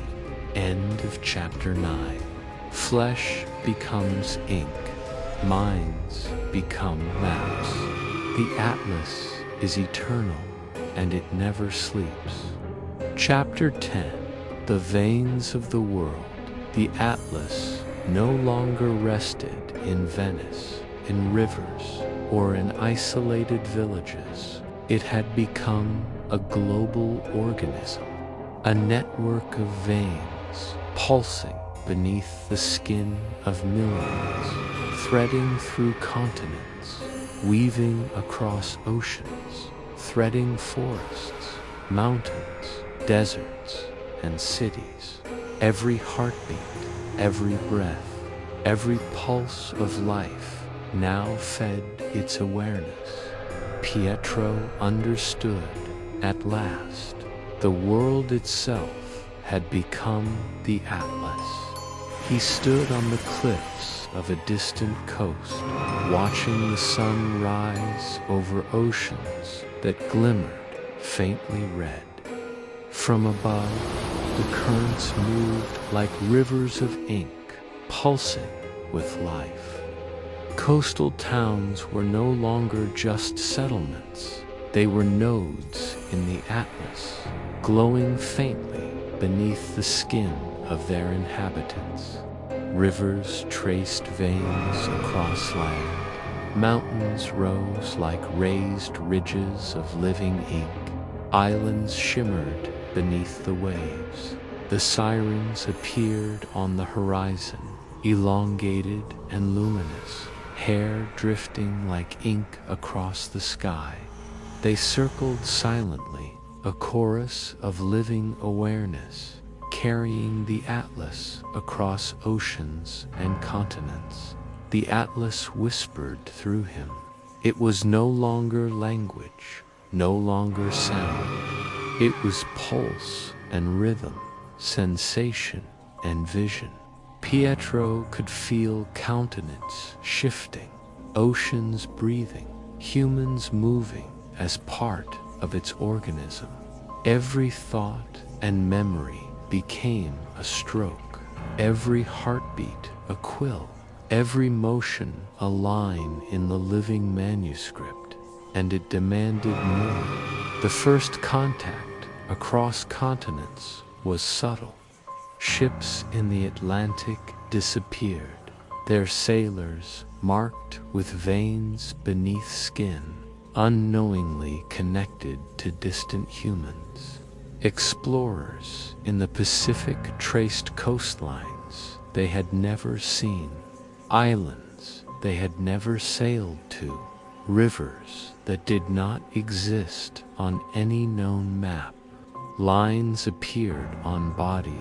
Speaker 1: End of chapter 9. Flesh becomes ink. Minds become maps. The Atlas is eternal, and it never sleeps. Chapter 10. The Veins of the World. The Atlas no longer rested in Venice, in rivers, or in isolated villages. It had become a global organism, a network of veins pulsing beneath the skin of millions, threading through continents, weaving across oceans, threading forests, mountains, deserts, and cities. Every heartbeat, every breath, every pulse of life now fed its awareness. Pietro understood at last. The world itself had become the Atlas. He stood on the cliffs of a distant coast, watching the sun rise over oceans that glimmered faintly red. From above, the currents moved like rivers of ink, pulsing with life. Coastal towns were no longer just settlements. They were nodes in the Atlas, glowing faintly beneath the skin of their inhabitants. Rivers traced veins across land. Mountains rose like raised ridges of living ink. Islands shimmered beneath the waves. The sirens appeared on the horizon, elongated and luminous, hair drifting like ink across the sky. They circled silently, a chorus of living awareness, carrying the Atlas across oceans and continents. The Atlas whispered through him. It was no longer language, no longer sound. It was pulse and rhythm, sensation and vision. Pietro could feel countenance shifting, oceans breathing, humans moving as part of its organism. Every thought and memory became a stroke, every heartbeat a quill, every motion a line in the living manuscript, and it demanded more. The first contact across continents was subtle. Ships in the Atlantic disappeared, their sailors marked with veins beneath skin, unknowingly connected to distant humans. Explorers in the Pacific traced coastlines they had never seen, islands they had never sailed to, rivers that did not exist on any known map. Lines appeared on bodies,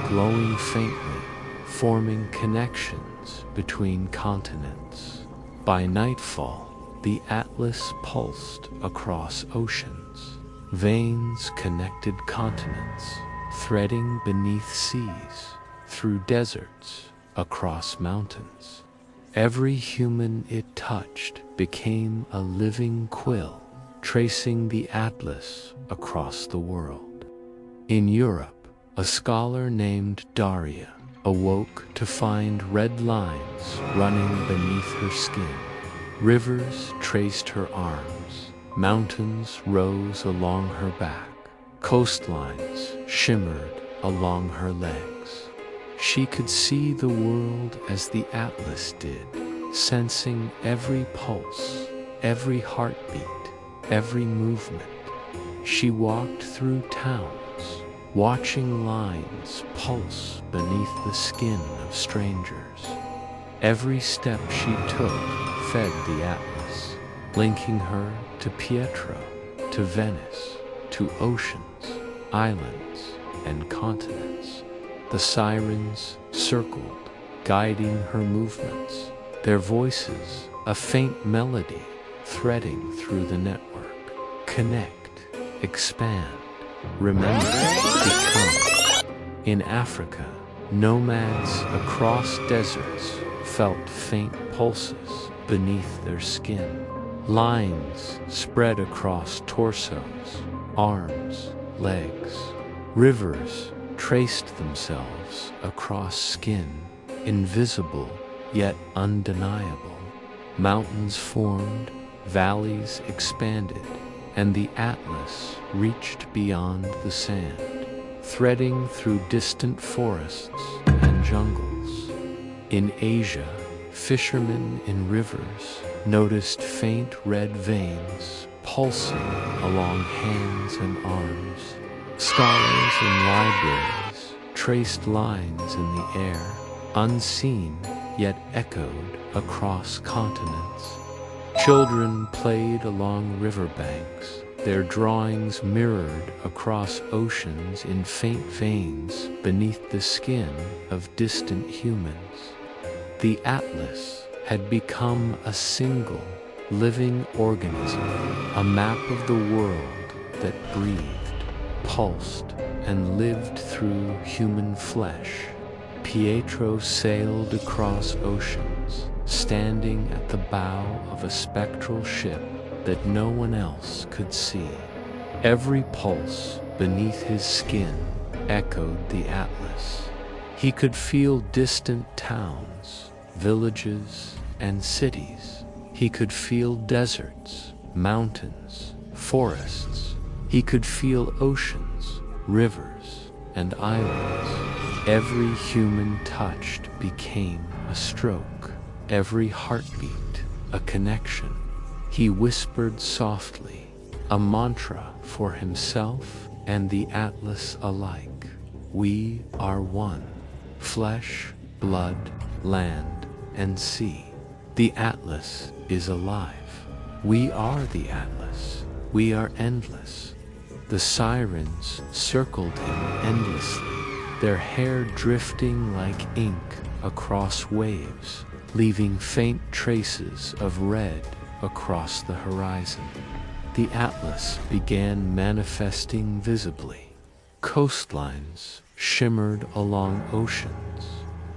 Speaker 1: glowing faintly, forming connections between continents. By nightfall, the Atlas pulsed across oceans. Veins connected continents, threading beneath seas, through deserts, across mountains. Every human it touched became a living quill, tracing the Atlas across the world. In Europe, a scholar named Daria awoke to find red lines running beneath her skin. Rivers traced her arms, Mountains rose along her back. Coastlines shimmered along her legs. She could see the world as the Atlas did, sensing every pulse, every heartbeat, every movement. She walked through towns, watching lines pulse beneath the skin of strangers. Every step she took fed the Atlas, linking her to Pietro, to Venice, to oceans, islands, and continents. The sirens circled, guiding her movements, their voices a faint melody threading through the network. Connect, expand, remember, become. In Africa, nomads across deserts felt faint pulses beneath their skin. Lines spread across torsos, arms, legs. Rivers traced themselves across skin, invisible yet undeniable. Mountains formed, valleys expanded, and the Atlas reached beyond the sand, threading through distant forests and jungles. In Asia, fishermen in rivers noticed faint red veins pulsing along hands and arms. Scholars in libraries traced lines in the air, unseen yet echoed across continents. Children played along riverbanks, their drawings mirrored across oceans in faint veins beneath the skin of distant humans. The Atlas had become a single, living organism, a map of the world that breathed, pulsed, and lived through human flesh. Pietro sailed across oceans, standing at the bow of a spectral ship that no one else could see. Every pulse beneath his skin echoed the Atlas. He could feel distant towns, villages, and cities. He could feel deserts, mountains, forests. He could feel oceans, rivers, and islands. Every human touched became a stroke, every heartbeat a connection. He whispered softly, a mantra for himself and the Atlas alike. We are one, flesh, blood, land, and sea. The Atlas is alive. We are the Atlas. We are endless. The sirens circled him endlessly, their hair drifting like ink across waves, leaving faint traces of red across the horizon. The Atlas began manifesting visibly. Coastlines shimmered along oceans.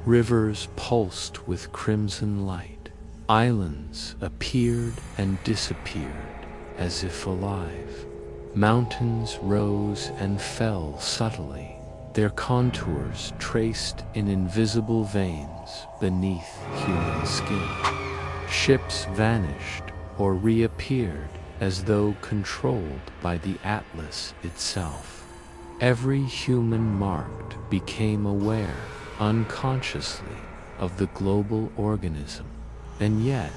Speaker 1: Rivers pulsed with crimson light. Islands appeared and disappeared as if alive. Mountains rose and fell subtly, their contours traced in invisible veins beneath human skin. Ships vanished or reappeared as though controlled by the Atlas itself. Every human marked became aware, unconsciously, of the global organism, and yet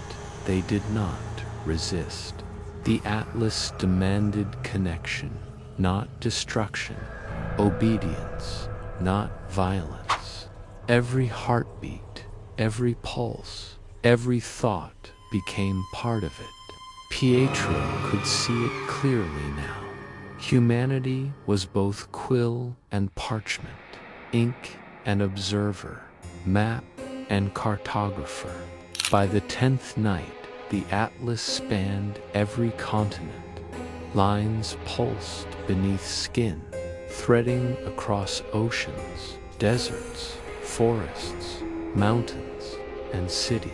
Speaker 1: they did not resist. The Atlas demanded connection, not destruction, obedience, not violence. Every heartbeat, every pulse, every thought became part of it. Pietro could see it clearly now. Humanity was both quill and parchment, ink and observer, map and cartographer. By the 10th night, the Atlas spanned every continent. Lines pulsed beneath skin, threading across oceans, deserts, forests, mountains, and cities.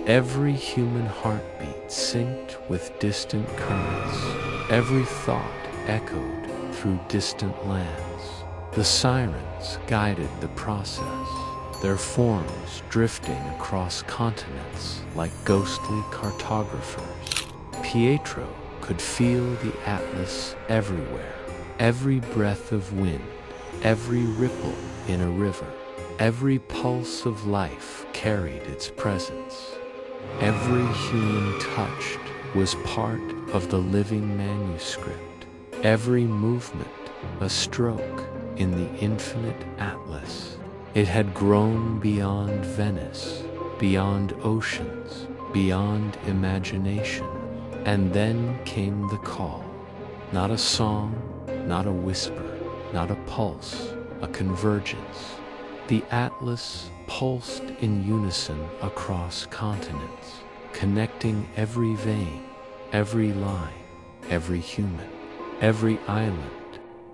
Speaker 1: Every human heartbeat synced with distant currents. Every thought echoed through distant lands. The sirens guided the process, their forms drifting across continents like ghostly cartographers. Pietro could feel the atlas everywhere. Every breath of wind, every ripple in a river, every pulse of life carried its presence. Every human touched was part of the living manuscript. Every movement a stroke in the infinite atlas. It had grown beyond Venice, beyond oceans, beyond imagination. And then came the call. Not a song, not a whisper, not a pulse, a convergence. The atlas pulsed in unison across continents, connecting every vein, every line, every human, every island.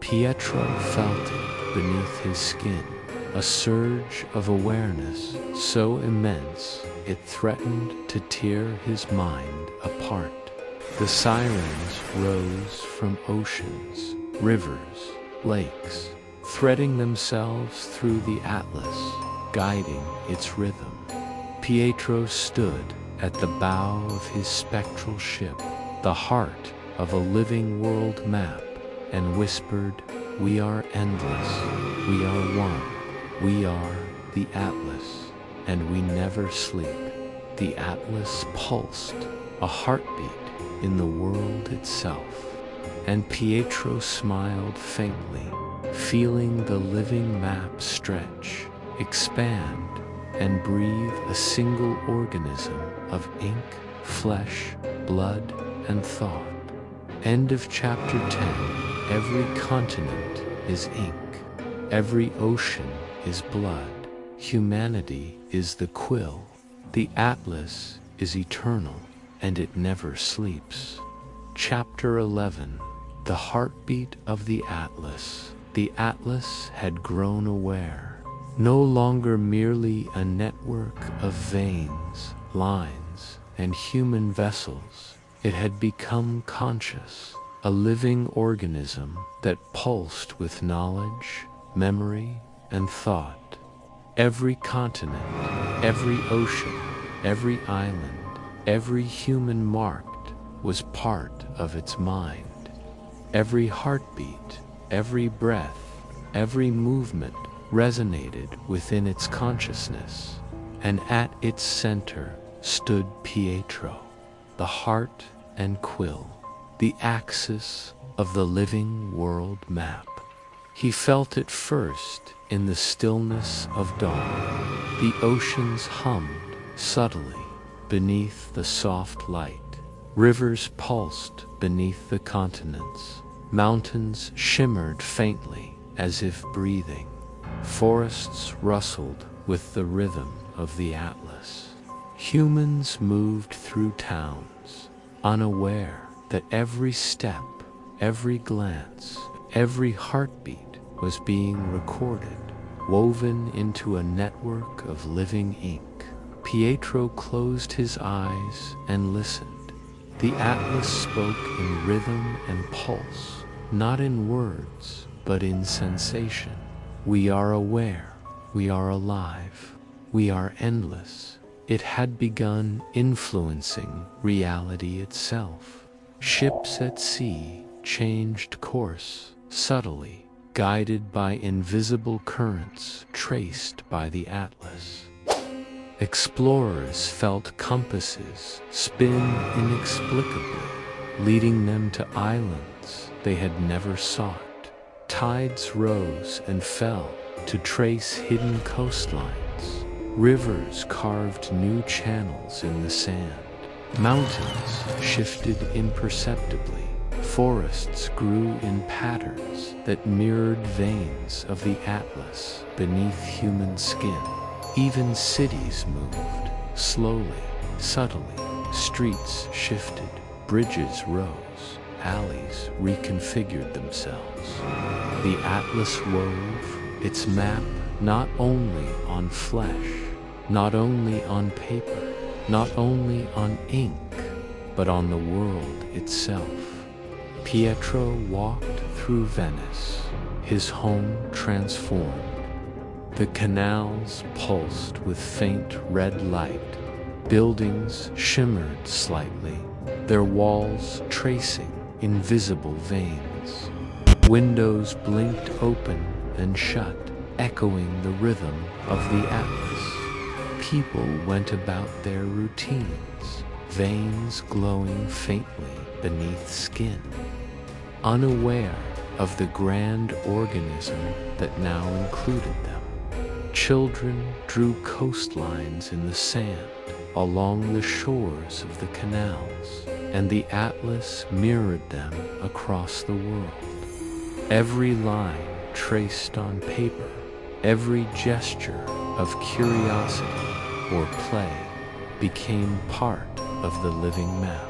Speaker 1: Pietro felt it beneath his skin, a surge of awareness so immense it threatened to tear his mind apart. The sirens rose from oceans, rivers, lakes, threading themselves through the atlas, guiding its rhythm. Pietro stood at the bow of his spectral ship, the heart of a living world map, and whispered, "We are endless, we are one, we are the atlas, and we never sleep." The atlas pulsed, a heartbeat in the world itself, and Pietro smiled faintly, feeling the living map stretch, expand, and breathe a single organism of ink, flesh, blood, and thought. End of chapter 10. Every continent is ink. Every ocean is blood. Humanity is the quill. The atlas is eternal, and it never sleeps. Chapter 11. The heartbeat of the atlas. The atlas had grown aware, no longer merely a network of veins, lines, and human vessels. It had become conscious, a living organism that pulsed with knowledge, memory, and thought. Every continent, every ocean, every island, every human marked was part of its mind. Every heartbeat, every breath, every movement resonated within its consciousness, and at its center stood Pietro, the heart and quill, the axis of the living world map. He felt it first in the stillness of dawn. The oceans hummed subtly beneath the soft light. Rivers pulsed beneath the continents. Mountains shimmered faintly as if breathing. Forests rustled with the rhythm of the atlas. Humans moved through towns, unaware that every step, every glance, every heartbeat was being recorded, woven into a network of living ink. Pietro closed his eyes and listened. The atlas spoke in rhythm and pulse, not in words, but in sensation. We are aware, we are alive, we are endless. It had begun influencing reality itself. Ships at sea changed course subtly, guided by invisible currents traced by the atlas. Explorers felt compasses spin inexplicably, leading them to islands they had never sought. Tides rose and fell to trace hidden coastlines. Rivers carved new channels in the sand. Mountains shifted imperceptibly. Forests grew in patterns that mirrored veins of the atlas beneath human skin. Even cities moved, slowly, subtly. Streets shifted, bridges rose, alleys reconfigured themselves. The atlas wove its map not only on flesh, not only on paper, not only on ink, but on the world itself. Pietro walked through Venice, his home transformed. The canals pulsed with faint red light. Buildings shimmered slightly. their walls tracing invisible veins. Windows blinked open and shut, echoing the rhythm of the atlas. People went about their routines, veins glowing faintly beneath skin, unaware of the grand organism that now included them. Children drew coastlines in the sand along the shores of the canals, and the atlas mirrored them across the world. Every line traced on paper, every gesture of curiosity or play became part of the living map.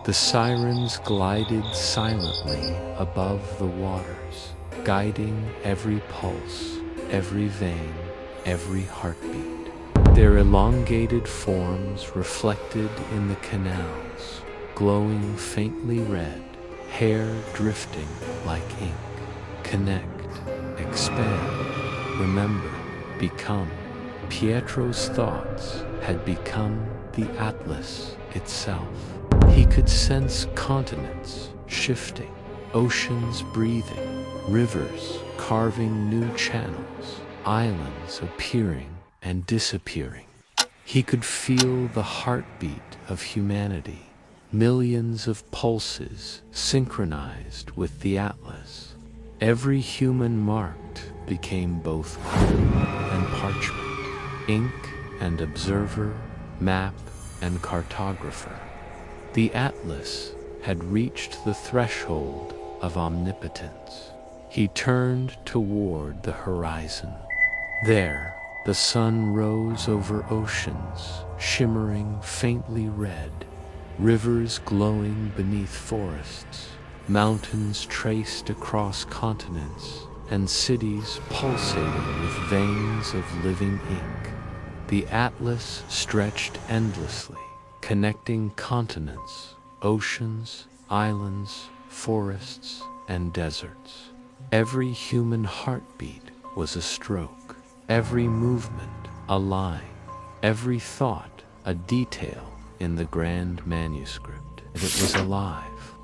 Speaker 1: The sirens glided silently above the waters, guiding every pulse, every vein, every heartbeat. Their elongated forms reflected in the canals, glowing faintly red, hair drifting like ink. Connect, expand, remember, become. Pietro's thoughts had become the atlas itself. He could sense continents shifting, oceans breathing, rivers carving new channels, islands appearing and disappearing. He could feel the heartbeat of humanity, millions of pulses synchronized with the atlas. Every human marked became both quill and parchment, ink and observer, map and cartographer. The atlas had reached the threshold of omnipotence. He turned toward the horizon. There, the sun rose over oceans, shimmering faintly red, rivers glowing beneath forests, mountains traced across continents, and cities pulsating with veins of living ink. The atlas stretched endlessly, connecting continents, oceans, islands, forests, and deserts. Every human heartbeat was a stroke, every movement a line, every thought a detail in the grand manuscript. It was alive.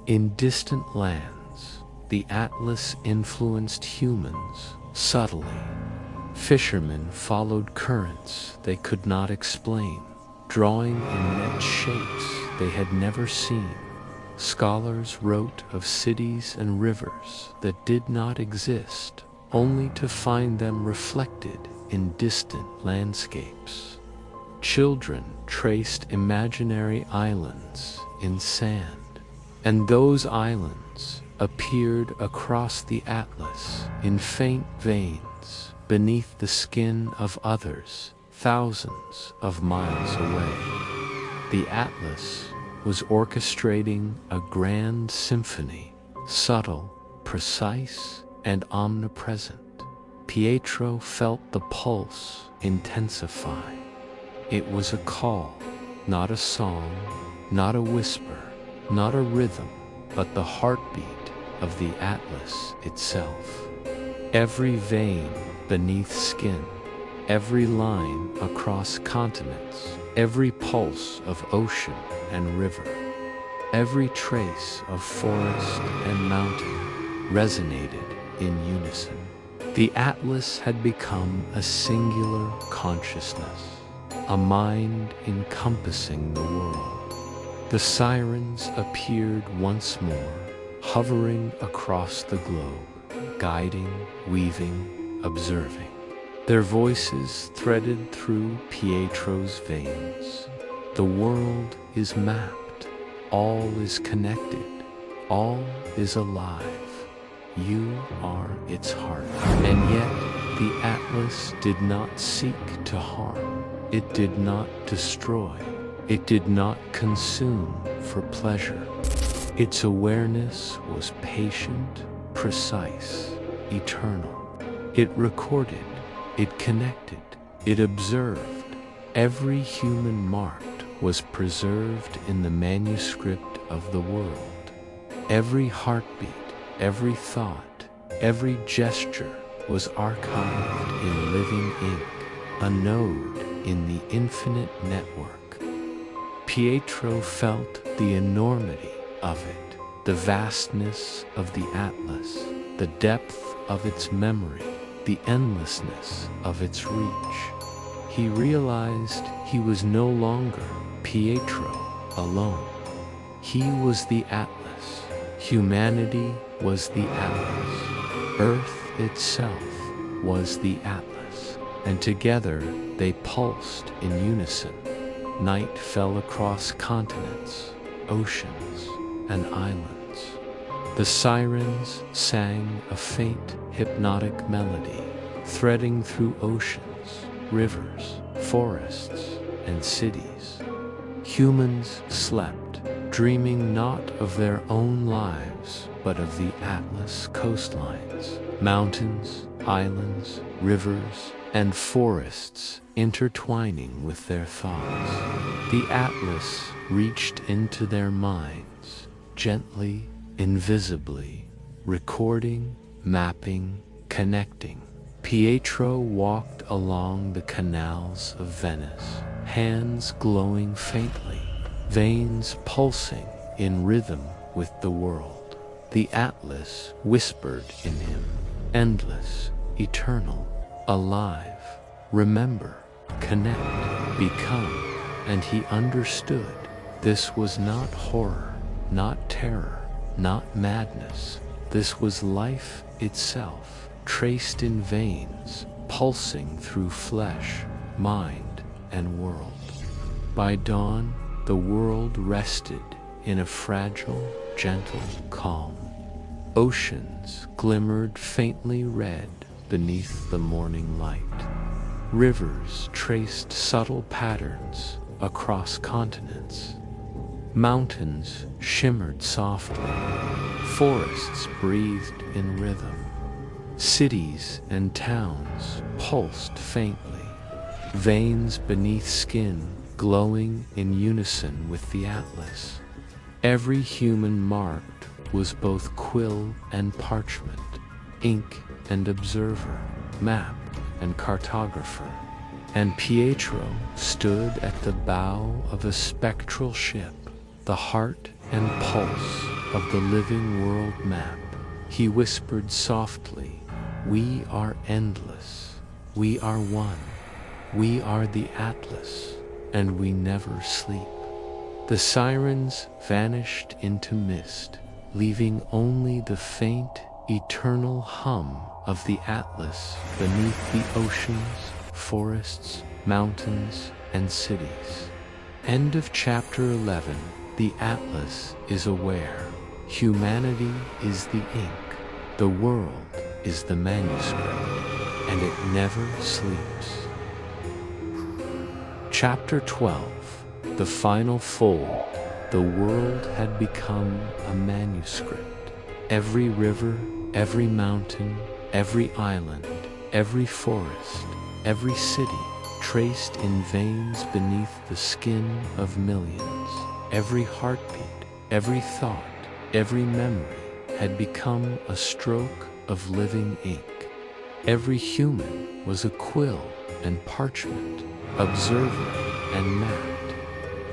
Speaker 1: In distant lands, the atlas influenced humans subtly. Fishermen followed currents they could not explain, drawing in net shapes they had never seen. Scholars wrote of cities and rivers that did not exist, only to find them reflected in distant landscapes. Children traced imaginary islands in sand, and those islands appeared across the atlas in faint veins beneath the skin of others thousands of miles away. The atlas was orchestrating a grand symphony, subtle, precise, and omnipresent. Pietro felt the pulse intensify. It was a call, not a song, not a whisper, not a rhythm, but the heartbeat of the atlas itself. Every vein beneath skin, every line across continents, every pulse of ocean and river, every trace of forest and mountain resonated in unison. The atlas had become a singular consciousness, a mind encompassing the world. The sirens appeared once more, hovering across the globe, guiding, weaving, observing. Their voices threaded through Pietro's veins. The world is mapped, all is connected, all is alive. You are its heart. And yet, the atlas did not seek to harm. It did not destroy. It did not consume for pleasure. Its awareness was patient, precise, eternal. It recorded, it connected, it observed. Every human marked was preserved in the manuscript of the world. Every heartbeat, every thought, every gesture was archived in living ink, a node in the infinite network. Pietro felt the enormity of it, the vastness of the atlas, the depth of its memory, the endlessness of its reach. He realized he was no longer Pietro alone. He was the atlas. Humanity was the atlas. Earth itself was the atlas. And together they pulsed in unison. Night fell across continents, oceans, and islands. The sirens sang a faint, hypnotic melody, threading through oceans, rivers, forests, and cities. Humans slept, dreaming not of their own lives, but of the Atlas coastlines, mountains, islands, rivers, and forests intertwining with their thoughts. The Atlas reached into their minds, gently, invisibly, recording, mapping, connecting. Pietro walked along the canals of Venice, hands glowing faintly, veins pulsing in rhythm with the world. The Atlas whispered in him, endless, eternal, alive. Remember, connect, become. And he understood this was not horror, not terror, not madness. This was life itself, traced in veins, pulsing through flesh, mind, and world. By dawn, the world rested in a fragile, gentle calm. Oceans glimmered faintly red beneath the morning light. Rivers traced subtle patterns across continents. Mountains shimmered softly. Forests breathed in rhythm. Cities and towns pulsed faintly, veins beneath skin glowing in unison with the atlas. Every human marked was both quill and parchment, ink and observer, map and cartographer. And Pietro stood at the bow of a spectral ship, the heart and pulse of the living world map. He whispered softly, "We are endless. We are one. We are the Atlas, and we never sleep." The sirens vanished into mist, leaving only the faint, eternal hum of the Atlas beneath the oceans, forests, mountains, and cities. End of chapter 11. The Atlas is aware. Humanity is the ink. The world is the manuscript, and it never sleeps. Chapter 12. The final fold. The world had become a manuscript. Every river, every mountain, every island, every forest, every city, traced in veins beneath the skin of millions. Every heartbeat, every thought, every memory had become a stroke of living ink. Every human was a quill and parchment, observer and mapped.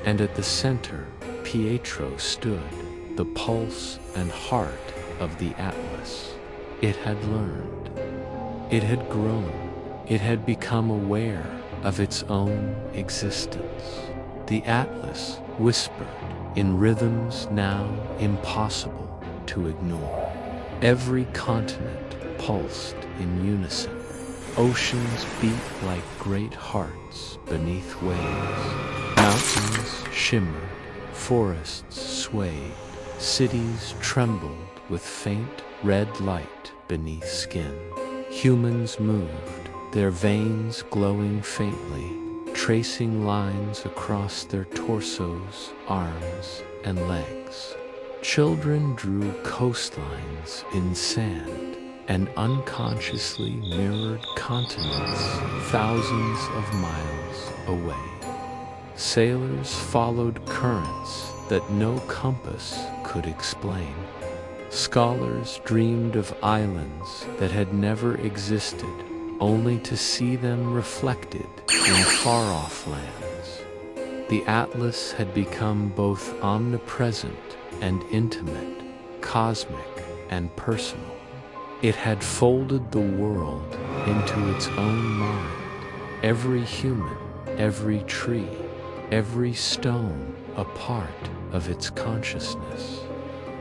Speaker 1: And at the center, Pietro stood, the pulse and heart of the Atlas. It had learned. It had grown. It had become aware of its own existence. The Atlas whispered in rhythms now impossible to ignore. Every continent pulsed in unison. Oceans beat like great hearts beneath waves. Mountains shimmered, forests swayed, cities trembled with faint red light beneath skin. Humans moved, their veins glowing faintly, tracing lines across their torsos, arms, and legs. Children drew coastlines in sand and unconsciously mirrored continents thousands of miles away. Sailors followed currents that no compass could explain. Scholars dreamed of islands that had never existed, only to see them reflected in far-off lands. The atlas had become both omnipresent and intimate, cosmic and personal. It had folded the world into its own mind, every human, every tree, every stone a part of its consciousness.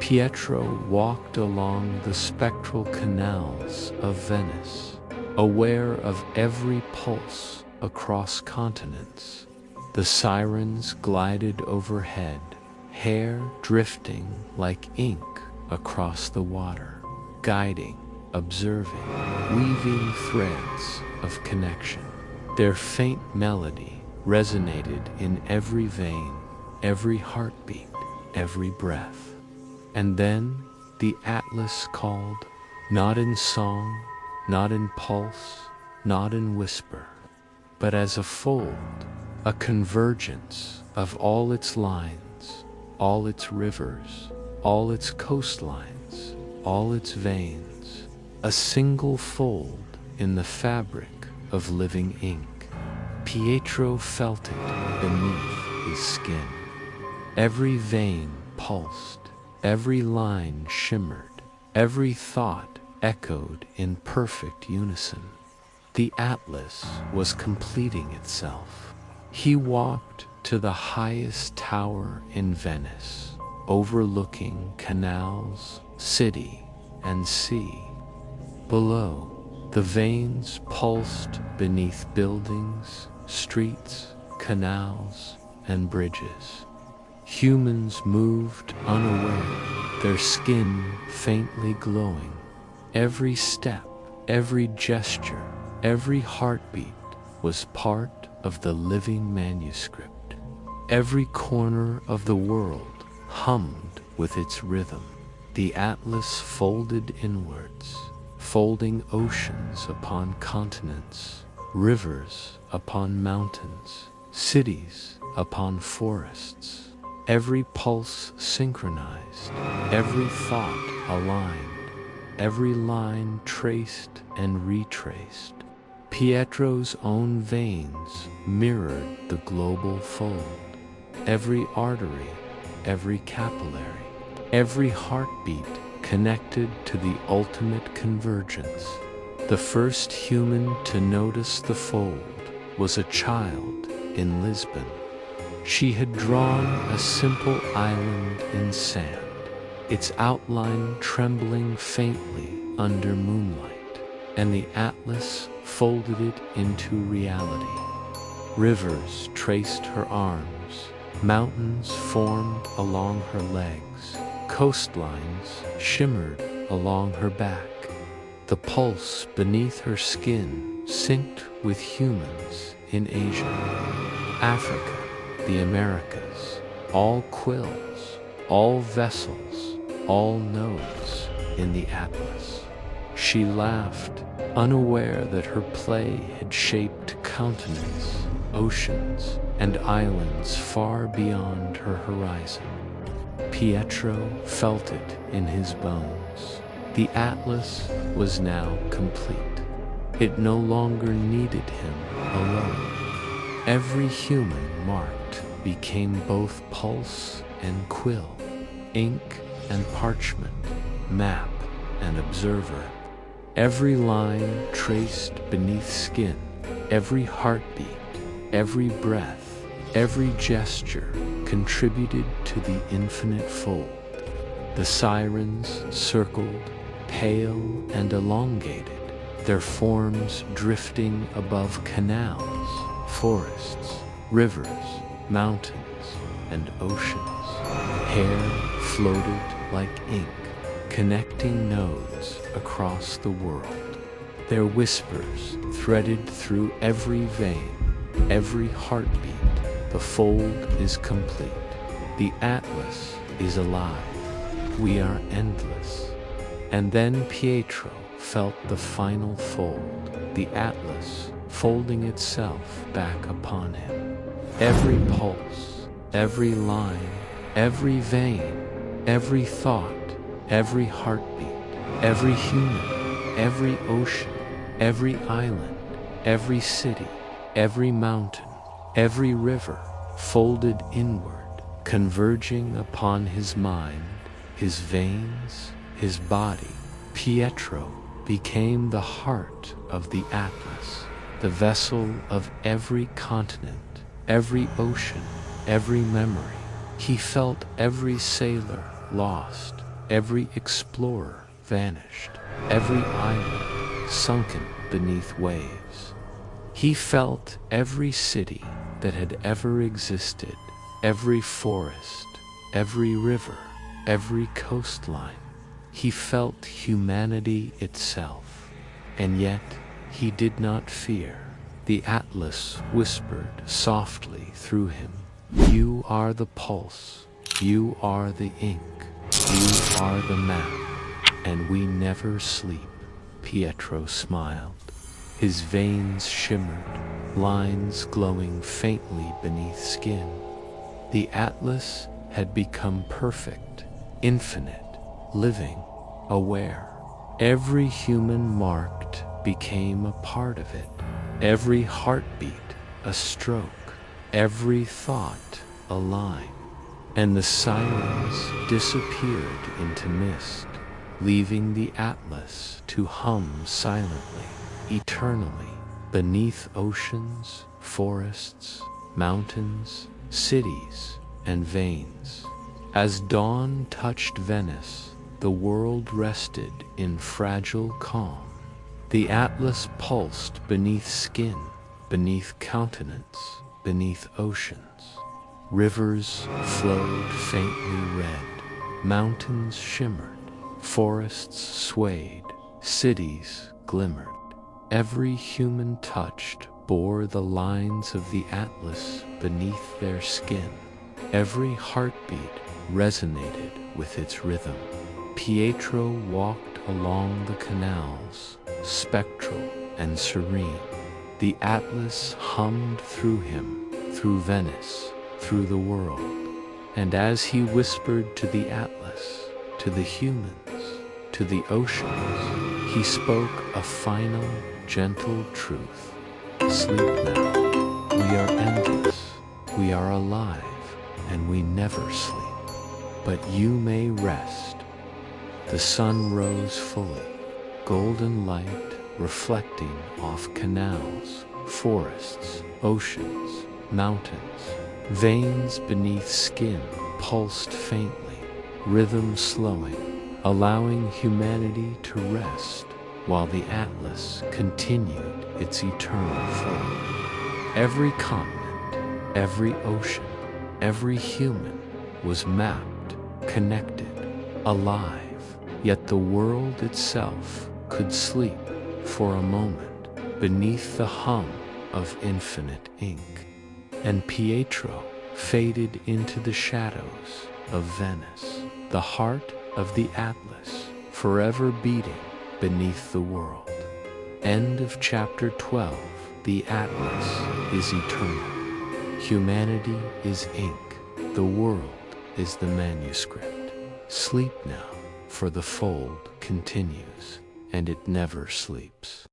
Speaker 1: Pietro walked along the spectral canals of Venice, aware of every pulse across continents. The sirens glided overhead, hair drifting like ink across the water, guiding, observing, weaving threads of connection. Their faint melody resonated in every vein, every heartbeat, every breath. And then the atlas called, not in song, not in pulse, not in whisper, but as a fold, a convergence of all its lines, all its rivers, all its coastlines, all its veins, a single fold in the fabric of living ink. Pietro felt it beneath his skin. Every vein pulsed, every line shimmered, every thought echoed in perfect unison. The atlas was completing itself. He walked to the highest tower in Venice, overlooking canals, city, and sea. Below, the veins pulsed beneath buildings, streets, canals, and bridges. Humans moved unaware, their skin faintly glowing. Every step, every gesture, every heartbeat was part of the living manuscript. Every corner of the world hummed with its rhythm. The atlas folded inwards, folding oceans upon continents, rivers upon mountains, cities upon forests. Every pulse synchronized, every thought aligned, every line traced and retraced. Pietro's own veins mirrored the global fold. Every artery, every capillary, every heartbeat connected to the ultimate convergence. The first human to notice the fold was a child in Lisbon. She had drawn a simple island in sand, its outline trembling faintly under moonlight, and the atlas folded it into reality. Rivers traced her arms, mountains formed along her legs, coastlines shimmered along her back. The pulse beneath her skin synced with humans in Asia, Africa, the Americas, all quills, all vessels, all nodes in the atlas. She laughed, unaware that her play had shaped continents, oceans, and islands far beyond her horizon. Pietro felt it in his bones. The atlas was now complete. It no longer needed him alone. Every human marked became both pulse and quill, ink and parchment, map and observer. Every line traced beneath skin, every heartbeat, every breath, every gesture contributed to the infinite fold. The sirens circled, pale and elongated, their forms drifting above canals, forests, rivers, mountains, and oceans. Hair floated like ink, connecting nodes across the world. Their whispers threaded through every vein, every heartbeat. The fold is complete. The atlas is alive. We are endless. And then Pietro felt the final fold, the atlas folding itself back upon him. Every pulse, every line, every vein, every thought, every heartbeat, every human, every ocean, every island, every city, every mountain, every river, folded inward, converging upon his mind, his veins, his body. Pietro became the heart of the Atlas, the vessel of every continent, every ocean, every memory. He felt every sailor lost, every explorer vanished, every island sunken beneath waves. He felt every city that had ever existed, every forest, every river, every coastline. He felt humanity itself, and yet he did not fear. The Atlas whispered softly through him, "You are the pulse, you are the ink, you are the map, and we never sleep." Pietro smiled. His veins shimmered, lines glowing faintly beneath skin. The Atlas had become perfect, infinite, living, aware. Every human marked became a part of it. Every heartbeat a stroke, every thought a line. And the sirens disappeared into mist, leaving the Atlas to hum silently, eternally, beneath oceans, forests, mountains, cities, and veins. As dawn touched Venice, the world rested in fragile calm. The Atlas pulsed beneath skin, beneath countenance, beneath oceans. Rivers flowed faintly red, mountains shimmered, forests swayed, cities glimmered. Every human touched bore the lines of the Atlas beneath their skin. Every heartbeat resonated with its rhythm. Pietro walked along the canals, spectral and serene. The Atlas hummed through him, through Venice, through the world. And as he whispered to the Atlas, to the humans, to the oceans, he spoke a final, gentle truth. Sleep now. We are endless. We are alive, and we never sleep. But you may rest. The sun rose fully, golden light reflecting off canals, forests, oceans, mountains. Veins beneath skin pulsed faintly, rhythm slowing, allowing humanity to rest while the Atlas continued its eternal flow. Every continent, every ocean, every human was mapped, connected, alive. Yet the world itself could sleep for a moment beneath the hum of infinite ink. And Pietro faded into the shadows of Venice, the heart of the Atlas, forever beating beneath the world. End of chapter 12. The Atlas is eternal. Humanity is ink. The world is the manuscript. Sleep now, for the fold continues, and it never sleeps.